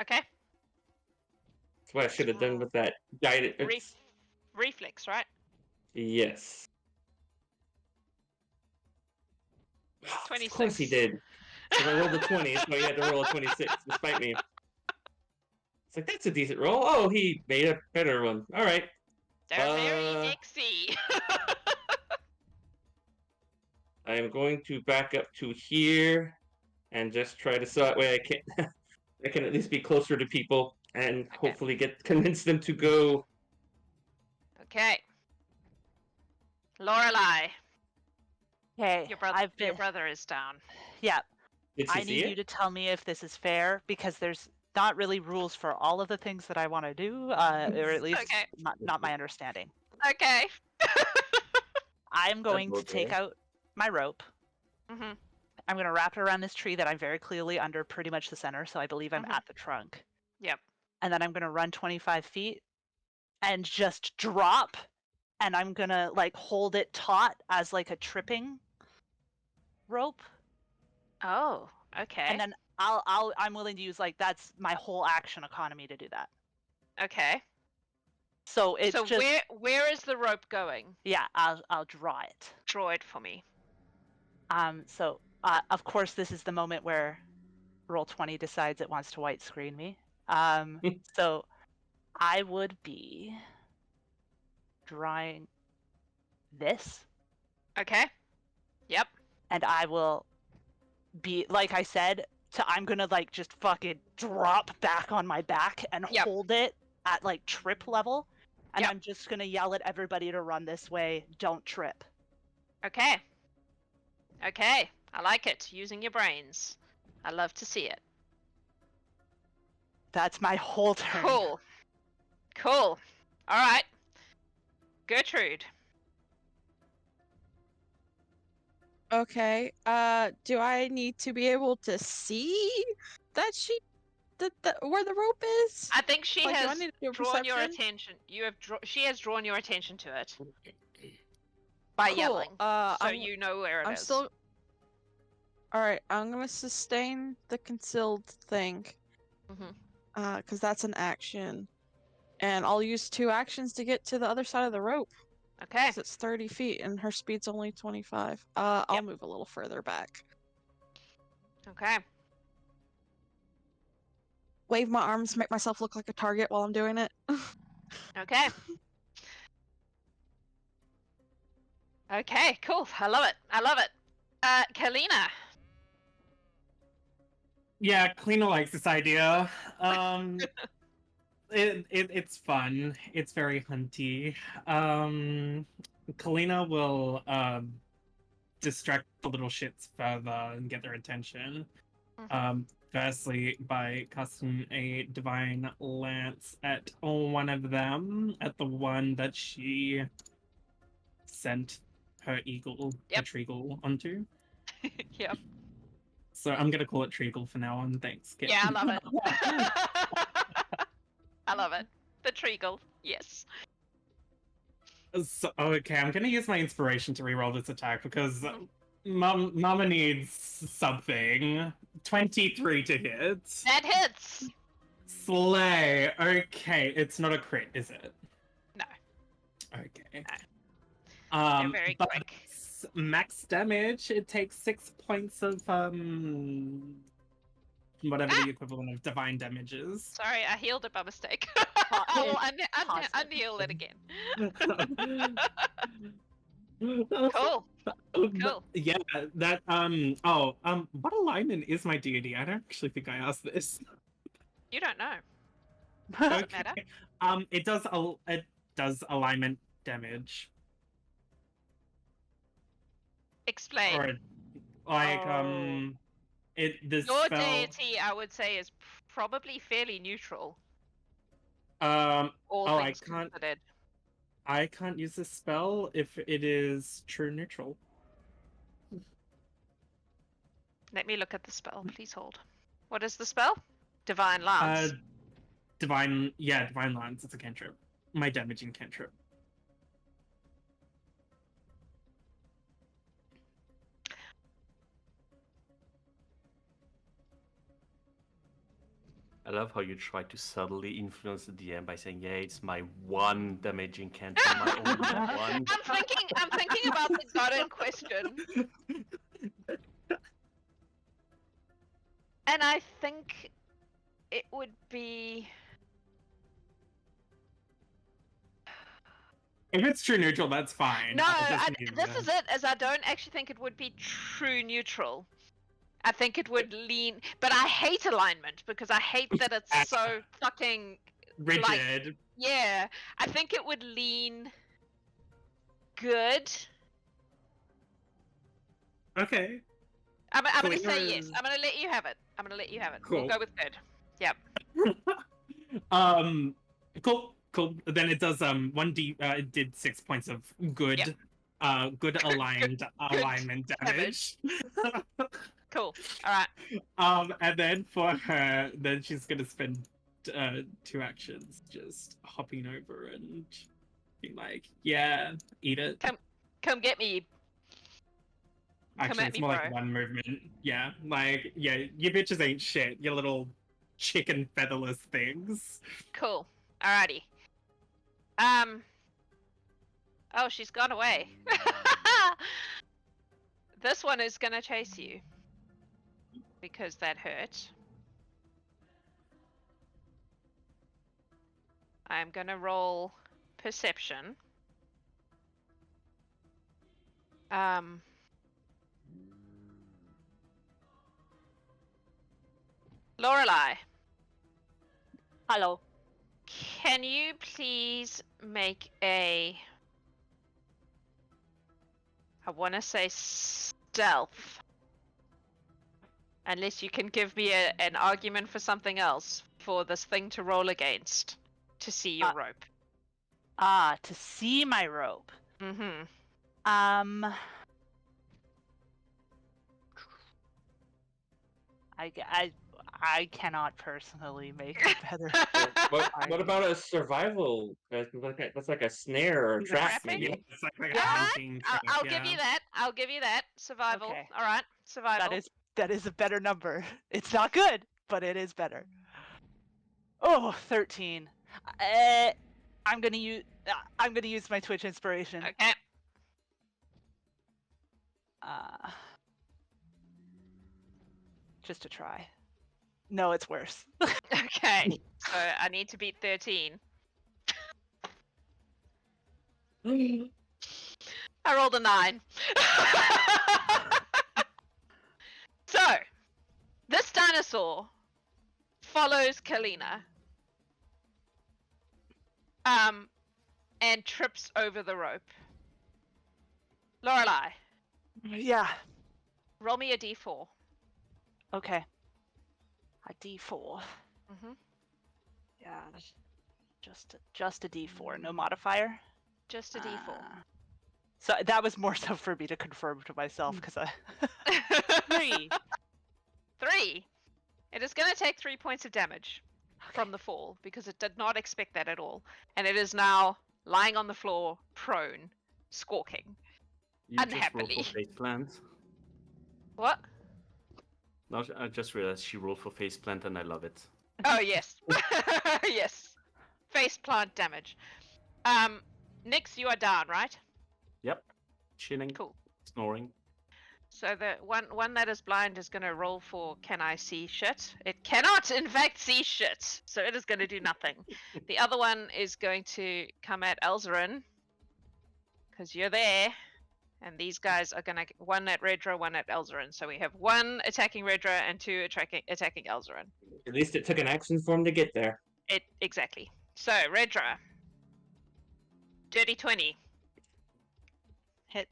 Okay. That's what I should have done with that guidance. Reflex, right? Yes. 26. Of course he did. So I rolled a 20, so he had to roll a 26 despite me. It's like, that's a decent roll. Oh, he made a better one. All right. They're very mixy. I am going to back up to here and just try to, so that way I can at least be closer to people and hopefully convince them to go. Okay. Lorelei, Okay, your brother is down. Yeah, Did I she see need it? you to tell me if this is fair because there's not really rules for all of the things that I want to do, or at least Okay. not my understanding. Okay. I'm going to take okay. out my rope. Mhm. I'm going to wrap it around this tree that I'm very clearly under pretty much the center, so I believe I'm Mhm. at the trunk. Yep. And then I'm going to run 25 feet and just drop, and I'm going to like hold it taut as like a tripping rope. Oh, okay. And then I'm willing to use like that's my whole action economy to do that. Okay. So it's So just where is the rope going? yeah, I'll draw it. Draw it for me. So of course this is the moment where Roll20 decides it wants to white screen me. So I would be drawing this, Okay. Yep. and I will be like I said, I'm gonna like just fucking drop back on my back and Yep. hold it at like trip level, and Yep. I'm just gonna yell at everybody to run this way. Don't trip. Okay. Okay. I like it. Using your brains. I love to see it. That's my whole turn. Cool. Cool. All right. Gertrude. Okay. Do I need to be able to see that where the rope is? I think she Like, do I has need to do a drawn your perception? attention. She has drawn your attention to it by Cool. yelling, so I'm, you know where it I'm is. still. All right. I'm gonna sustain the concealed thing. Mhm. Because that's an action, and I'll use 2 actions to get to the other side of the rope. Okay. 'Cause it's 30 feet and her speed's only 25. I'll Yep. move a little further back. Okay. Wave my arms, make myself look like a target while I'm doing it. Okay. Okay. Cool. I love it. I love it. Kalina. Yeah, Kalina likes this idea. It's fun. It's very hunty. Kalina will distract the little shits further and get their attention. Firstly, by casting a divine lance at one of them, at the one that she sent her eagle, Yep. the treagle, onto. Yep. So I'm gonna call it treagle for now on. Thanks. Kit. Yeah, I love it. I love it. The treagle. Yes. So, okay, I'm gonna use my inspiration to reroll this attack because Mama needs something. 23 to hit. That hits. Slay. Okay, it's not a crit, is it? No. Okay. They're very but quick. max damage. It takes 6 points of whatever the equivalent of divine damage is. Sorry, I healed it by mistake. Pause I'll it. Pause it. unheal it again. Cool. Cool. Yeah, that what alignment is my deity? I don't actually think I asked this. You don't know. Doesn't matter. It does alignment damage. Explain. Or like Oh. the Your spell. deity, I would say, is probably fairly neutral. All All I things can't considered. I can't use this spell if it is true neutral. Let me look at the spell. Please hold. What is the spell? Divine Lance. Divine Lance. It's a cantrip. My damaging cantrip. I love how you try to subtly influence the DM by saying, "Yeah, it's my one damaging cantrip, my only one." I'm thinking about the god in question. And I think it would be... If it's true neutral, that's fine. No, I'll just this is it, as I don't actually think it would be true neutral. I think it would lean... But I hate alignment, because I hate that it's so fucking... rigid. Yeah, I think it would lean... good. Okay. I'm gonna Kalina say yes. is- I'm gonna let you have it. Cool. We'll go with good. Yep. Cool. Then it does 1d it did 6 points of good Yep. good aligned alignment damage. Cool. Alright. And then for her, then she's gonna spend 2 actions just hopping over and being like, yeah, eat it. Come get me. Actually, at it's me, more like bro. 1 movement. Yeah, like, yeah, you bitches ain't shit. You little chicken featherless things. Cool. Alrighty. Oh, she's gone away. This one is gonna chase you. Because that hurt. I'm gonna roll perception. Lorelei, Hello. can you please make a... I want to say stealth. Unless you can give me an argument for something else for this thing to roll against to see your rope. To see my rope. Mm-hmm. I cannot personally make it better. What about a survival? That's like a snare or trap. Trapping? Maybe? It's like a Alright, hunting I'll trap, give you yeah. that. I'll give you that. Survival. Okay. All right. Survival. That is a better number. It's not good, but it is better. Oh, 13. I'm gonna use my Twitch inspiration. Okay. Just to try. No, it's worse. Okay. So I need to beat 13. I rolled a 9. So, this dinosaur follows Kalina. And trips over the rope. Lorelei, Yeah. roll me a d4. Okay. A D4. Mm-hmm. Yeah. Just a D4, no modifier. Just a d4. So that was more so for me to confirm to myself because I 3. 3. It is going to take 3 points of damage from the fall because it did not expect that at all, and it is now lying on the floor, prone, squawking. You Unhappily. just roll for face plant. What? No, I just realized she rolled for face plant, and I love it. Oh yes, yes. Face plant damage. Nyx, you are down, right? Yep, chilling, Cool. snoring. So the one that is blind is going to roll for can I see shit? It cannot, in fact, see shit. So it is going to do nothing. The other one is going to come at Elzarin. Because you're there. And these guys are going to... One at Redra, one at Elzarin. So we have 1 attacking Redra and 2 attacking Elzarin. At least it took an action for him to get there. Exactly. So, Redra. Dirty 20. Hits.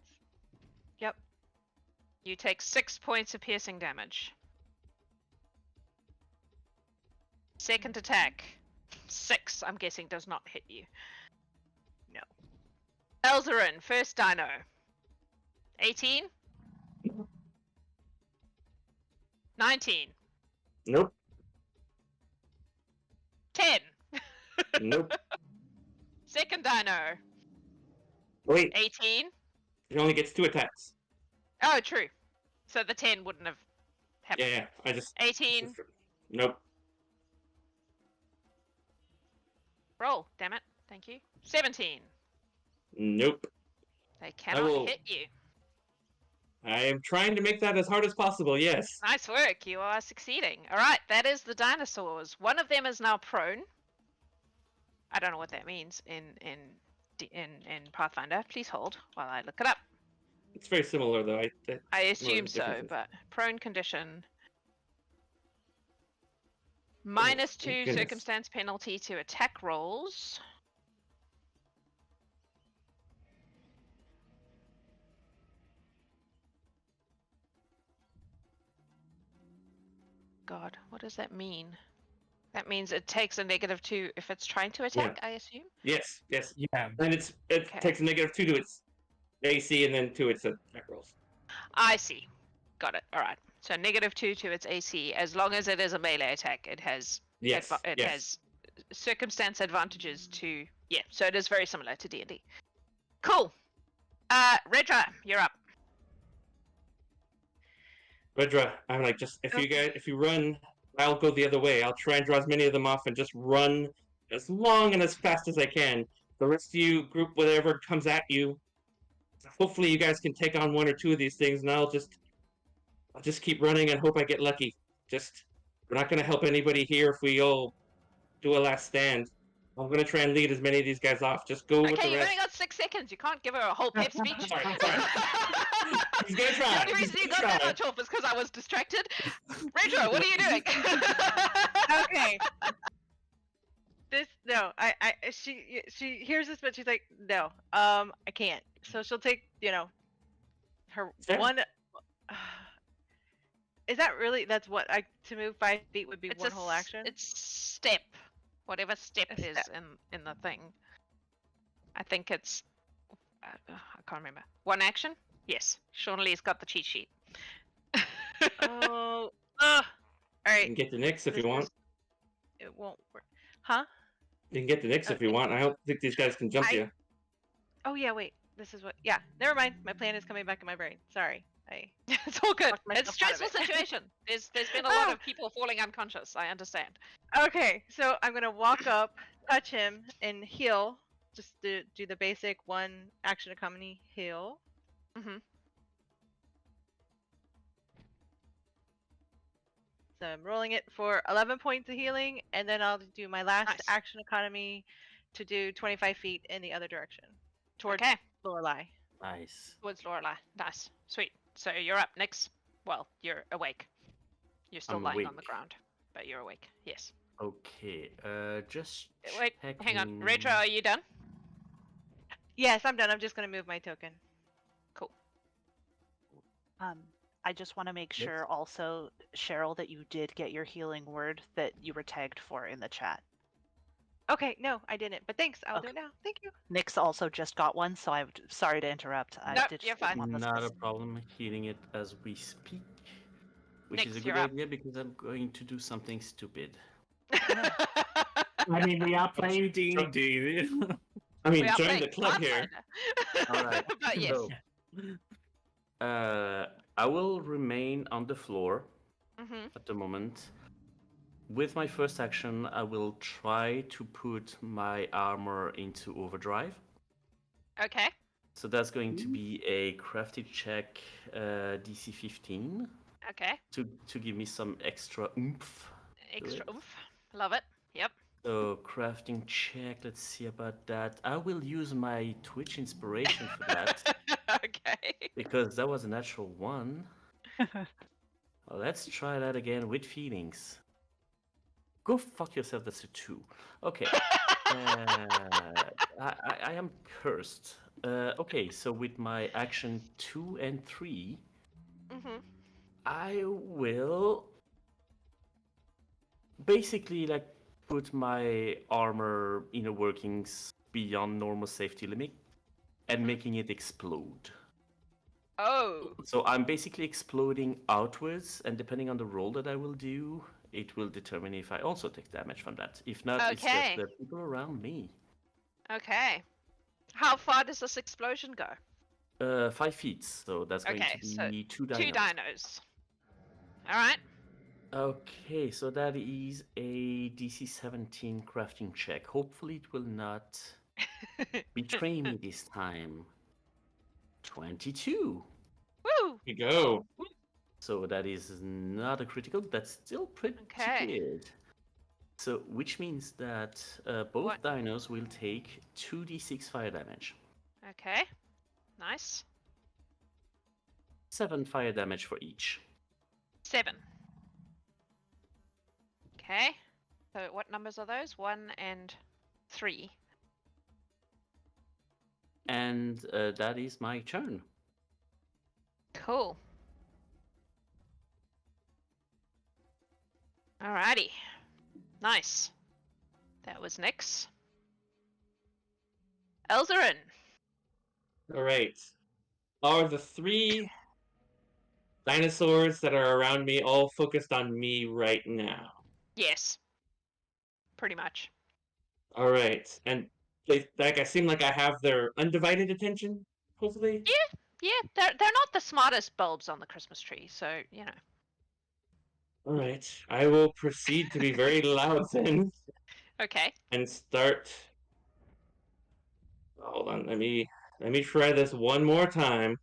Yep. You take 6 points of piercing damage. Second attack. 6, I'm guessing, does not hit you. No. Elzarin, first dino. 18? 19? Nope. 10? Nope. Second dino. Wait, 18? it only gets 2 attacks. Oh, true. So the 10 wouldn't have happened. Yeah, I just... 18? Nope. Roll, damn it. Thank you. 17. Nope. They cannot will- hit you. I am trying to make that as hard as possible, yes. Nice work. You are succeeding. All right, that is the dinosaurs. One of them is now prone. I don't know what that means in Pathfinder. Please hold while I look it up. It's very similar, though. I assume so, differences. but prone condition. Minus thank 2 goodness. circumstance penalty to attack rolls. God, what does that mean? That means it takes a -2 if it's trying to attack, I assume? Yes, yes. Yeah. And it Okay. takes a -2 to its AC and then to its attack rolls. I see. Got it. All right. So -2 to its AC. As long as it is a melee attack, it has Yes, it yes. has circumstance advantages to so it is very similar to D&D. Cool. Redra, you're up. Redra, I'm like, just if you run, I'll go the other way. I'll try and draw as many of them off and just run as long and as fast as I can. The rest of you group whatever comes at you. Hopefully you guys can take on 1 or 2 of these things, and I'll just keep running and hope I get lucky. We're not gonna help anybody here if we all do a last stand. I'm gonna try and lead as many of these guys off. Just go with Okay, the you've rest. only got 6 seconds. You can't give her a whole pep speech. Sorry. He's gonna try. The only He's reason you gonna got that try. much off is because I was distracted. Redra, what are you doing? Okay. She hears this, but she's like, no, I can't. So she'll take, her Fair. one. Is that really? That's what to move 5 feet would be It's one whole action. It's step. Whatever step A is step. in the thing. I think it's. I can't remember. One action? Yes. Sean Lee's got the cheat sheet. Oh. All You right. can get the Knicks if This you want. is- It won't work. Huh? You can get the Knicks if you Okay. want. I don't think these guys can jump you. Oh yeah. Wait. This is what. Yeah. Never mind. My plan is coming back in my brain. Sorry. It's all good. Talked It's a myself out of stressful it. situation. There's been a lot of people falling unconscious. I understand. Okay, so I'm gonna walk up, touch him, and heal. Just to do the basic 1 action economy heal. Mhm. So I'm rolling it for 11 points of healing, and then I'll do my last Nice. action economy to do 25 feet in the other direction, towards Okay. Lorelei. Nice. Towards Lorelei. Nice. Sweet. So you're up next. Well, you're awake. You're still I'm lying on the awake. ground, but you're awake. Yes. Okay. Just Wait. Hang on. checking- Redra, are you done? Yes, I'm done. I'm just gonna move my token. I just want to make Yes. sure also, Cheryl, that you did get your healing word that you were tagged for in the chat. Okay, no, I didn't, but thanks. I'll do Okay. it now. Thank you. Nyx also just got one, so I'm sorry to interrupt. I Nope, did you're just get fine. one this Not a list. problem. Healing it as we speak, which Nyx, is a you're good up. idea because I'm going to do something stupid. I mean, we are playing D&D. I mean, We are join playing the club here. Pathfinder. All right. But yes. So, I will remain on the floor Mhm. at the moment. With my first action, I will try to put my armor into overdrive. Okay. So that's going to be a crafted check, DC 15, Okay. to give me some extra oomph. Extra Good. oomph. Love it. Yep. So crafting check, let's see about that. I will use my Twitch inspiration for that Okay. because that was a natural 1. Well, let's try that again with feelings. Go fuck yourself. That's a 2. Okay. I am cursed. Okay, so with my action 2 and 3, Mm-hmm. I will basically like put my armor inner workings beyond normal safety limit and making it explode. Oh. So I'm basically exploding outwards, and depending on the roll that I will do, it will determine if I also take damage from that. If not, it's just Okay. the people around me. Okay. How far does this explosion go? 5 feet, so that's going Okay, to so be 2 2 dinos. dinos. All right. Okay, so that is a DC 17 crafting check. Hopefully it will not betray me this time. 22. Woo! Here you go. So that is not a critical. That's still pretty Okay. good. So which means that both What? dinos will take 2d6 fire damage. Okay. Nice. 7 fire damage for each. 7. Okay. So what numbers are those? 1 and 3. And that is my turn. Cool. Alrighty. Nice. That was Nyx. Elzarin. All right. Are the 3 dinosaurs that are around me all focused on me right now? Yes. Pretty much. All right. And they like I seem like I have their undivided attention, hopefully? Yeah, they're not the smartest bulbs on the Christmas tree, so you know. All right. I will proceed to be very loud then Okay. and start. Hold on. Let me try this one more time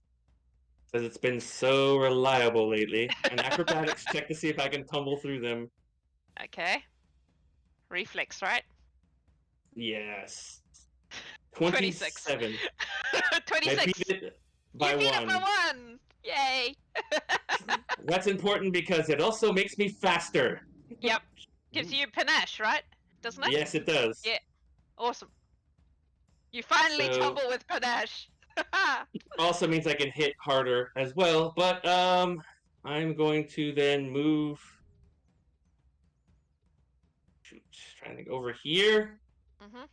because it's been so reliable lately. An acrobatics check to see if I can tumble through them. Okay. Reflex, right? Yes. 26. 27. I 26. beat it by You beat 1. it by 1. Yay. That's important because it also makes me faster. Yep. Gives you panache, right? Doesn't it? Yes, it does. Yeah. Awesome. You finally So- tumble with panache. Also means I can hit harder as well, but I'm going to then move. Shoot, trying to go over here. Mhm.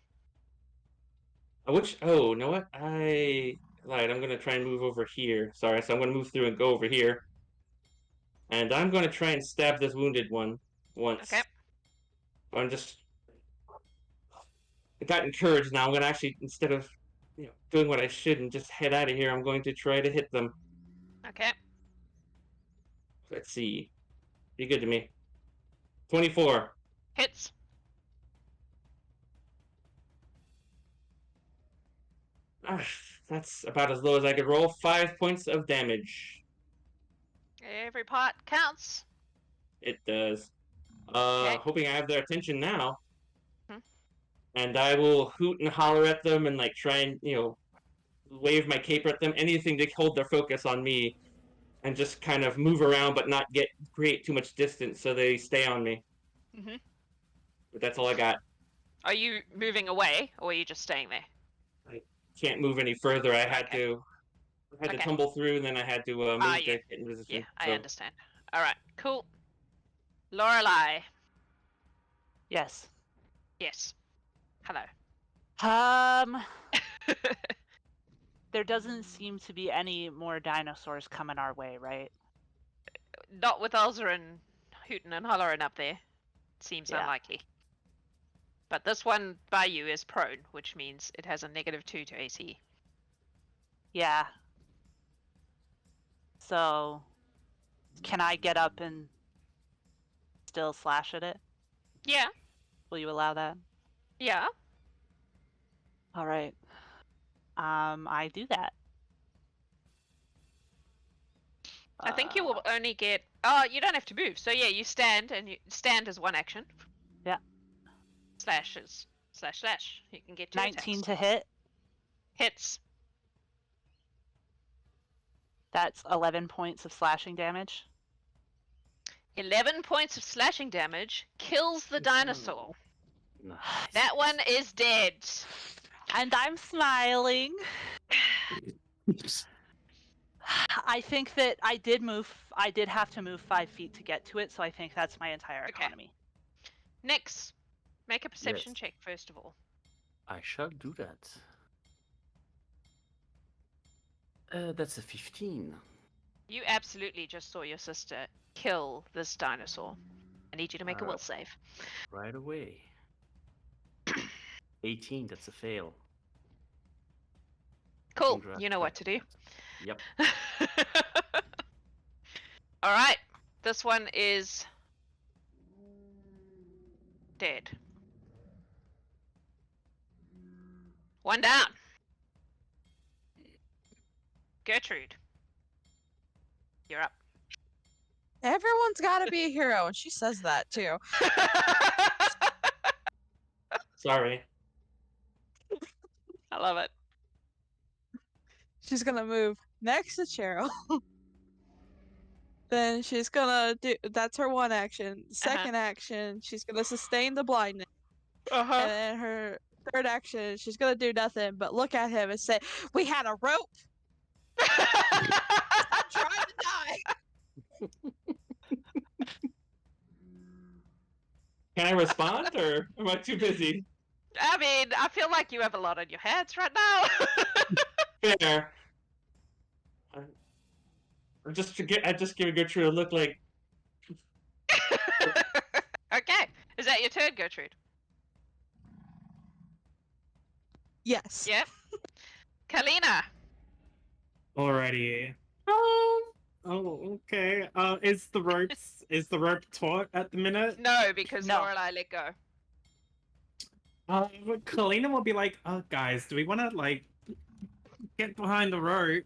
Oh, you know what? I lied. I'm gonna try and move over here. Sorry, so I'm gonna move through and go over here. And I'm gonna try and stab this wounded one once. Okay. I got encouraged now. I'm gonna actually, instead of doing what I should and just head out of here, I'm going to try to hit them. Okay. Let's see. Be good to me. 24. Hits. Ah, that's about as low as I could roll. 5 points of damage. Every part counts. It does. Okay. Hoping I have their attention now. Hmm. And I will hoot and holler at them and try and wave my cape at them. Anything to hold their focus on me, and just kind of move around, but not create too much distance so they stay on me. Mhm. But that's all I got. Are you moving away, or are you just staying there? Can't move any further. I had Okay. to Okay. tumble through, and then I had to move Yeah. to get in position. Yeah, I So, understand. All right. Cool. Lorelei. Yes. Yes. Hello. There doesn't seem to be any more dinosaurs coming our way, right? Not with Elzarin hooting and hollering up there. Seems Yeah. unlikely. But this one by you is prone, which means it has a -2 to AC. Yeah. So, can I get up and still slash at it? Yeah. Will you allow that? Yeah. All right. I do that. I think you will only get. Oh, you don't have to move. So yeah, you stand, and you stand as one action. Yeah. Slashes. Slash. You can get 2 19 attacks. to hit. Hits. That's 11 points of slashing damage. 11 points of slashing damage, kills the dinosaur. Nice. That one is dead. And I'm smiling. I think that I did have to move 5 feet to get to it, so I think that's my entire Okay. economy. Nyx, make a perception Yes. check first of all. I shall do that. That's a 15. You absolutely just saw your sister kill this dinosaur. I need you to make a will save. Right away. 18, that's a fail. Cool. Congrats. You know what to do. Yep. All right. This one is dead. One down. Gertrude. You're up. Everyone's got to be a hero, and she says that too. Sorry. I love it. She's gonna move next to Cheryl. Then she's gonna do. That's her one action. Second action, she's gonna sustain the blindness. And then her third action, she's gonna do nothing but look at him and say, "We had a rope. I'm trying to die." Can I respond, or am I too busy? I mean, I feel like you have a lot on your hands right now. Fair. I just give a Gertrude a look like. Okay. Is that your turn, Gertrude? Yes. Yep. Kalina. Alrighty. Oh, okay. Is the rope taut at the minute? No, because No. Lorelai let go. Kalina will be like, "Oh, guys, do we want to like get behind the rope,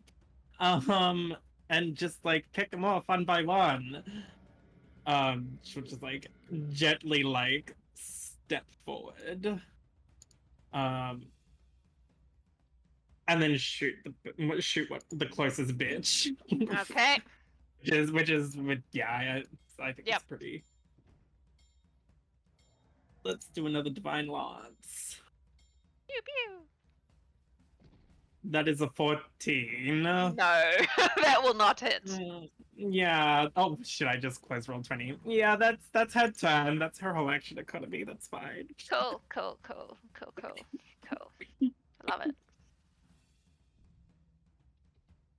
and just like pick them off one by one?" She'll just like gently like step forward, and then shoot the closest bitch. Okay. which is yeah, I think Yep. it's pretty. Let's do another divine lance. Pew pew. That is a 14. No, that will not hit. Yeah. Oh shit! I just close roll 20. Yeah, that's her turn. That's her whole action economy. That's fine. Cool. I love it.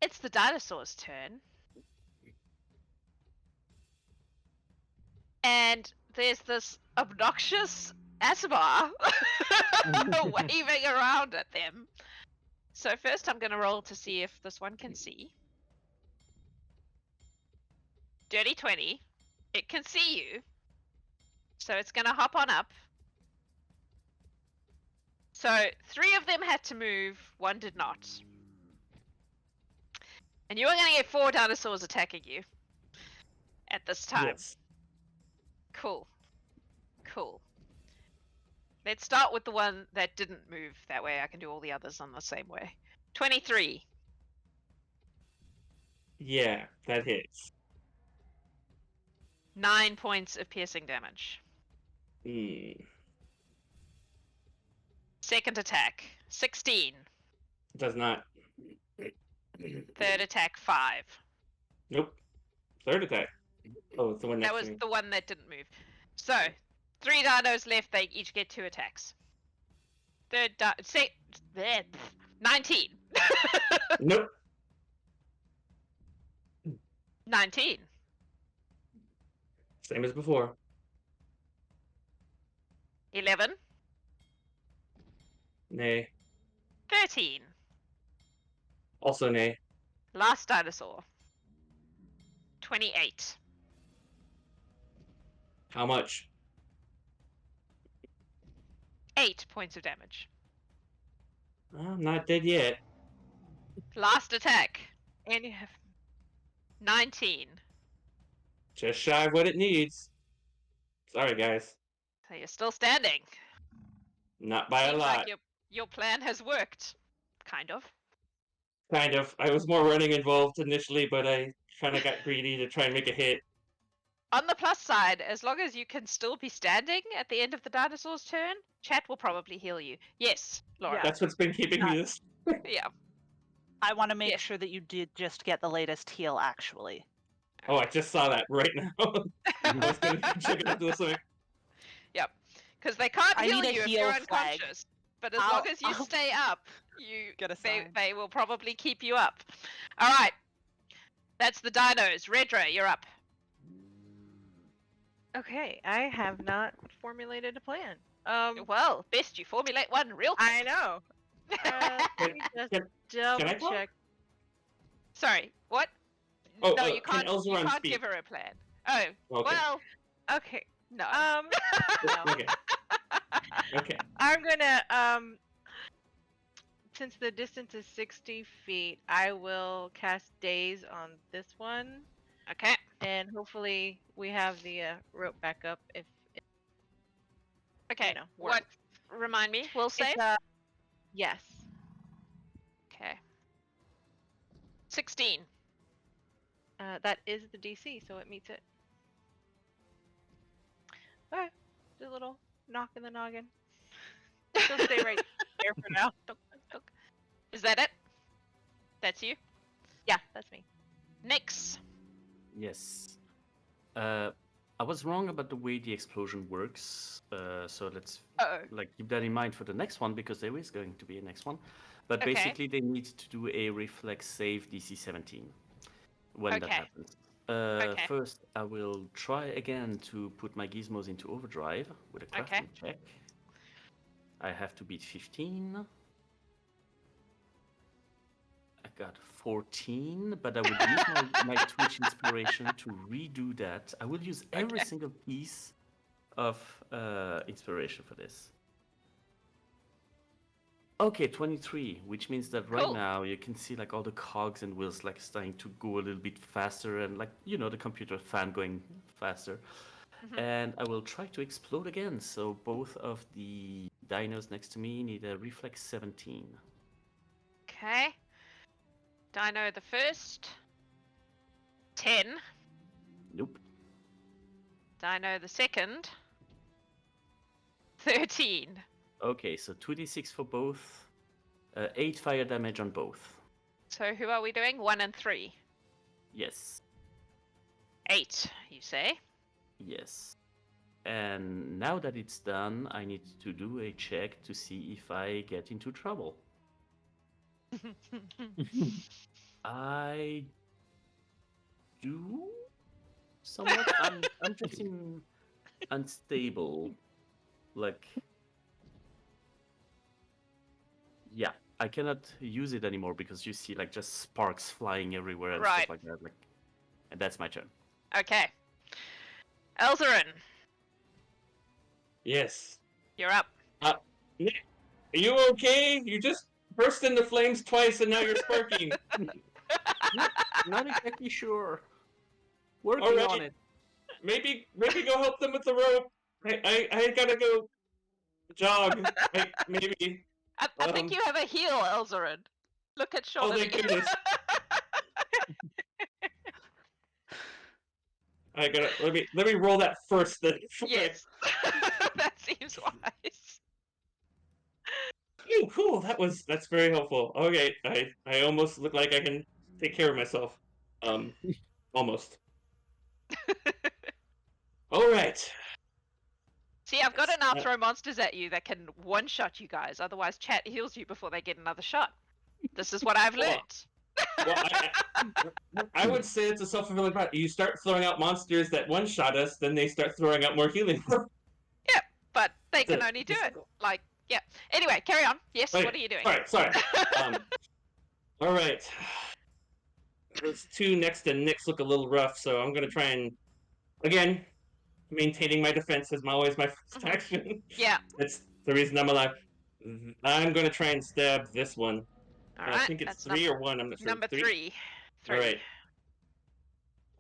It's the dinosaur's turn. And there's this obnoxious Asbar waving around at them. So first I'm going to roll to see if this one can see. Dirty 20. It can see you. So it's going to hop on up. So 3 of them had to move, 1 did not. And you are going to get 4 dinosaurs attacking you at this time. Yes. Cool. Let's start with the one that didn't move. That way I can do all the others on the same way. 23. Yeah, that hits. 9 points of piercing damage. Second attack. 16. Does not. Third attack. 5. Nope. Third attack. Oh, it's the one next That was to me. the one that didn't move. So, 3 dinos left. They each get 2 attacks. Third 19. Nope. 19. Same as before. 11. Nay. 13. Also nay. Last dinosaur. 28. How much? 8 points of damage. I'm not dead yet. Last attack. And you have 19. Just shy of what it needs. Sorry, guys. So you're still standing. Not by a Seems lot. like your plan has worked. Kind of. Kind of. I was more running involved initially, but I kind of got greedy to try and make a hit. On the plus side, as long as you can still be standing at the end of the dinosaur's turn, chat will probably heal you. Yes, Laura. That's what's been keeping me this. Yeah. I want to make Yes. sure that you did just get the latest heal, actually. Oh, I just saw that right now. I was going to check it out this way. Yep. Because they can't I heal need a you if heal you're flag. unconscious. But as long as you I'll- stay up, you Get a they, sign. they will probably keep you up. All right. That's the dinos. Redra, you're up. Okay, I have not formulated a plan. Well, best you formulate one real quick. I know. Let me just Can double I talk? check. Sorry, what? Oh, no, you can can't. You Elzeron can't speak? give her a plan. Oh, Okay. well, Okay. no. No. Okay. Okay. I'm gonna since the distance is 60 feet, I will cast Daze on this one, Okay. and hopefully we have the rope back up if Okay. know, What? Remind me. We'll it's save. yes. Okay. 16. That is the DC, so it meets it. Alright, just a little knock in the noggin. She'll stay right there for now. Is that it? That's you. Yeah, that's me. Nyx. Yes. I was wrong about the way the explosion works. So let's Uh-oh. keep that in mind for the next one because there is going to be a next one. But Okay. basically, they need to do a reflex save DC 17 when that Okay. happens. Okay. First, I will try again to put my gizmos into overdrive with a Okay. crafting check. I have to beat 15. I got 14, but I would use my Twitch inspiration to redo that. I will use every Okay. single piece of inspiration for this. Okay, 23, which means that right Cool. now you can see all the cogs and wheels starting to go a little bit faster and the computer fan going faster. Mhm. And I will try to explode again. So both of the dinos next to me need a reflex 17. Okay. Dino the first. 10. Nope. Dino the second. 13. Okay, so 2d6 for both. 8 fire damage on both. So who are we doing? 1 and 3. Yes. 8, you say? Yes. And now that it's done, I need to do a check to see if I get into trouble. I do somewhat. I'm just unstable. Yeah, I cannot use it anymore because you see just sparks flying everywhere and Right. stuff like that. And that's my turn. Okay. Elzerin, Yes. you're up. Nick, are you okay? You just burst into flames twice and now you're sparking. Not exactly sure. Working Alright. on it. Maybe go help them with the rope. I gotta go jog. Maybe. I think you have a heal, Elzerin. Look at Sean. Oh, thank goodness. I gotta let me roll that first then. Yes. That seems wise. Ooh, cool. That's very helpful. Okay, I almost look like I can take care of myself. Almost. All right. See, I've got to now throw monsters at you that can one-shot you guys. Otherwise, chat heals you before they get another shot. This is what I've learned. Well, I would say it's a self-fulfilling prophecy. You start throwing out monsters that one-shot us, then they start throwing out more healing. Yeah, but they can That's only do it. Yeah. Anyway, carry on. Yes, Wait, what are you doing? Sorry. All right. Those two next to Nyx look a little rough, so I'm gonna try and, again, maintaining my defense is always my first action. Yeah. That's the reason I'm alive. I'm gonna try and stab this one. All I right. think it's that's 3 or 1. I'm not sure. number 3. All right.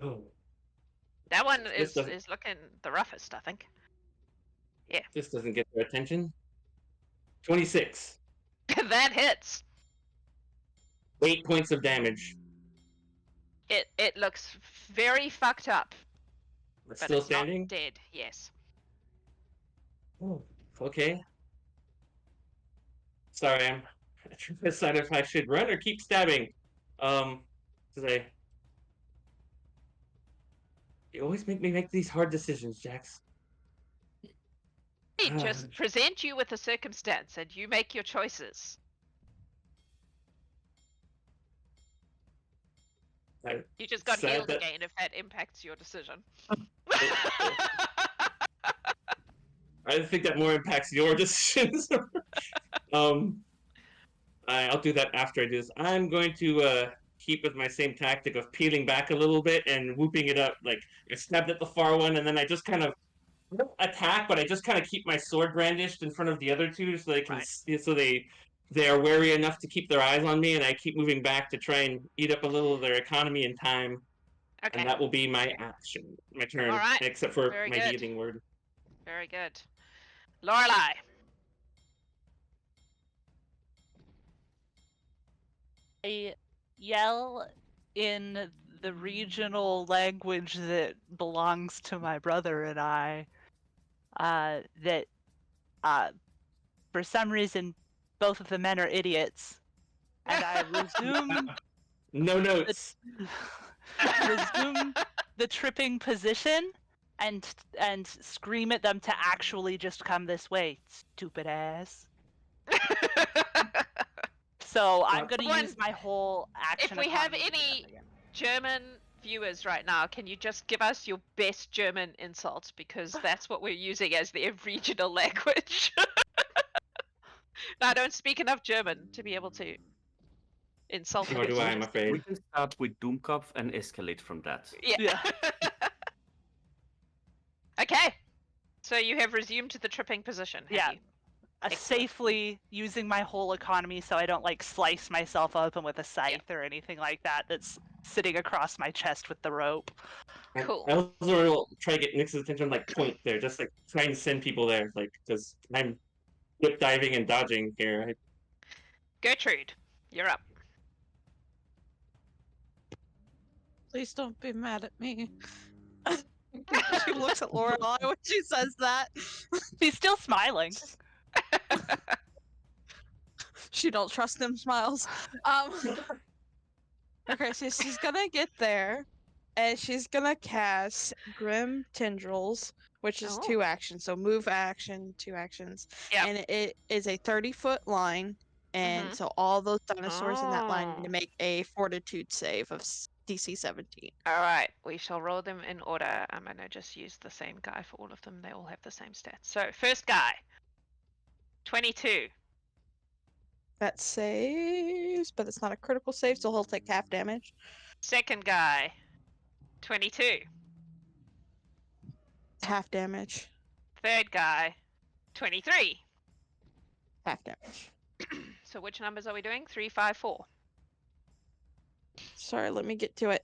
Oh, That one This doesn't- is looking the roughest, I think. this doesn't get their attention. 26. That hits. 8 points of damage. It looks very fucked up. but Still it's standing? not dead. Yes. Oh, okay. Sorry, I'm trying to decide if I should run or keep stabbing. Today. You always make me make these hard decisions, Jax. We just present you with a circumstance, and you make your choices. You just got Sad healed that- again if that impacts your decision. I think that more impacts your decisions. I'll do that after I do this. I'm going to keep with my same tactic of peeling back a little bit and whooping it up. Like I stabbed at the far one, and then I just kind of attack, but I just kind of keep my sword brandished in front of the other two, so they can so they are wary enough to keep their eyes on me, and I keep moving back to try and eat up a little of their economy and time. Okay. And that will be my action, my turn, All right. except for Very my good. healing word. Very good. Lorelei. I yell in the regional language that belongs to my brother and I, that for some reason both of the men are idiots, and I resume No notes. resume the tripping position and scream at them to actually just come this way, stupid ass. So I'm gonna One- use my whole action. If we have economy to do any that again. German viewers right now, can you just give us your best German insults? Because that's what we're using as the regional language. I don't speak enough German to be able to insult Nor do I, I'm them. We afraid. can start with Doomkopf and escalate from that. Yeah. Okay. So you have resumed to the tripping position, have Yeah. you? Safely using my whole economy so I don't like slice myself open with a scythe or anything like that that's sitting across my chest with the rope. Cool. I also will try to get Nix's attention, like point there, just like trying to send people there, like because I'm whip diving and dodging here. Gertrude, you're up. Please don't be mad at me. She looks at Lorelai when she says that. She's still smiling. She don't trust them smiles. Okay, so she's gonna get there, and she's gonna cast Grim Tendrils, which is 2 actions. So move action, 2 actions. Yep. And it is a 30-foot line, and so all those dinosaurs in that line need to make a Fortitude save of DC 17. All right, we shall roll them in order. I'm gonna just use the same guy for all of them. They all have the same stats. So first guy, 22. That saves, but it's not a critical save, so he'll take half damage. Second guy, 22. Half damage. Third guy, 23. Half damage. So which numbers are we doing? 3, 5, 4. Sorry, let me get to it.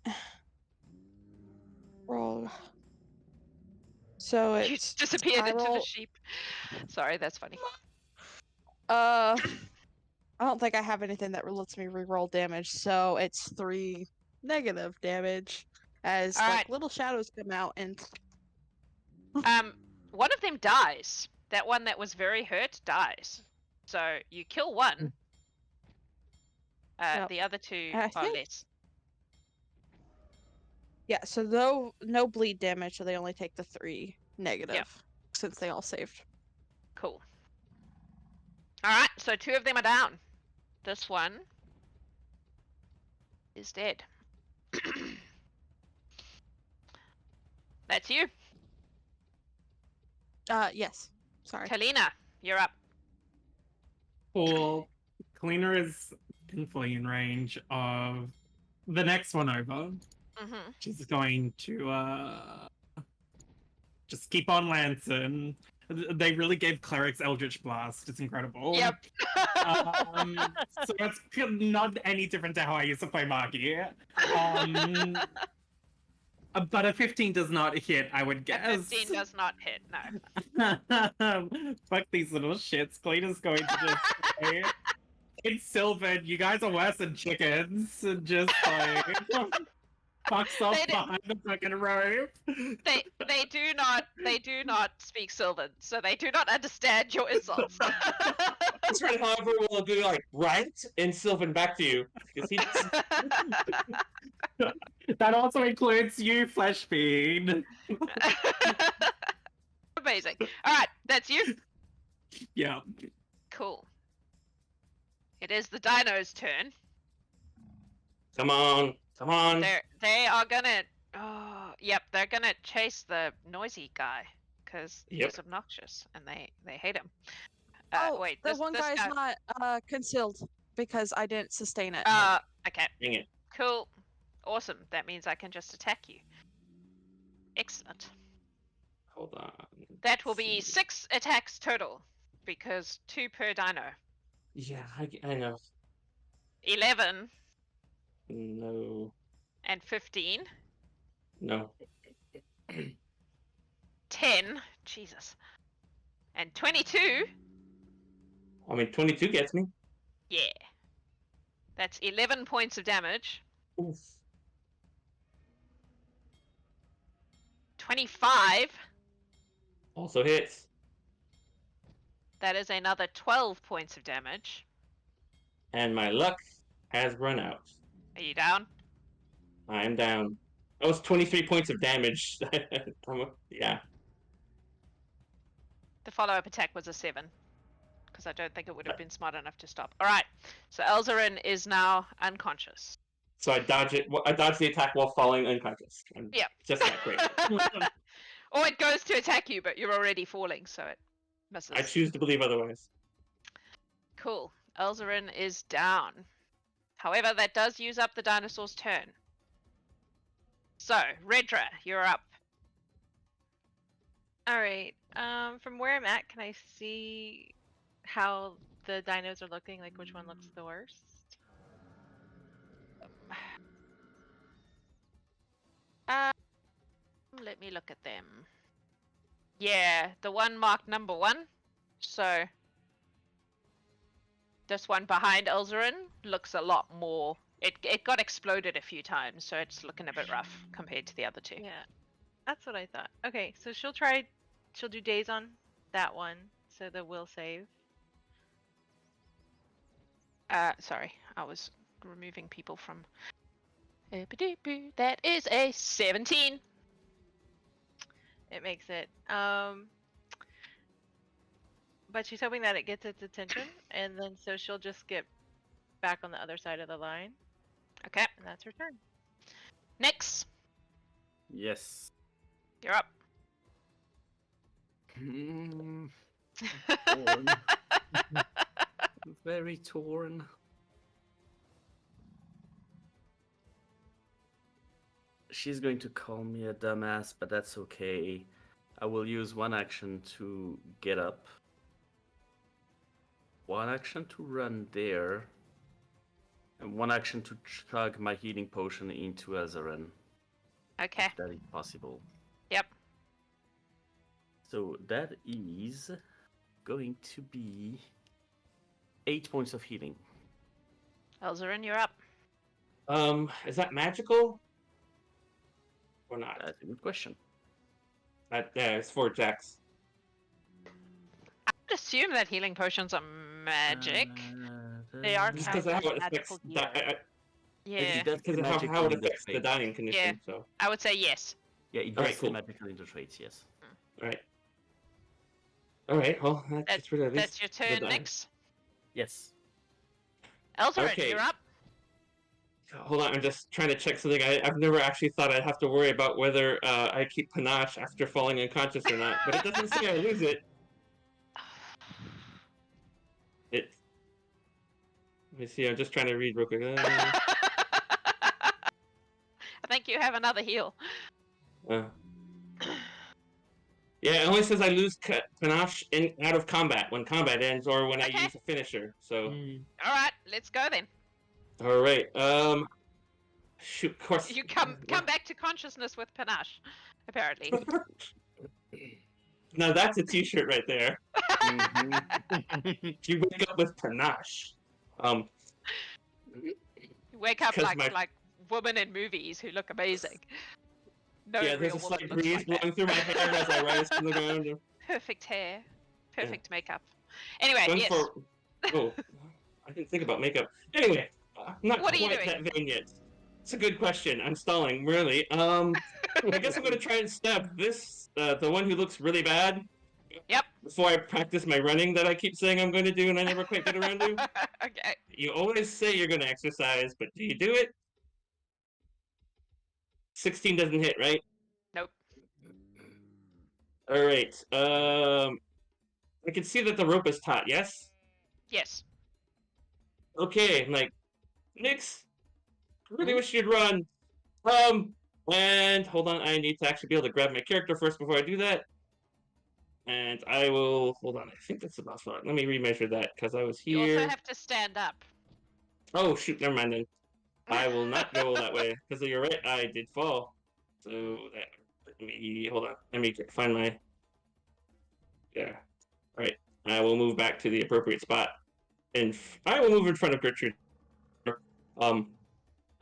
Roll. So You it's disappeared into the spiral- sheep. Sorry, that's funny. I don't think I have anything that lets me re-roll damage, so it's 3 negative damage as All like right. little shadows come out and One of them dies. That one that was very hurt dies. So you kill one. Yep. The other 2 I are think- less. yeah, so no bleed damage, so they only take the 3 negative since they all saved. Cool. All right, so 2 of them are down. This one is dead. That's you. Yes. Sorry. Kalina, you're up. Cool. Kalina is thankfully in range of the next one over. Mm-hmm. She's going to just keep on lancing. They really gave clerics Eldritch Blast. It's incredible. Yep. So it's not any different to how I used to play Magi. But a 15 does not hit, I would A guess. 15 does not hit, no. Fuck these little shits. Kalina's going to just say, it's Sylvan, you guys are worse than chickens. And just like... fucks off They do- behind the fucking rope. They do not speak Sylvan, so they do not understand your insults. Fred, however, will be like, right? And Sylvan back to you. Because he That also includes you, Flesh Fiend. Amazing. All right, that's you. Yeah. Cool. It is the dino's turn. Come on. Come on. They are gonna. Oh, yep, they're gonna chase the noisy guy because Yep. he's obnoxious and they hate him. Wait, the this, one this guy's guy... not concealed because I didn't sustain it. Okay. Dang it. Cool. Awesome. That means I can just attack you. Excellent. Hold on. That will be 6 attacks total because 2 per dino. Yeah, I know. 11 No. and 15. No. 10. Jesus. And 22. I mean, 22 gets me. Yeah. That's 11 points of damage. Oof. 25. Also hits. That is another 12 points of damage. And my luck has run out. Are you down? I am down. That was 23 points of damage. Yeah. The follow-up attack was a 7. Because I don't think it would have been smart enough to stop. Alright. So Elzarin is now unconscious. So I dodge it. I dodge the attack while falling unconscious. Yep. Just that quick. Or it goes to attack you, but you're already falling, so it misses. I choose to believe otherwise. Cool. Elzarin is down. However, that does use up the dinosaur's turn. So, Redra, you're up. Alright. From where I'm at, can I see how the dinos are looking? Like which one looks the worst? Let me look at them. Yeah, the one marked number 1. So, this one behind Elzarin looks a lot more... It got exploded a few times, so it's looking a bit rough compared to the other 2. Yeah. That's what I thought. Okay, so she'll do days on that one, so the will save. Sorry, I was removing people from... That is a 17. It makes it. But she's hoping that it gets its attention, and then so she'll just get back on the other side of the line, Okay, and that's her turn. next. Yes. You're up. Torn. Very torn. She's going to call me a dumbass, but that's okay. I will use one action to get up. One action to run there. And one action to chug my healing potion into Elzarin. Okay. If that is possible. Yep. So that is going to be 8 points of healing. Elzarin, you're up. Is that magical? Or not? That's a good question. Yeah, it's 4 jacks. I would assume that healing potions are magic. They are Just kind because of of how it magical affects gear. Yeah, because of how it affects the dying condition. Yeah. So, I would say yes. Yeah, it Alright, does cool. magically into traits, yes. all right. Well, that gets rid of That's your turn, dying. Nix. Yes. Elzarin, Okay. you're up. Hold on, I'm just trying to check something. I've never actually thought I'd have to worry about whether I keep panache after falling unconscious or not, but it doesn't say I lose it. Let me see, I'm just trying to read real quick. I think you have another heal. Yeah, it only says I lose panache out of combat, when combat ends, or when Okay. I use a finisher, so... All right, let's go then. Alright, shoot, of course... You come back to consciousness with panache, apparently. Now that's a t-shirt right there. Mhm. You wake up with panache. You wake up 'Cause like women in movies who look amazing. No Yeah, there's real a woman slight looks breeze like that. blowing through my hair as I rise from the ground. Perfect hair, perfect makeup. Anyway, Going yes. for... Oh, I didn't think about makeup. Anyway, I'm not What are you quite doing? that vain yet. It's a good question. I'm stalling, really. I guess I'm going to try and stab this, the one who looks really bad. Yep. Before I practice my running that I keep saying I'm going to do and I never quite get around to. Okay. You always say you're going to exercise, but do you do it? 16 doesn't hit, right? Nope. All right. I can see that the rope is taut. Yes. Yes. Okay. I'm like, Nix, really wish you'd run. And hold on. I need to actually be able to grab my character first before I do that. And I will hold on. I think that's the boss part. Let me remeasure that because I was You here. also have to stand up. Oh shoot! Never mind then. I will not go that way because you're right. I did fall. So that, let me hold on. Let me find my. Yeah. All right. I will move back to the appropriate spot, and I will move in front of Gertrude.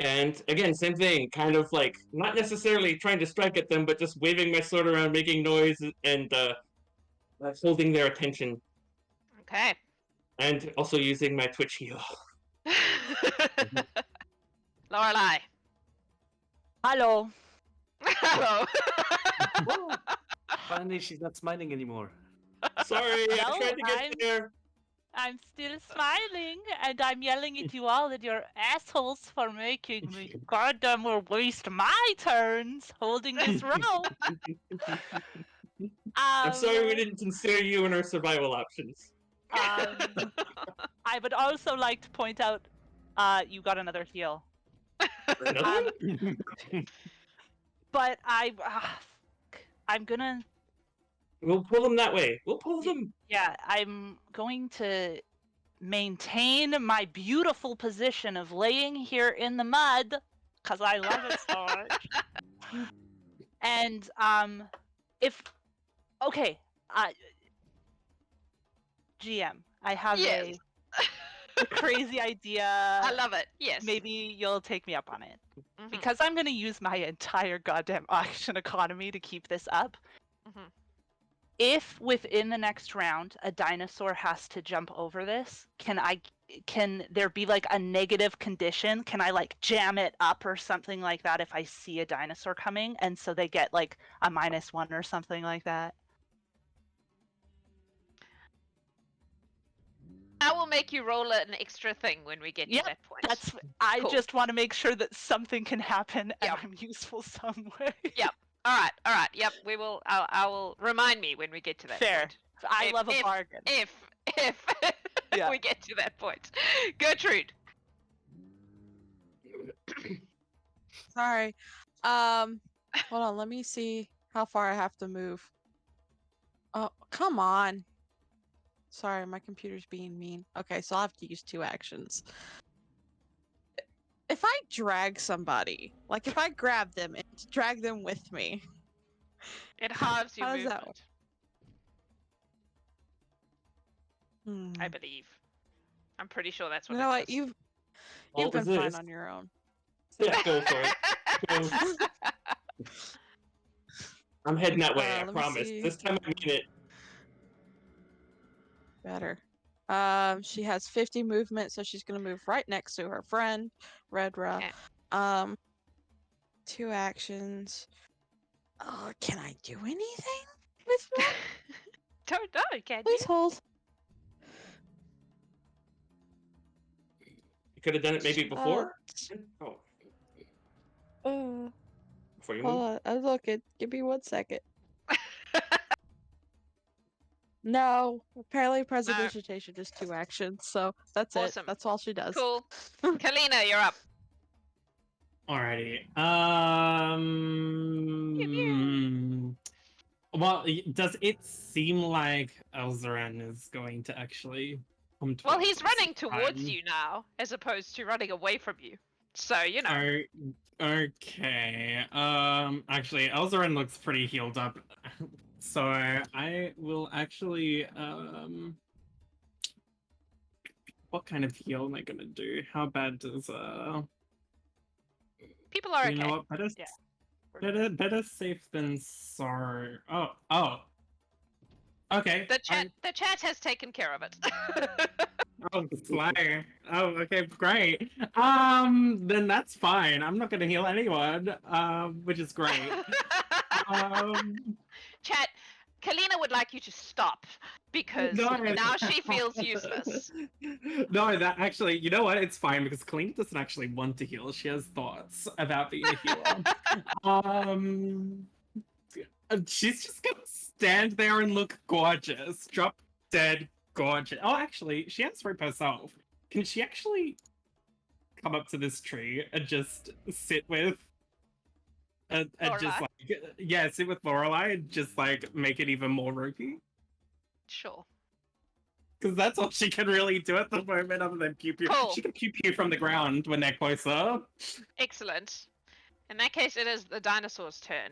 And again, same thing. Kind of like not necessarily trying to strike at them, but just waving my sword around, making noise, and holding their attention. Okay. And also using my Twitch heal. Lorelai. Hello. Hello. Oh, finally, she's not smiling anymore. Sorry, I No, tried to get there. I'm still smiling, and I'm yelling at you all that you're assholes for making me goddamn waste my turns holding this rope. I'm sorry we didn't consider you in our survival options. I would also like to point out, you got another heal. Another one? But I'm gonna. We'll pull them that way. We'll pull them. Yeah, I'm going to maintain my beautiful position of laying here in the mud because I love it so much. And if okay, GM, I have Yes. a crazy idea. I love it. Yes. Maybe you'll take me up on it. Mhm. Because I'm going to use my entire goddamn action economy to keep this up. Mhm. If within the next round a dinosaur has to jump over this, can there be like a negative condition? Can I like jam it up or something like that if I see a dinosaur coming, and so they get like a -1 or something like that? I will make you roll an extra thing when we get Yep, to that point. I Cool. just want to make sure that something can happen and Yep. I'm useful some way. Yep. All right. Yep. We will. I will remind me when we get to that. Fair. Point. I love a bargain. If Yeah. we get to that point, Gertrude. Sorry. Hold on. Let me see how far I have to move. Oh, come on. Sorry, my computer's being mean. Okay, so I'll have to use 2 actions. If I drag somebody, like if I grab them and drag them with me, It halves your How does that movement. hmm. I believe. I'm pretty sure that's You what know it what? does. You've What been was fine this? on your own. Yeah, go for it. Go. I'm heading that way, I let me promise. see. This time I mean it. Better. She has 50 movement, so she's gonna move right next to her friend, Redra. Okay. 2 actions. Oh, can I do anything with that? Don't know, can you? Please hold. You could have done it maybe before? Oh, Uh, before you hold move? on, I'm looking. Give me 1 second. No, apparently prestidigitation is 2 actions, so that's Awesome. it. That's all she does. Cool. Kalina, you're up. Alrighty. Pew, Well, does it seem like Elzaran is going to actually come towards Well, he's us running this towards time? you now, as opposed to running away from you. So, you know. Okay. Actually, Elzaran looks pretty healed up. So I will actually, what kind of heal am I gonna do? How bad does, People are You okay. know what? Better, Yeah. better safe than sorry. Oh. Okay. The chat has taken care of it. Oh, slay. Oh, okay, great. Then that's fine. I'm not gonna heal anyone. Which is great. Chat, Kalina would like you to stop because No. now she feels useless. No, that actually, you know what? It's fine because Kalina doesn't actually want to heal. She has thoughts about being a healer. She's just gonna stand there and look gorgeous. Drop dead gorgeous. Oh, actually, she has rope herself. Can she actually come up to this tree and just sit with and just Lorelai? like sit with Lorelai and just like make it even more ropey? Sure. Because that's all she can really do at the moment, other than pew pew. Cool. She can pew pew from the ground when they're closer. Excellent. In that case, it is the dinosaur's turn.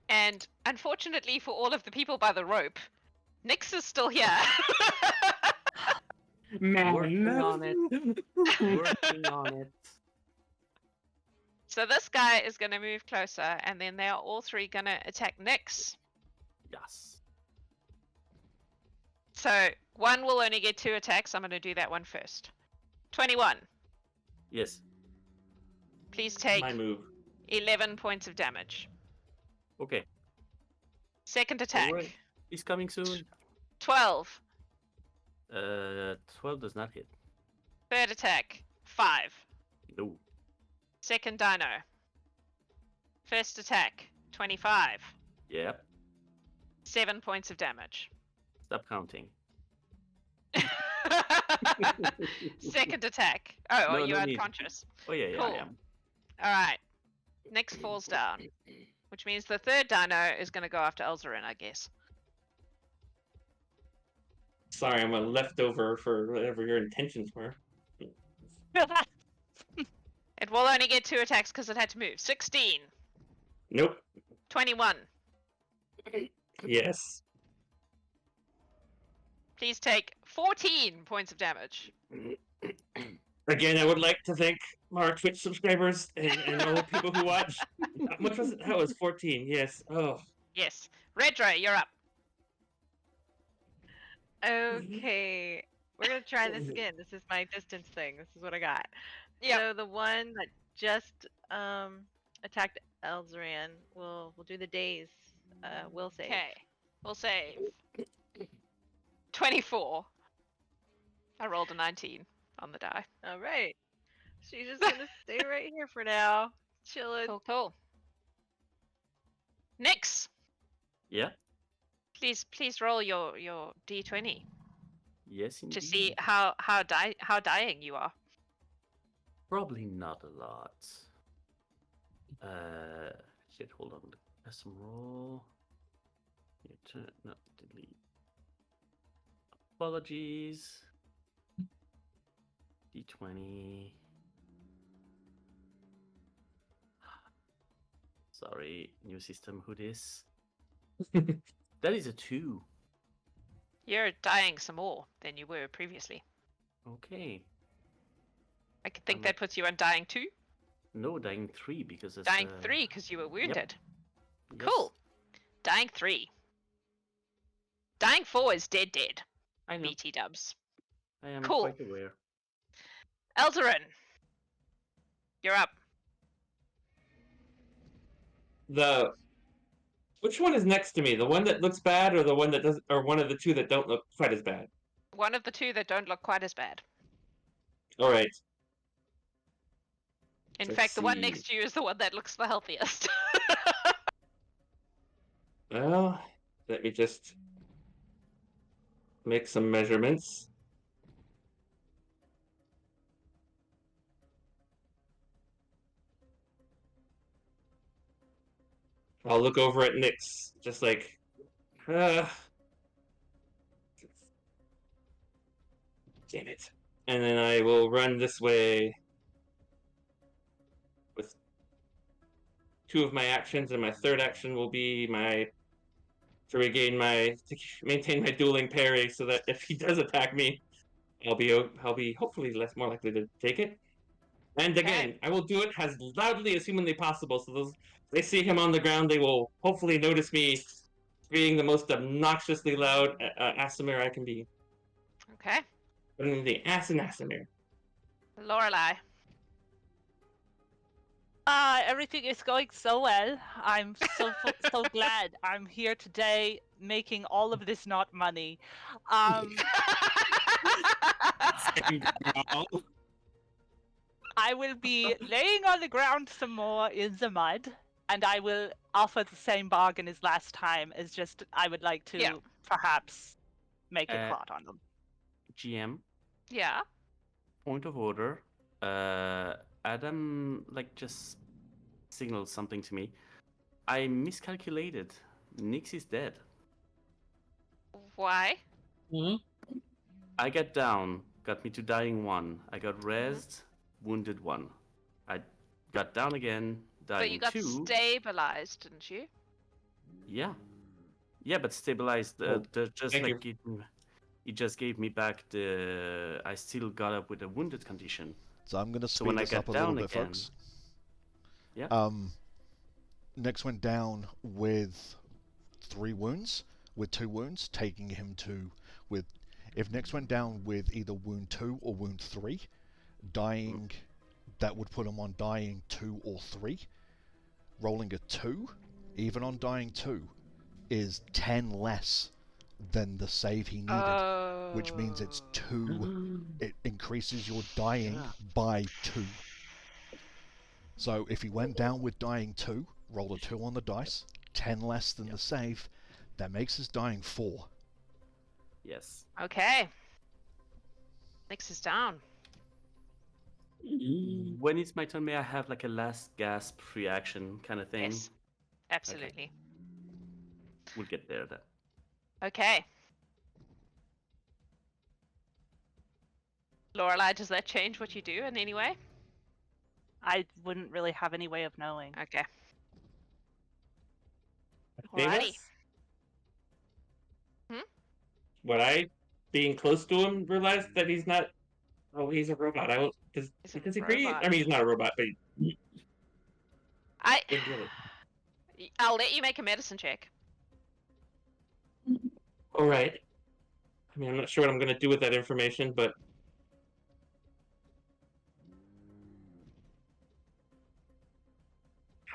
And unfortunately for all of the people by the rope, Nyx is still here. Man. Working on it. Working on it. So this guy is going to move closer, and then they are all three going to attack Nyx. Yes. So one will only get 2 attacks. I'm going to do that one first. 21. Yes. Please take My move. 11 points of damage. Okay. Second attack. Alright. He's coming soon. 12. 12 does not hit. Third attack. 5. No. Second dino. First attack. 25. Yep. 7 points of damage. Stop counting. Second attack. Oh, No, you're no need. unconscious. Oh yeah, Cool. I am. Alright. Nyx falls down. Which means the third dino is going to go after Elzarin, I guess. Sorry, I'm a leftover for whatever your intentions were. It will only get 2 attacks because it had to move. 16. Nope. 21. Yes. Please take 14 points of damage. Again, I would like to thank our Twitch subscribers and all the people who watch. How much was it? That was 14. Yes. Oh. Yes. Redro, you're up. Okay, we're gonna try this again. This is my distance thing. This is what I got. Yep. So the one that just attacked Elzarin will do the daze. Will save. Okay. We'll save. 24. I rolled a 19 on the die. All right. She's just gonna stay right here for now, chilling. Cool. Nyx, Yeah. please roll your d20 Yes, indeed. to see how dying you are. Probably not a lot. Shit, hold on. Custom roll. No, delete. Apologies. D20. Sorry, new system. Who this? That is a 2. You're dying some more than you were previously. Okay. I could think Um, that puts you on dying 2, No, dying 3 because it's dying 3 because you were wounded. yes. Cool. Dying 3. Dying 4 is dead. I know. BT dubs. I am Cool. quite aware. Elzarin, you're up. Which one is next to me? The one that looks bad, or the one that does, or one of the two that don't look quite as bad? One of the two that don't look quite as bad. All right. In Let's fact, the one see. next to you is the one that looks the healthiest. Well, let me just make some measurements. I'll look over at Nyx, just like, damn it. And then I will run this way with 2 of my actions, and my third action will be to maintain my dueling parry, so that if he does attack me, I'll be hopefully more likely to take it. And again, I will do it as loudly as humanly possible. So those they see him on the ground, they will hopefully notice me being the most obnoxiously loud Asimir I can be. Okay. But in the Asimir. Lorelei. Everything is going so well. I'm so glad I'm here today making all of this not money. I will be laying on the ground some more in the mud, and I will offer the same bargain as last time. As just I would like to perhaps make a plot on them. GM, Yeah. point of order. Adam, just signaled something to me. I miscalculated. Nyx is dead. Why? I got down, got me to dying 1. I got rezzed, wounded 1. I got down again, dying 2. But you got stabilized, didn't you? Yeah. Yeah, but stabilized, it just gave me back the... I still got up with a wounded condition. So I'm going to speed this up a little bit, folks. Yeah. Nyx went down with 3 wounds, with 2 wounds, taking him to... If Nyx went down with either wound 2 or wound 3, dying, that would put him on dying 2 or 3. Rolling a 2, even on dying 2, is 10 less than the save he needed, which means it's 2. It increases your dying by 2. So if he went down with dying 2, rolled a 2 on the dice, 10 less than the save, that makes his dying 4. Yes. Okay. Nyx is down. When it's my turn, may I have a last gasp reaction kind of thing? Yes. Absolutely. Okay. We'll get there then. Okay. Lorelei, does that change what you do in any way? I wouldn't really have any way of knowing. Okay. Alrighty. Hmm? Would I, being close to him, realize that he's not... Oh, he's a robot. Does he breathe? I mean, he's not a robot, but... I'll let you make a medicine check. Alright. I mean, I'm not sure what I'm going to do with that information, but...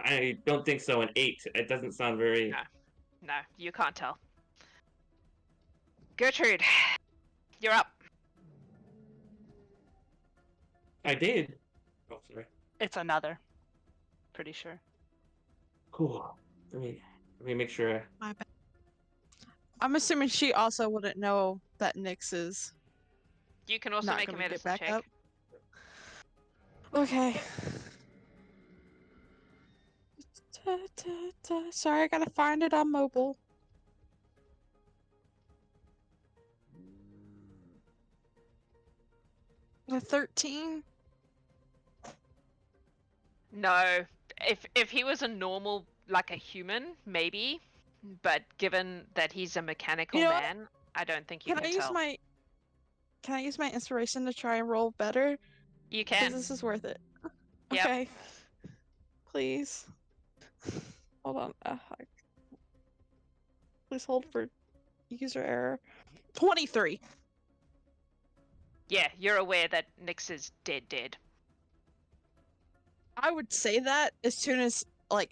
I don't think so. An 8. It doesn't sound very... No, you can't tell. Gertrude, you're up. I did. Oh, sorry. It's another. Pretty sure. Cool. Let me make sure. My bad. I'm assuming she also wouldn't know that Nyx is. You can also not make a gonna get medicine back check. up. Okay. Sorry, I gotta find it on mobile. A 13? No. If he was a normal, a human, maybe. But given that he's a mechanical man, I don't think you can tell. Can I use my inspiration to try and roll better? You can. Because this is worth it. Yep. Okay. Please. Hold on. Please hold for user error. 23. Yeah, you're aware that Nyx is dead. I would say that as soon as I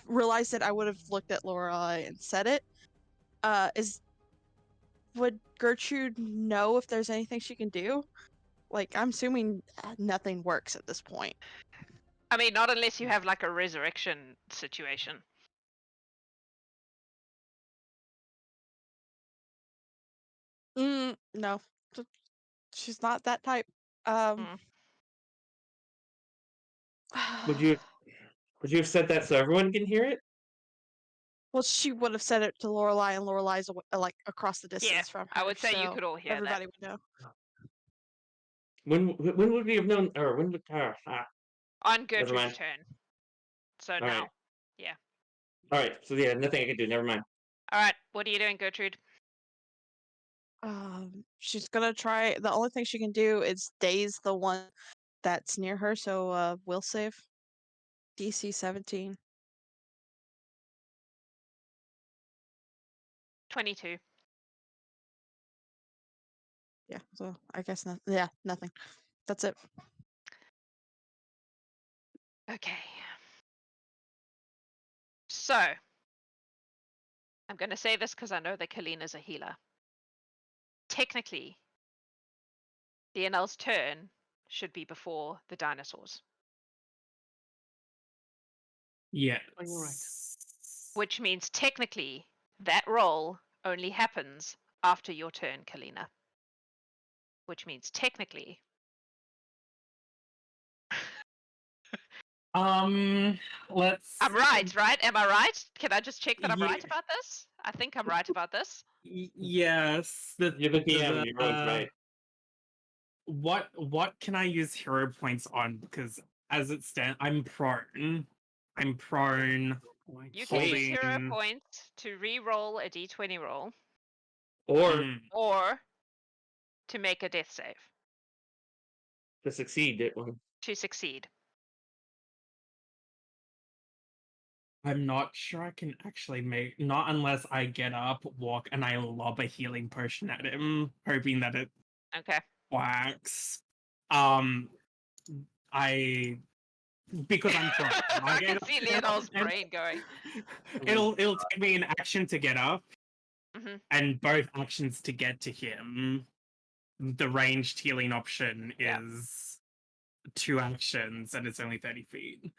realized it, I would have looked at Lorelei and said it. Would Gertrude know if there's anything she can do? I'm assuming nothing works at this point. I mean, not unless you have a resurrection situation. No. She's not that type. Would you have said that so everyone can hear it? Well, she would have said it to Lorelei, and Lorelei's across the distance from her. I would say you so could all hear everybody that. would know. When would we have known, or when would On Gertrude's turn. So all now. Right. Yeah. Alright, so yeah, nothing I can do, never mind. Alright, what are you doing, Gertrude? She's gonna try. The only thing she can do is daze the one that's near her, so will save. DC 17. 22. Yeah, so I guess nothing. That's it. Okay. So, I'm going to say this because I know that Kalina's a healer. Technically, DNL's turn should be before the dinosaurs, Yeah. Oh, you're right. which means technically that roll only happens after your turn, Kalina. Which means technically. Let's. I'm right? Am I right? Can I just check that I'm Ye- right about this? I think I'm right about this. Yes. You're the DM. You're always right. What can I use hero points on? Because as it stands, I'm prone. I'm prone. You can use holding- hero points to re-roll a d20 roll Or Mm, or to make a death save to succeed at one. to succeed. I'm not sure I can actually make. Not unless I get up, walk, and I lob a healing potion at him, hoping that it Okay. whacks. I because I'm prone. I Like, can see Leonel's brain going. It'll take me an action to get up, hmm and both actions to get to him. The ranged healing option Yeah. is 2 actions, and it's only 30 feet.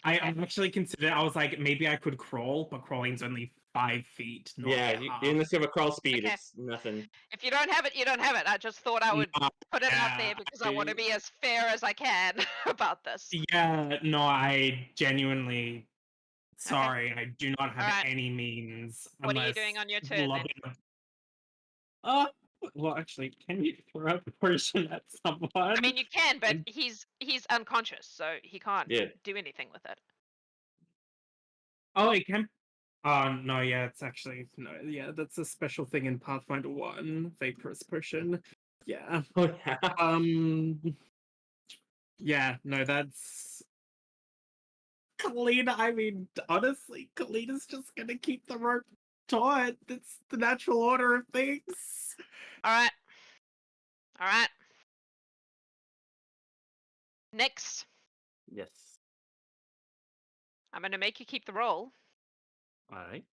I Okay. actually considered. I was like, maybe I could crawl, but crawling's only 5 feet. Not Yeah, half. unless you have a crawl speed, Okay. it's nothing. If you don't have it, you don't have it. I just thought I would put it out there Yeah, because I want to be as fair as I can about this. Yeah, no, I genuinely. Sorry, I do not have Alright. any means. What are you unless doing on your turn then? lobbing well, actually, can you throw a potion at someone? I mean, you can, but And- he's unconscious, so he can't Yeah. do anything with it. Oh, it can. No, yeah, it's actually no, yeah, that's a special thing in Pathfinder 1, Vaporous Potion. Yeah. Oh yeah. Yeah, no, that's Kalina. I mean, honestly, Kalina's just gonna keep the rope taut. That's the natural order of things. Alright. Alright. Next, Yes. I'm gonna make you keep the roll. All right.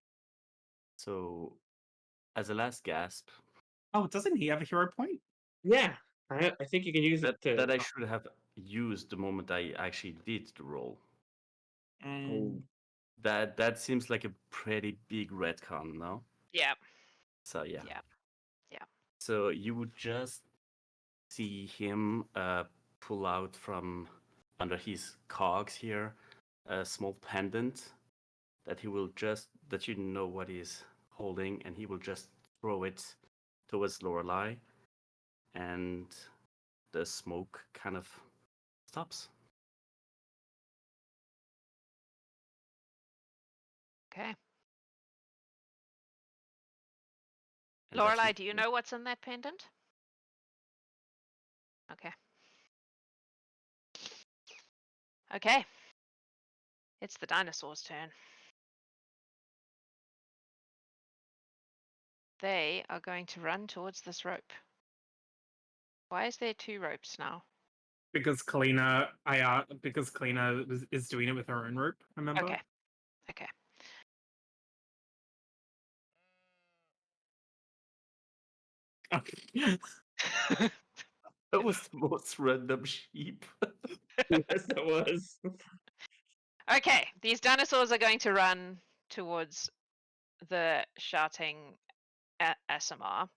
So, as a last gasp, Oh, doesn't he have a hero point? Yeah. I think you can use that, it to. that I should have used the moment I actually did the roll. Oh. That seems like a pretty big retcon, no? Yeah. So yeah. Yeah. Yeah. So you would just see him pull out from under his cogs here a small pendant that he will just that you know what he's holding, and he will just throw it towards Lorelei, and the smoke kind of stops. Okay. And that's Lorelei, it. do you know what's in that pendant? Okay. Okay. It's the dinosaur's turn. They are going to run towards this rope. Why is there 2 ropes now? Because Kalina, is doing it with her own rope. Remember? Okay. Okay. That was the most random sheep. Yes, it was. Okay, these dinosaurs are going to run towards the shouting ASMR.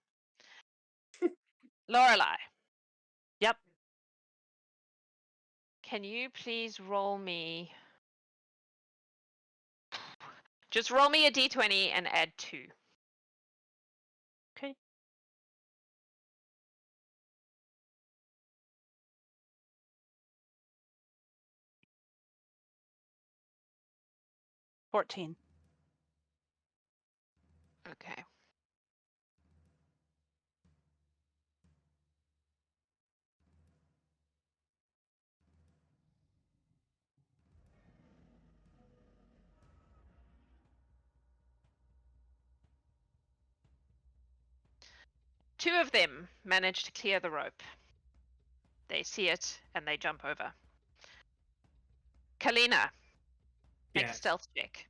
Lorelei. Yep. Can you please roll me? Just roll me a d20 and add 2. Okay. $14. Okay. 2 of them manage to clear the rope. They see it and they jump over. Kalina, make a Yes. stealth check,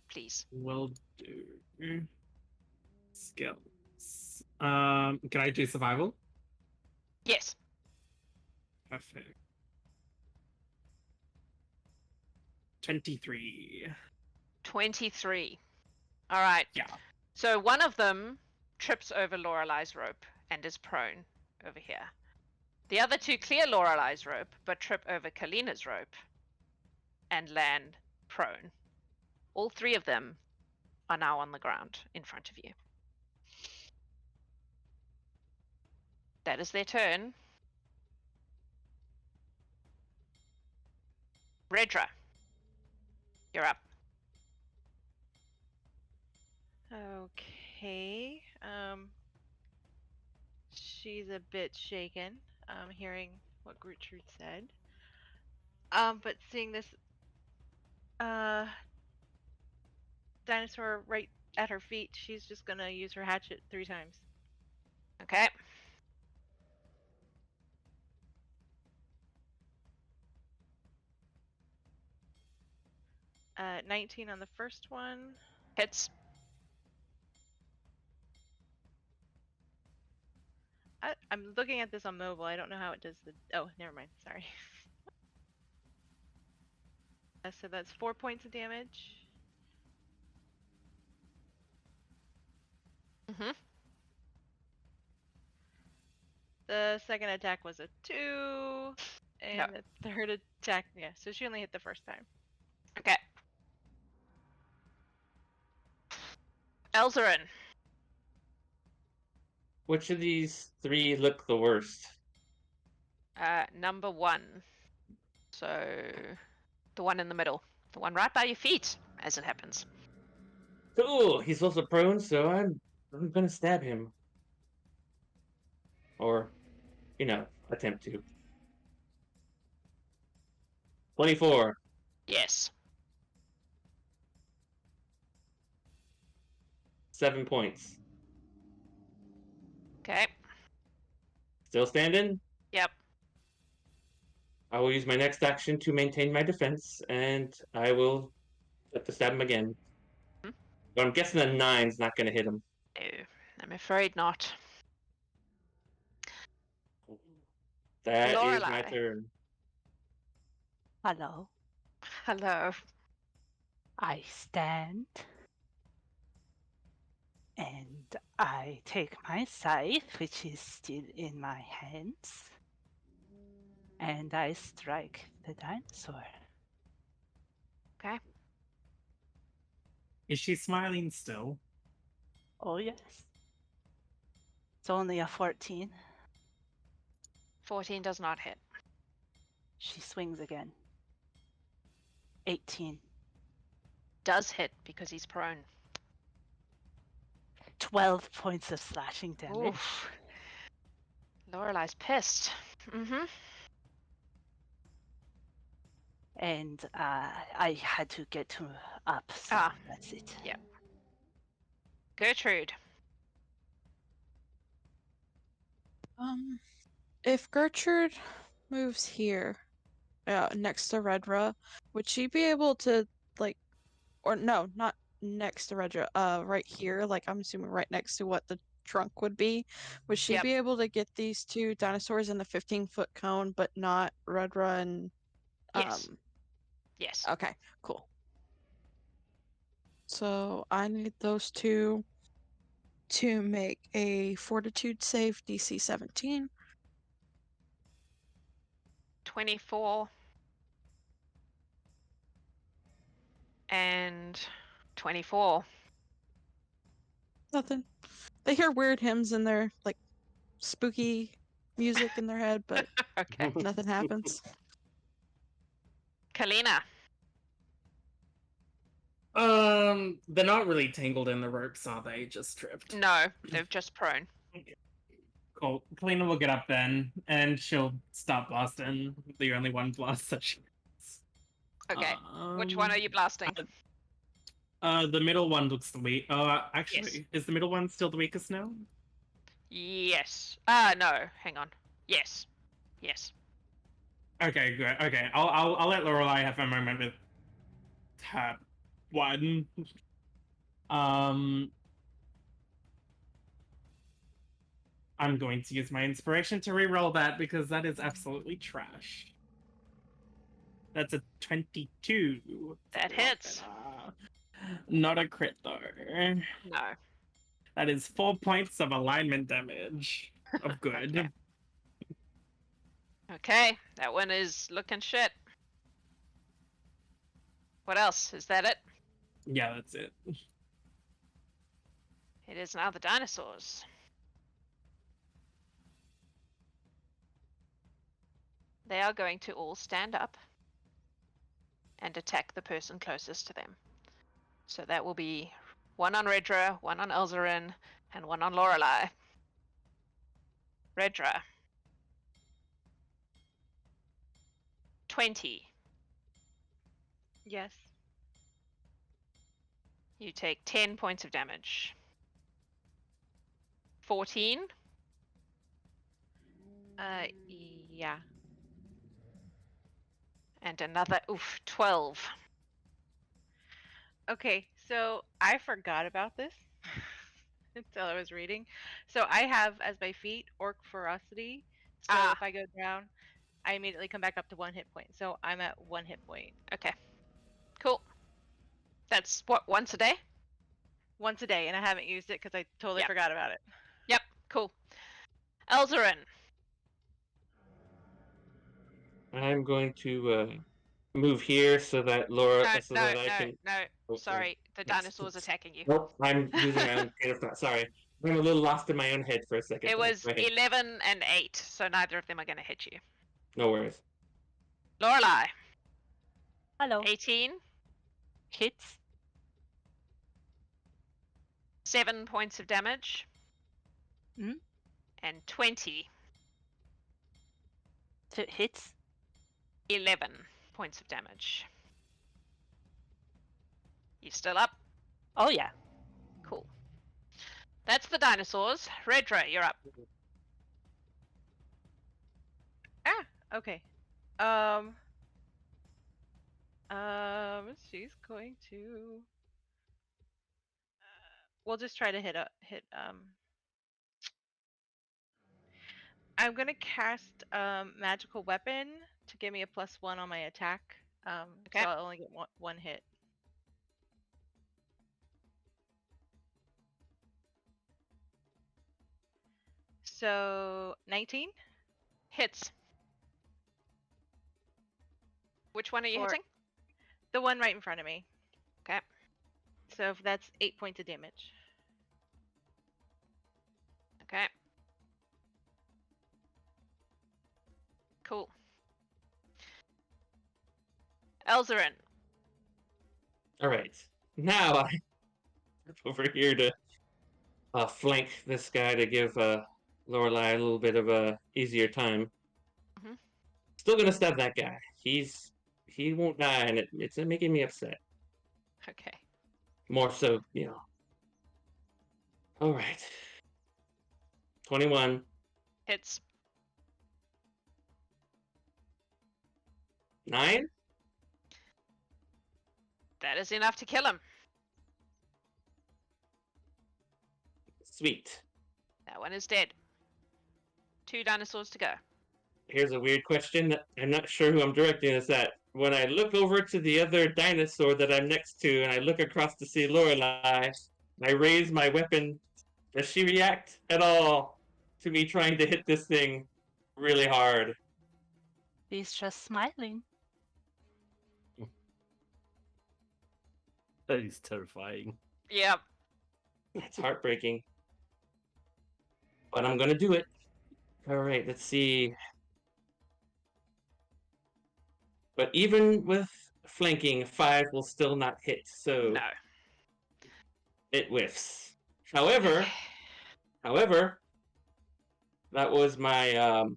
please. Will do. Skills. Can I do survival? Yes. Perfect. 23. 23. All right. Yeah. So one of them trips over Lorelei's rope and is prone over here. The other 2 clear Lorelei's rope, but trip over Kalina's rope and land prone. All 3 of them are now on the ground in front of you. That is their turn. Redra, you're up. Okay. She's a bit shaken, hearing what Gertrude said. But seeing this dinosaur right at her feet, she's just gonna use her hatchet 3 times. Okay. Uh, 19 on the first one. Hits. I'm looking at this on mobile. I don't know how it does the. Oh, never mind. Sorry. So that's 4 points of damage. Mm-hmm. The second attack was a 2, and Yep. the third attack, yeah. So she only hit the first time. Okay. Elzarin. Which of these 3 look the worst? Number 1. So the one in the middle. The one right by your feet, as it happens. Ooh, he's also prone, so I'm gonna stab him. Or, attempt to. 24. Yes. 7 points. Okay. Still standing? Yep. I will use my next action to maintain my defense, and I will have to stab him again. Hmm? But I'm guessing a 9's not going to hit him. No, I'm afraid not. That is my Lorelei. turn. Hello. Hello. I stand. And I take my scythe, which is still in my hands. And I strike the dinosaur. Okay. Is she smiling still? Oh, yes. It's only a 14. 14 does not hit. She swings again. 18. Does hit because he's prone. 12 points of slashing damage. Oof. Lorelei's pissed. Mm-hmm. And I had to get to up, so that's it. Yeah. Gertrude. If Gertrude moves here, next to Redra, would she be able to or no, not next to Redra, right here, like I'm assuming right next to what the trunk would be, would she Yep. be able to get these 2 dinosaurs in the 15-foot cone, but not Redra and Yes. Yes. Okay, cool. So I need those 2 to make a Fortitude save, DC 17. 24. And 24. Nothing. They hear weird hymns in their spooky music in their head, but Okay. nothing happens. Kalina. They're not really tangled in the ropes, are they? Just tripped. No, they're just prone. Cool. Kalina will get up then, and she'll start blasting. The only one blast that she gets. Okay. Which one are you blasting? The middle one looks the weak. Actually, Yes. is the middle one still the weakest now? Yes. No. Hang on. Yes. Yes. Okay, good. Okay, I'll let Lorelai have a moment with tab 1. I'm going to use my inspiration to reroll that because that is absolutely trash. That's a 22. That hits. Not a crit though. No. That is 4 points of alignment damage. Of good. Okay. Okay, that one is looking shit. What else? Is that it? Yeah, that's it. It is now the dinosaurs. They are going to all stand up and attack the person closest to them. So that will be one on Redra, one on Elzarin, and one on Lorelei. Redra. 20. Yes. You take 10 points of damage. 14. Yeah. And another, 12. Okay, so I forgot about this until I was reading. So I have as my feat Orc Ferocity. So if I go down, I immediately come back up to 1 hit point. So I'm at 1 hit point. Okay. Cool. That's what, once a day? Once a day, and I haven't used it because I totally Yep. forgot about it. Yep, cool. Elzarin. I'm going to move here so that Laura, that I can. No. Oh, Sorry, the dinosaur's attacking you. Nope, I'm losing my own train of thought. Sorry, I'm a little lost in my own head for a second. It was Go ahead. 11 and 8, so neither of them are going to hit you. No worries. Lorelei. Hello. 18. Hits. 7 points of damage. Mhm. And 20. Hits. 11 points of damage. You still up? Oh yeah. Cool. That's the dinosaurs. Redra, you're up. Okay. She's going to. We'll just try to hit. I'm gonna cast magical weapon to give me a +1 on my attack. Okay. So I'll only get one hit. So 19 Hits. Which one are you For- hitting? The one right in front of me. Okay. So that's 8 points of damage. Okay. Cool. Elzarin. All right, now I over here to flank this guy to give Lorelei a little bit of a easier time. Mhm. Still gonna stab that guy. He won't die, and it's making me upset. Okay. More so, you know. All right. 21. Hits. 9. That is enough to kill him. Sweet. That one is dead. 2 dinosaurs to go. Here's a weird question that I'm not sure who I'm directing this at. When I look over to the other dinosaur that I'm next to and I look across to see Lorelei, I raise my weapon. Does she react at all to me trying to hit this thing really hard? He's just smiling. That is terrifying. Yep. That's heartbreaking. But I'm gonna do it. All right, let's see. But even with flanking, 5 will still not hit, so No. it whiffs. However, that was my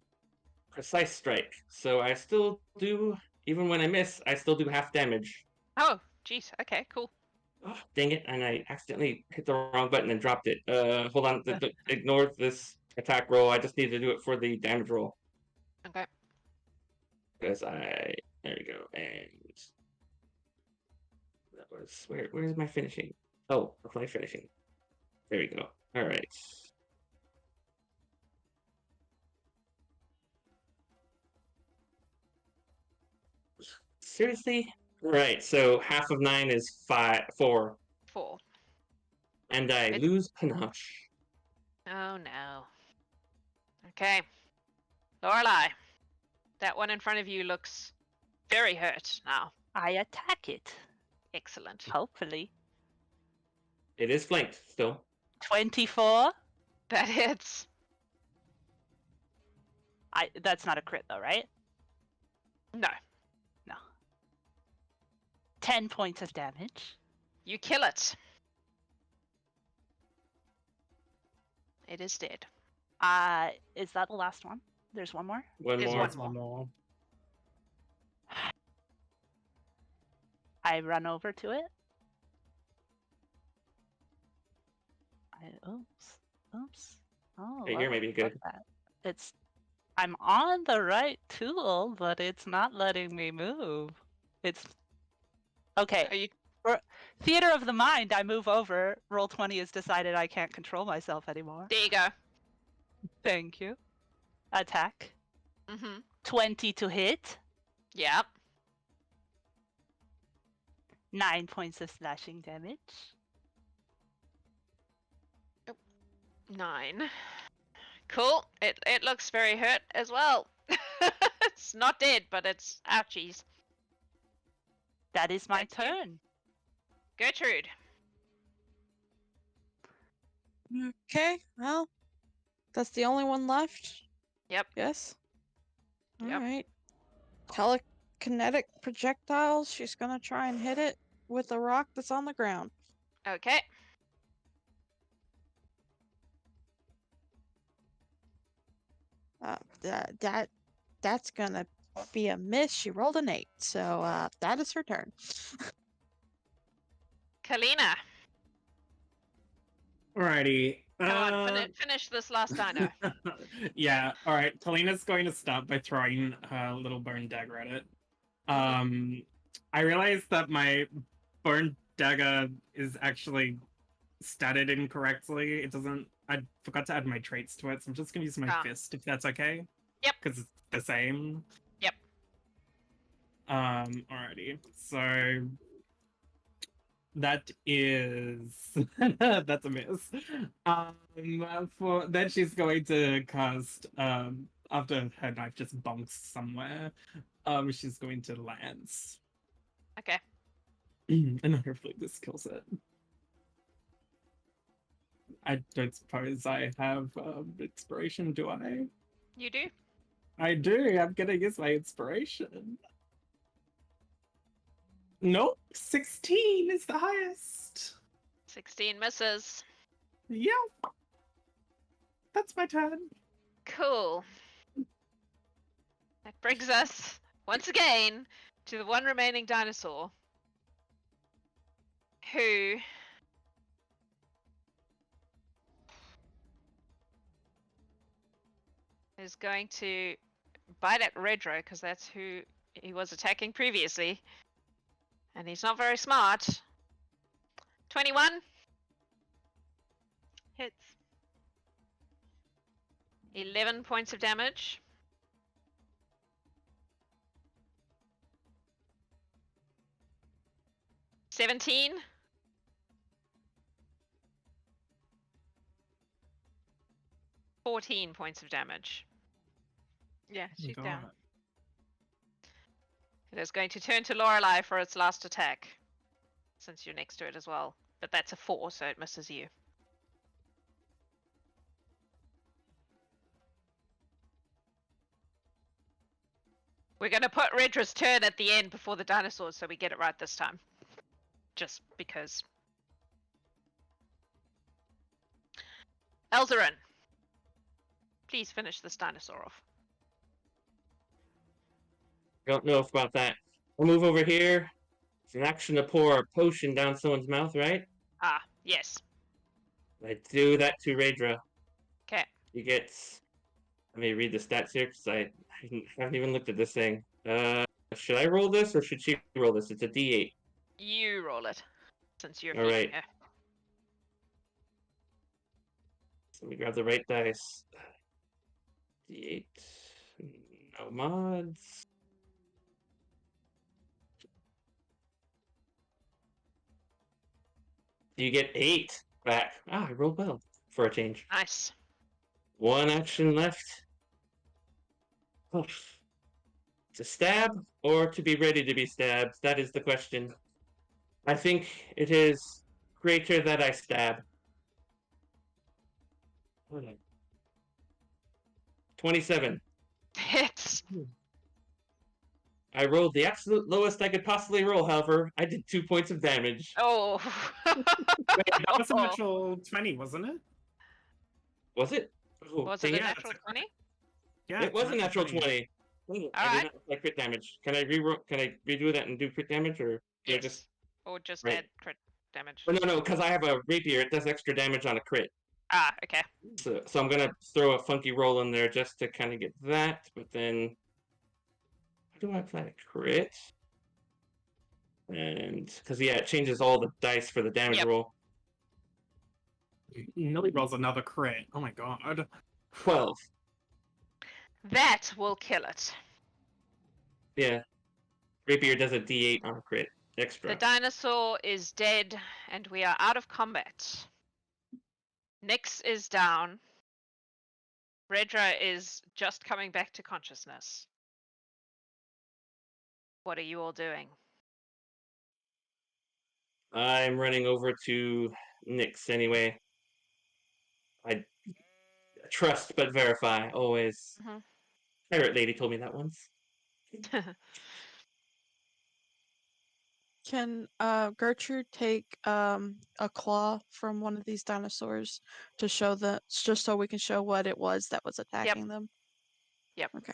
precise strike. So I still do, even when I miss, I still do half damage. Oh, jeez. Okay, cool. Oh, dang it, and I accidentally hit the wrong button and dropped it. Hold on, ignore this. attack roll. I just need to do it for the damage roll. Okay. Because there you go. And that was where's my finishing? Oh, my finishing. There we go. All right. Seriously? Right. So half of 9 is 4. 4. And I lose panache. Oh no. Okay. Lorelei, that one in front of you looks very hurt now. I attack it. Excellent. Hopefully. It is flanked still. 24. That hits. That's not a crit though, right? No. 10 points of damage. You kill it. It is dead. Is that the last one? There's one more? One There's more. one more. I run over to it. Oops. Oh, Okay, here may be good. I'm on the right tool, but it's not letting me move. It's okay. Are you... For theater of the mind, I move over. Roll 20 has decided I can't control myself anymore. There you go. Thank you. Attack. Mm-hmm. 20 to hit. Yep. 9 points of slashing damage. 9. Cool. It looks very hurt as well. It's not dead, but it's ouchies. That is my Thank you. turn. Gertrude. Okay, well, that's the only one left. Yep. Yes. Yep. All right. Telekinetic projectiles. She's gonna try and hit it with a rock that's on the ground. Okay. That's gonna be a miss. She rolled an 8, so that is her turn. Kalina. Alrighty. Come on, finish this last dino. Yeah, alright. Kalina's going to start by throwing her little bone dagger at it. I realized that my bone dagger is actually statted incorrectly. It doesn't. I forgot to add my traits to it, so I'm just gonna use my fist if that's okay. Yep. Because it's the same. Yep. Alrighty. So that is that's a miss. Then she's going to cast after her knife just bonks somewhere. She's going to lance. Okay. And hopefully this kills it. I don't suppose I have inspiration, do I? You do? I do. I'm gonna use my inspiration. Nope. 16 is the highest. 16 misses. Yep. That's my turn. Cool. That brings us, once again, to the one remaining dinosaur. Who... is going to bite at Redro, because that's who he was attacking previously. And he's not very smart. 21. Hits. 11 points of damage. $17. $14 points of damage. Yeah, she's down. It is going to turn to Lorelei for its last attack, since you're next to it as well. But that's a 4, so it misses you. We're going to put Redra's turn at the end before the dinosaurs, so we get it right this time. Just because. Elzarin, please finish this dinosaur off. Don't know about that. I'll move over here. It's an action to pour a potion down someone's mouth, right? Ah, yes. I do that to Raedra. Okay. You get. Let me read the stats here because I haven't even looked at this thing. Should I roll this or should she roll this? It's a D8. You roll it, since you're All feeding right. her. Let me grab the right dice. D8. No mods. You get 8 back. Ah, I rolled well for a change. Nice. 1 action left. Oh. To stab or to be ready to be stabbed? That is the question. I think it is greater that I stab. 27. Hits. I rolled the absolute lowest I could possibly roll, however. I did 2 points of damage. Oh. Wait, that was a natural 20, wasn't it? Was it? Oh, Was it a yeah, natural that's 20? Yeah, it was a natural 20. I did Alright. not apply crit damage. Can I redo that and do crit damage, or do I Yes. just? Or just Right. add crit damage. Oh, no, because I have a rapier. It does extra damage on a crit. Ah, okay. So I'm gonna throw a funky roll in there just to kind of get that. But then, how do I apply a crit? And because it changes all the dice for the damage Yep. roll. Millie rolls another crit. Oh my god. 12. That will kill it. Yeah. Rapier does a D8 on a crit extra. The dinosaur is dead, and we are out of combat. Nyx is down. Redra is just coming back to consciousness. What are you all doing? I'm running over to Nyx anyway. I trust but verify, always. Mhm. Pirate lady told me that once. Can Gertrude take a claw from one of these dinosaurs to show just so we can show what it was that was attacking them? Yep. Okay.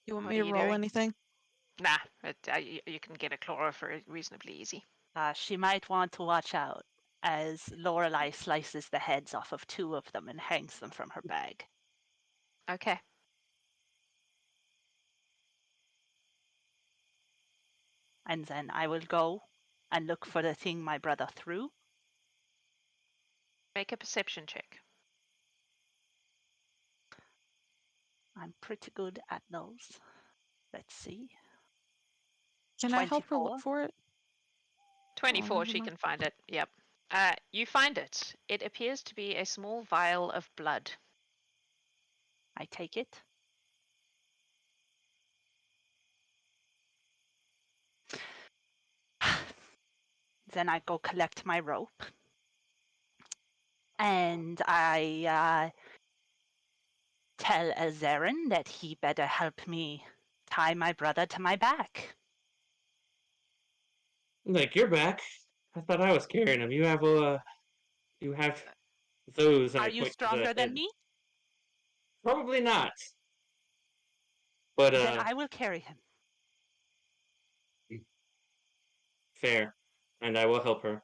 You want What me are to you roll doing? anything? Nah, you can get a claw for it reasonably easy. She might want to watch out as Lorelei slices the heads off of 2 of them and hangs them from her bag. Okay. And then I will go and look for the thing my brother threw. Make a perception check. I'm pretty good at those. Let's see. Can I help her 24. look for it? 24, never she mind. can find it. Yep. You find it. It appears to be a small vial of blood. I take it. Then I go collect my rope. And I tell Azarin that he better help me tie my brother to my back. Like, you're back. I thought I was carrying him. You have those. And Are I you point to the stronger than head. me? Probably not. But Then I will carry him. fair, and I will help her.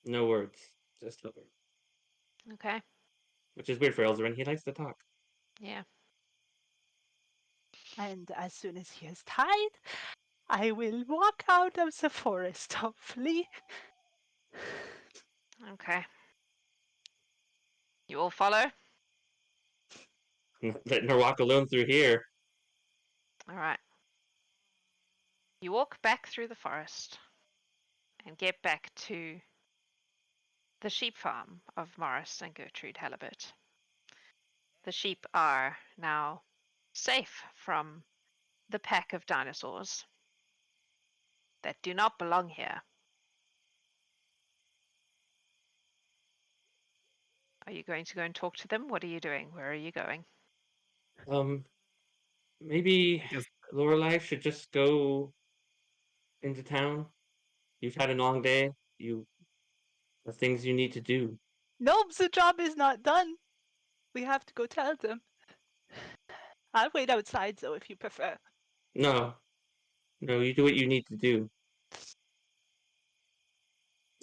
No words, just help her. Okay. Which is weird for Elzarin. He likes to talk. Yeah. And as soon as he is tied, I will walk out of the forest, hopefully. Okay. You all follow? Letting her walk alone through here. All right. You walk back through the forest and get back to the sheep farm of Morris and Gertrude Halliburt. The sheep are now safe from the pack of dinosaurs that do not belong here. Are you going to go and talk to them? What are you doing? Where are you going? Maybe Yes. Lorelei should just go into town. You've had a long day. The things you need to do. No, the job is not done. We have to go tell them. I'll wait outside, though, if you prefer. No, you do what you need to do.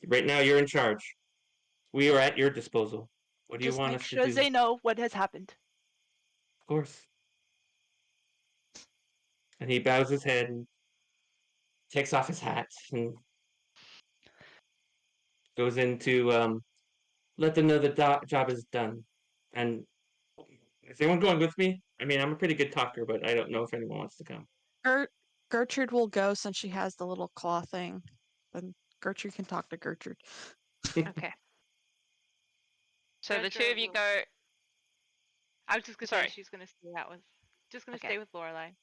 Right now, you're in charge. We are at your disposal. What do you Just want make us sure to do? they know what has happened. Of course. And he bows his head and takes off his hat and goes into let them know the job is done. And is anyone going with me? I mean, I'm a pretty good talker, but I don't know if anyone wants to come. Gertrude will go since she has the little claw thing. Then Gertrude can talk to Gertrude. Okay. So the two of you will- go. I was just gonna Sorry. say she's gonna stay out with. Just gonna Okay. stay with Lorelai.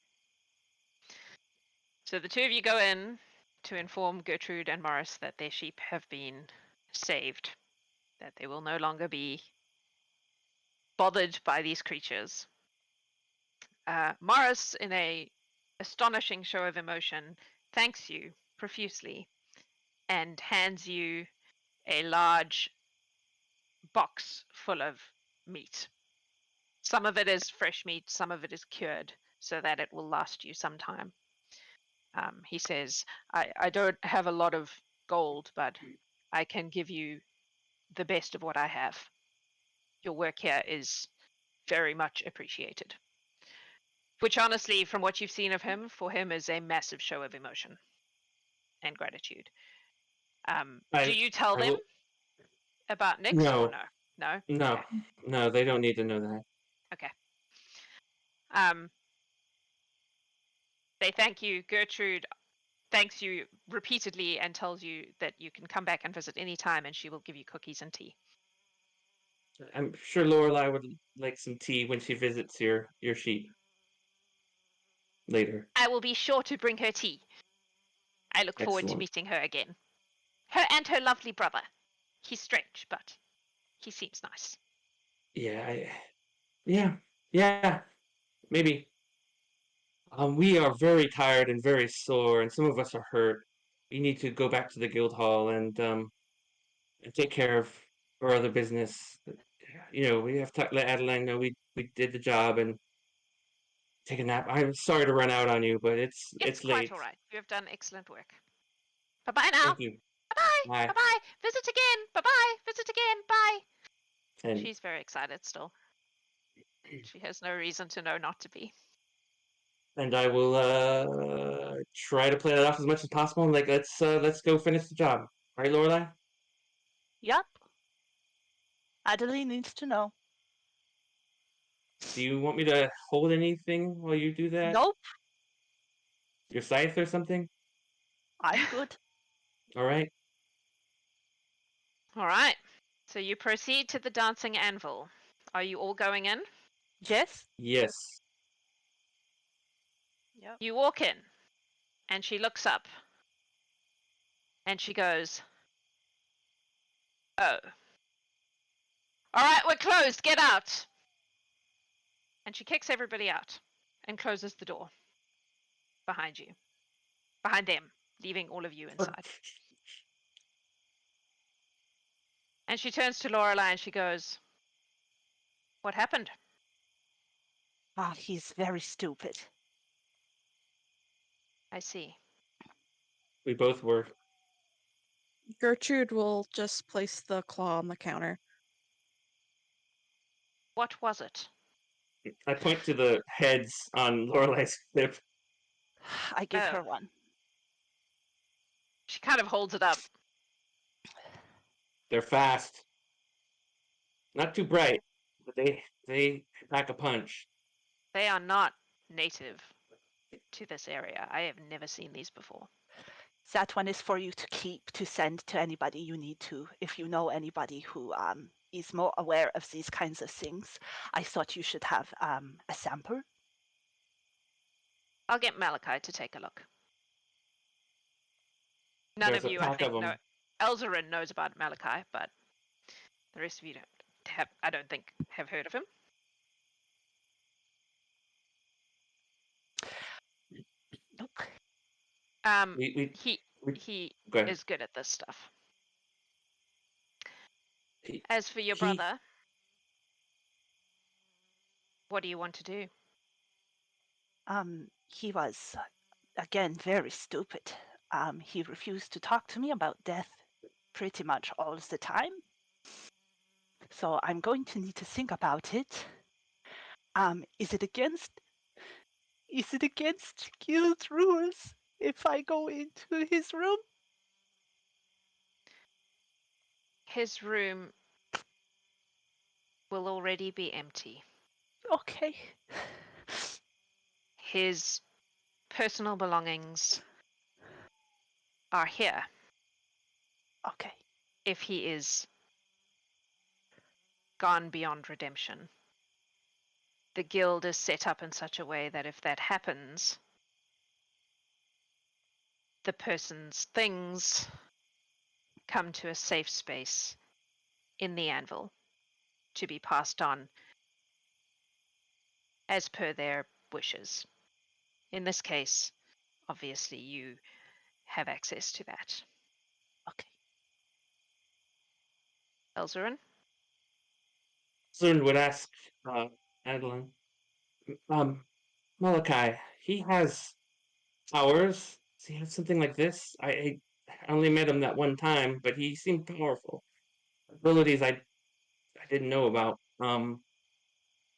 So the two of you go in to inform Gertrude and Morris that their sheep have been saved, that they will no longer be bothered by these creatures. Morris, in a astonishing show of emotion, thanks you profusely and hands you a large box full of meat. Some of it is fresh meat, some of it is cured, so that it will last you some time. He says, I don't have a lot of gold, but I can give you the best of what I have. Your work here is very much appreciated. Which, honestly, from what you've seen of him, for him is a massive show of emotion and gratitude. Do you tell I them will- about Nyx or No. no? No? No, Okay. no, they don't need to know that. Okay. They thank you. Gertrude thanks you repeatedly and tells you that you can come back and visit any time and she will give you cookies and tea. I'm sure Lorelai would like some tea when she visits your sheep later. I will be sure to bring her tea. I look forward to Excellent. meeting her again. Her and her lovely brother. He's strange, but he seems nice. Yeah, maybe. We are very tired and very sore, and some of us are hurt. We need to go back to the guild hall and take care of our other business. We have to let Adeline know we did the job and take a nap. I'm sorry to run out on you, but it's It's late. quite all right. You have done excellent work. Bye-bye now. Thank you. Bye-bye. Bye. Bye-bye. Visit again. Bye-bye. Visit again. Bye. And She's very excited still. She has no reason to know not to be. and I will try to play that off as much as possible. And like, let's go finish the job, right, Lorelai? Yup. Adeline needs to know. Do you want me to hold anything while you do that? Nope, Your scythe or something? I'm good. All right. All right. So you proceed to the dancing anvil. Are you all going in? Yes? Yes. Yep. You walk in, and she looks up, and she goes, "Oh. All right, we're closed. Get out." And she kicks everybody out and closes the door behind you, behind them, leaving all of you inside. And she turns to Lorelai and she goes, "What happened?" Ah, he's very stupid. I see. We both were. Gertrude will just place the claw on the counter. What was it? I point to the heads on Lorelai's hip. I give Oh. her one. She kind of holds it up. They're fast. Not too bright, but they pack a punch. They are not native to this area. I have never seen these before. That one is for you to keep to send to anybody you need to. If you know anybody who is more aware of these kinds of things, I thought you should have a sample. I'll get Malachi to take a look. None There's of a you, I pack think, of know. 'em. Elzarin knows about Malachi, but the rest of you I don't think, have heard of him. Nope. We He go ahead. is good at this stuff. He- As for your he- brother, what do you want to do? He was, again, very stupid. He refused to talk to me about death pretty much all the time. So I'm going to need to think about it. Is it against guild rules if I go into his room? His room will already be empty. Okay. His personal belongings are here Okay. if he is gone beyond redemption. The guild is set up in such a way that if that happens, the person's things come to a safe space in the anvil to be passed on as per their wishes. In this case, obviously, you have access to that. Okay. Elzarin? Zern would ask Adeline, Malachi, he has powers. Does he have something like this? I only met him that one time, but he seemed powerful. Abilities I didn't know about.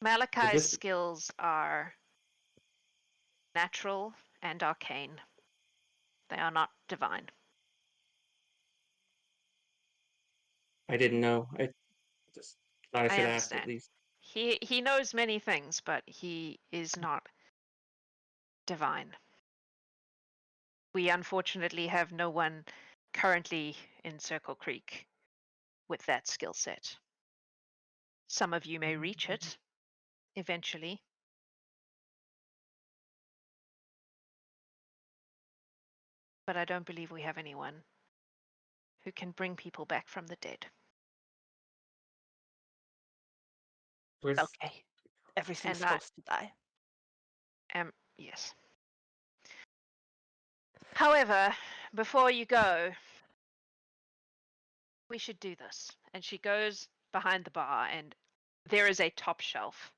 Malachi's this- skills are natural and arcane. They are not divine. I didn't know. I just thought I I should ask at understand. least. He knows many things, but he is not divine. We unfortunately have no one currently in Circle Creek with that skill set. Some of you may reach it eventually. But I don't believe we have anyone who can bring people back from the dead. Where's Okay. Everything's And I supposed to die. yes. However, before you go, we should do this. And she goes behind the bar, and there is a top shelf,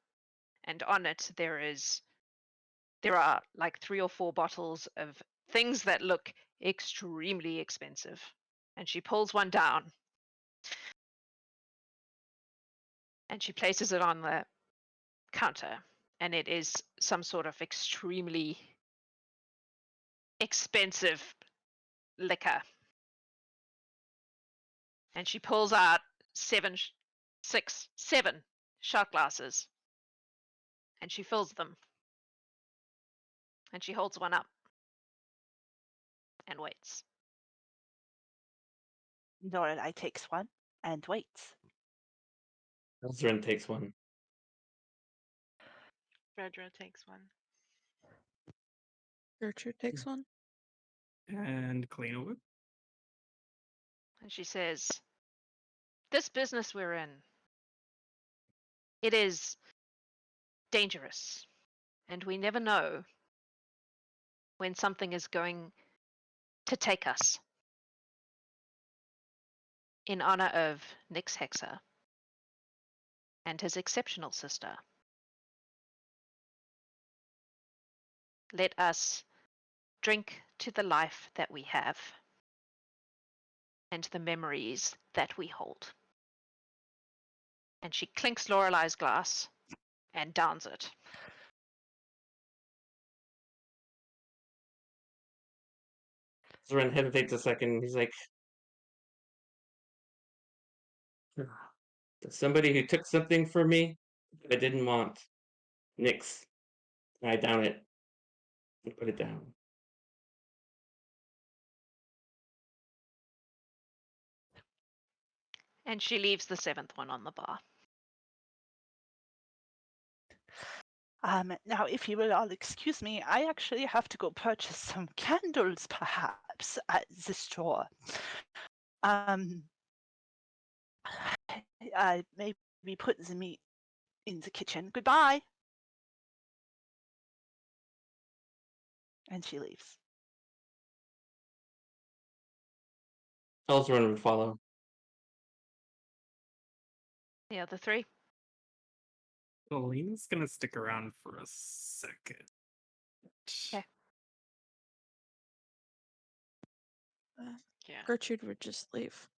and on it there are like 3 or 4 bottles of things that look extremely expensive. And she pulls one down, and she places it on the counter, and it is some sort of extremely expensive liquor. And she pulls out 7 shot glasses, and she fills them, and she holds one up and waits. Lorelei takes one and waits. Zern takes one. Fredra takes one. Gertrude takes one. And Kalina would. And she says, "This business we're in, it is dangerous, and we never know when something is going to take us. In honor of Nyx Hexa and his exceptional sister, let us drink to the life that we have and the memories that we hold." And she clinks Lorelei's glass and downs it. Zern hesitates a second. He's like, somebody who took something from me I didn't want. Nyx. I down it. And put it down. And she leaves the 7th one on the bar. Now, if you will all excuse me, I actually have to go purchase some candles, perhaps, at the store. Maybe put the meat in the kitchen. Goodbye. And she leaves. Elzrun would follow. The other 3? Kalina's gonna stick around for a second. Okay. Yeah. Gertrude would just leave.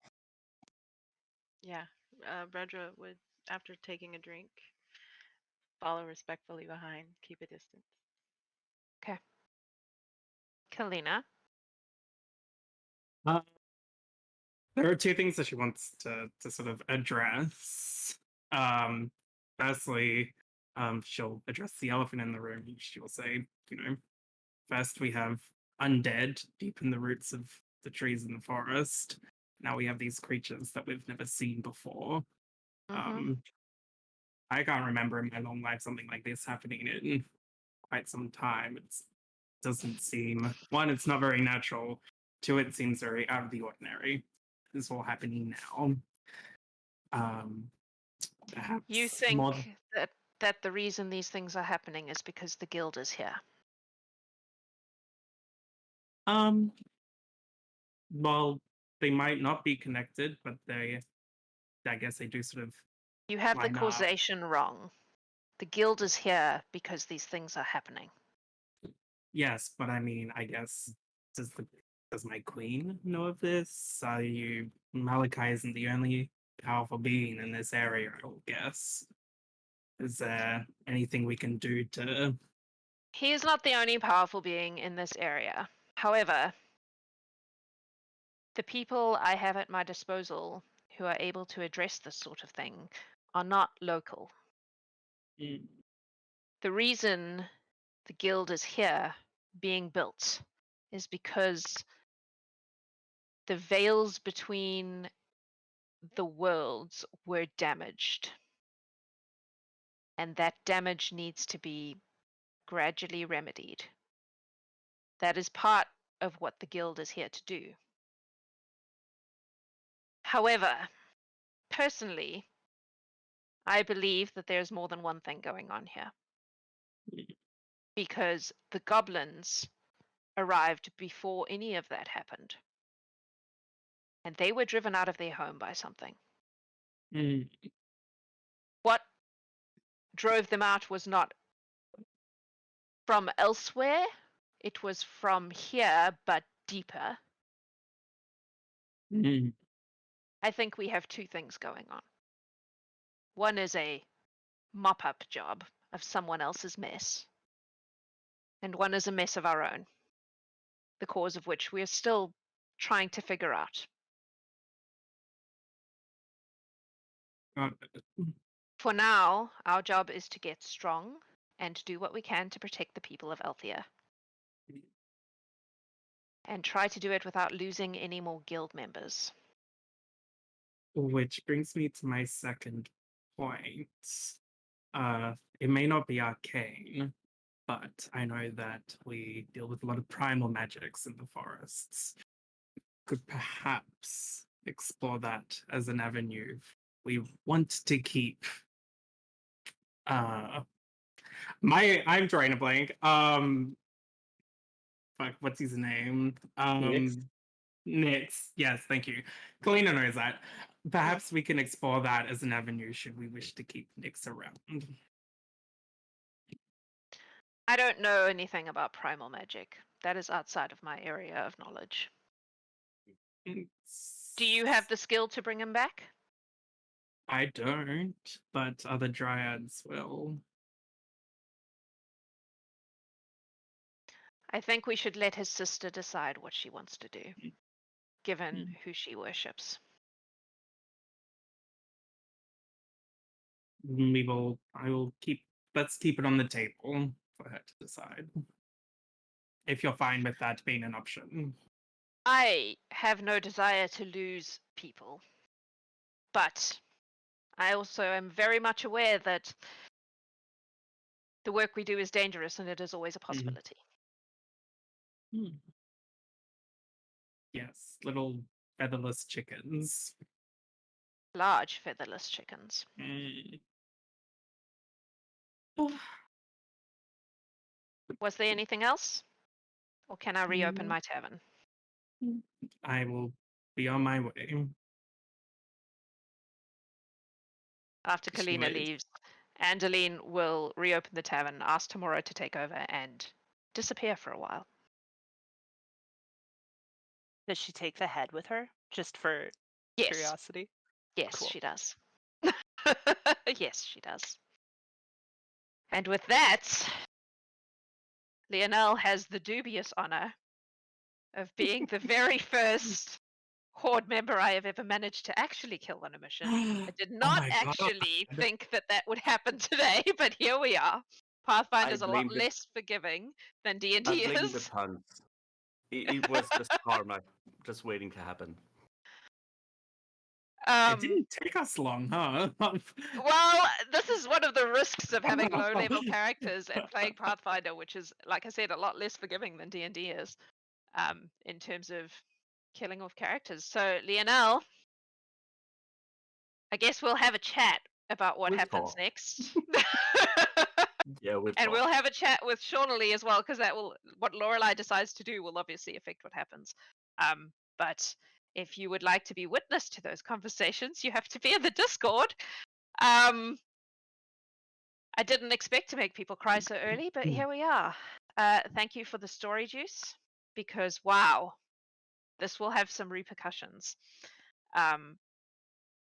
Yeah. Bredra would, after taking a drink, follow respectfully behind, keep a distance. Okay. Kalina. There are two things that she wants to sort of address. Firstly, she'll address the elephant in the room. She will say, first we have undead deep in the roots of the trees in the forest. Now we have these creatures that we've never seen before. Mhm. I can't remember in my long life something like this happening in quite some time. It doesn't seem, one, it's not very natural. Two, it seems very out of the ordinary. This is all happening now. Perhaps You think more. that the reason these things are happening is because the guild is here? Well, they might not be connected, but I guess they do sort of You have the line up. causation wrong. The guild is here because these things are happening. Yes, but I mean, I guess does my queen know of this? Malachi isn't the only powerful being in this area, I will guess. Is there anything we can do to? He is not the only powerful being in this area. However, the people I have at my disposal who are able to address this sort of thing are not local. The reason the guild is here being built is because the veils between the worlds were damaged. And that damage needs to be gradually remedied. That is part of what the guild is here to do. However, personally, I believe that there's more than one thing going on here. Because the goblins arrived before any of that happened. And they were driven out of their home by something. What drove them out was not from elsewhere, it was from here, but deeper. I think we have two things going on. One is a mop-up job of someone else's mess, and one is a mess of our own, the cause of which we are still trying to figure out. For now, our job is to get strong and do what we can to protect the people of Althea. And try to do it without losing any more guild members. Which brings me to my second point. It may not be arcane, but I know that we deal with a lot of primal magics in the forests. Could perhaps explore that as an avenue. We want to keep I'm drawing a blank. Fuck, what's his name? Nyx? Nyx. Yes, thank you. Kalina knows that. Perhaps we can explore that as an avenue should we wish to keep Nyx around. I don't know anything about primal magic. That is outside of my area of knowledge. Do you have the skill to bring him back? I don't, but other dryads will. I think we should let his sister decide what she wants to do, given who she worships. Let's keep it on the table for her to decide. If you're fine with that being an option. I have no desire to lose people, but I also am very much aware that the work we do is dangerous and it is always a possibility. Yes, little featherless chickens. Large featherless chickens. Was there anything else? Or can I reopen my tavern? I will be on my way. After Kalina leaves, Angeline will reopen the tavern, ask Tomorrow to take over, and disappear for a while. Does she take the head with her, just for Yes. curiosity? Yes, Cool. she does. Yes, she does. And with that, Lionel has the dubious honor of being the very first Horde member I have ever managed to actually kill on a mission. I did not my actually God. think that would happen today, but here we are. Pathfinder's a lot blame the- less forgiving than I D&D blame the is. puns. It was just karma, just waiting to happen. It didn't take us long, huh? Well, this is one of the risks of having low-level characters and playing Pathfinder, which is, like I said, a lot less forgiving than D&D is, in terms of killing off characters. So, Lionel, I guess we'll have a chat about what We'll happens talk. next. Yeah, we'll And talk. we'll have a chat with Shawnee as well, because that will, what Lorelai decides to do will obviously affect what happens. But if you would like to be witness to those conversations, you have to be in the Discord. I didn't expect to make people cry so early, but here we are. Thank you for the story, Juice, because wow, this will have some repercussions.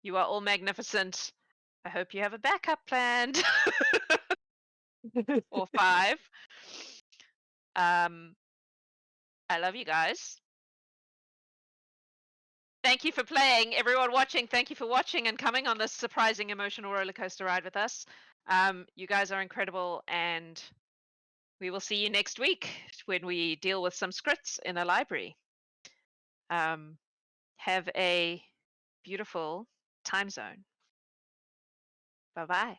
You are all magnificent. I hope you have a backup planned. Or 5. I love you guys. Thank you for playing. Everyone watching, thank you for watching and coming on this surprising emotional roller coaster ride with us. You guys are incredible, and we will see you next week when we deal with some scripts in a library. Have a beautiful time zone. Bye-bye.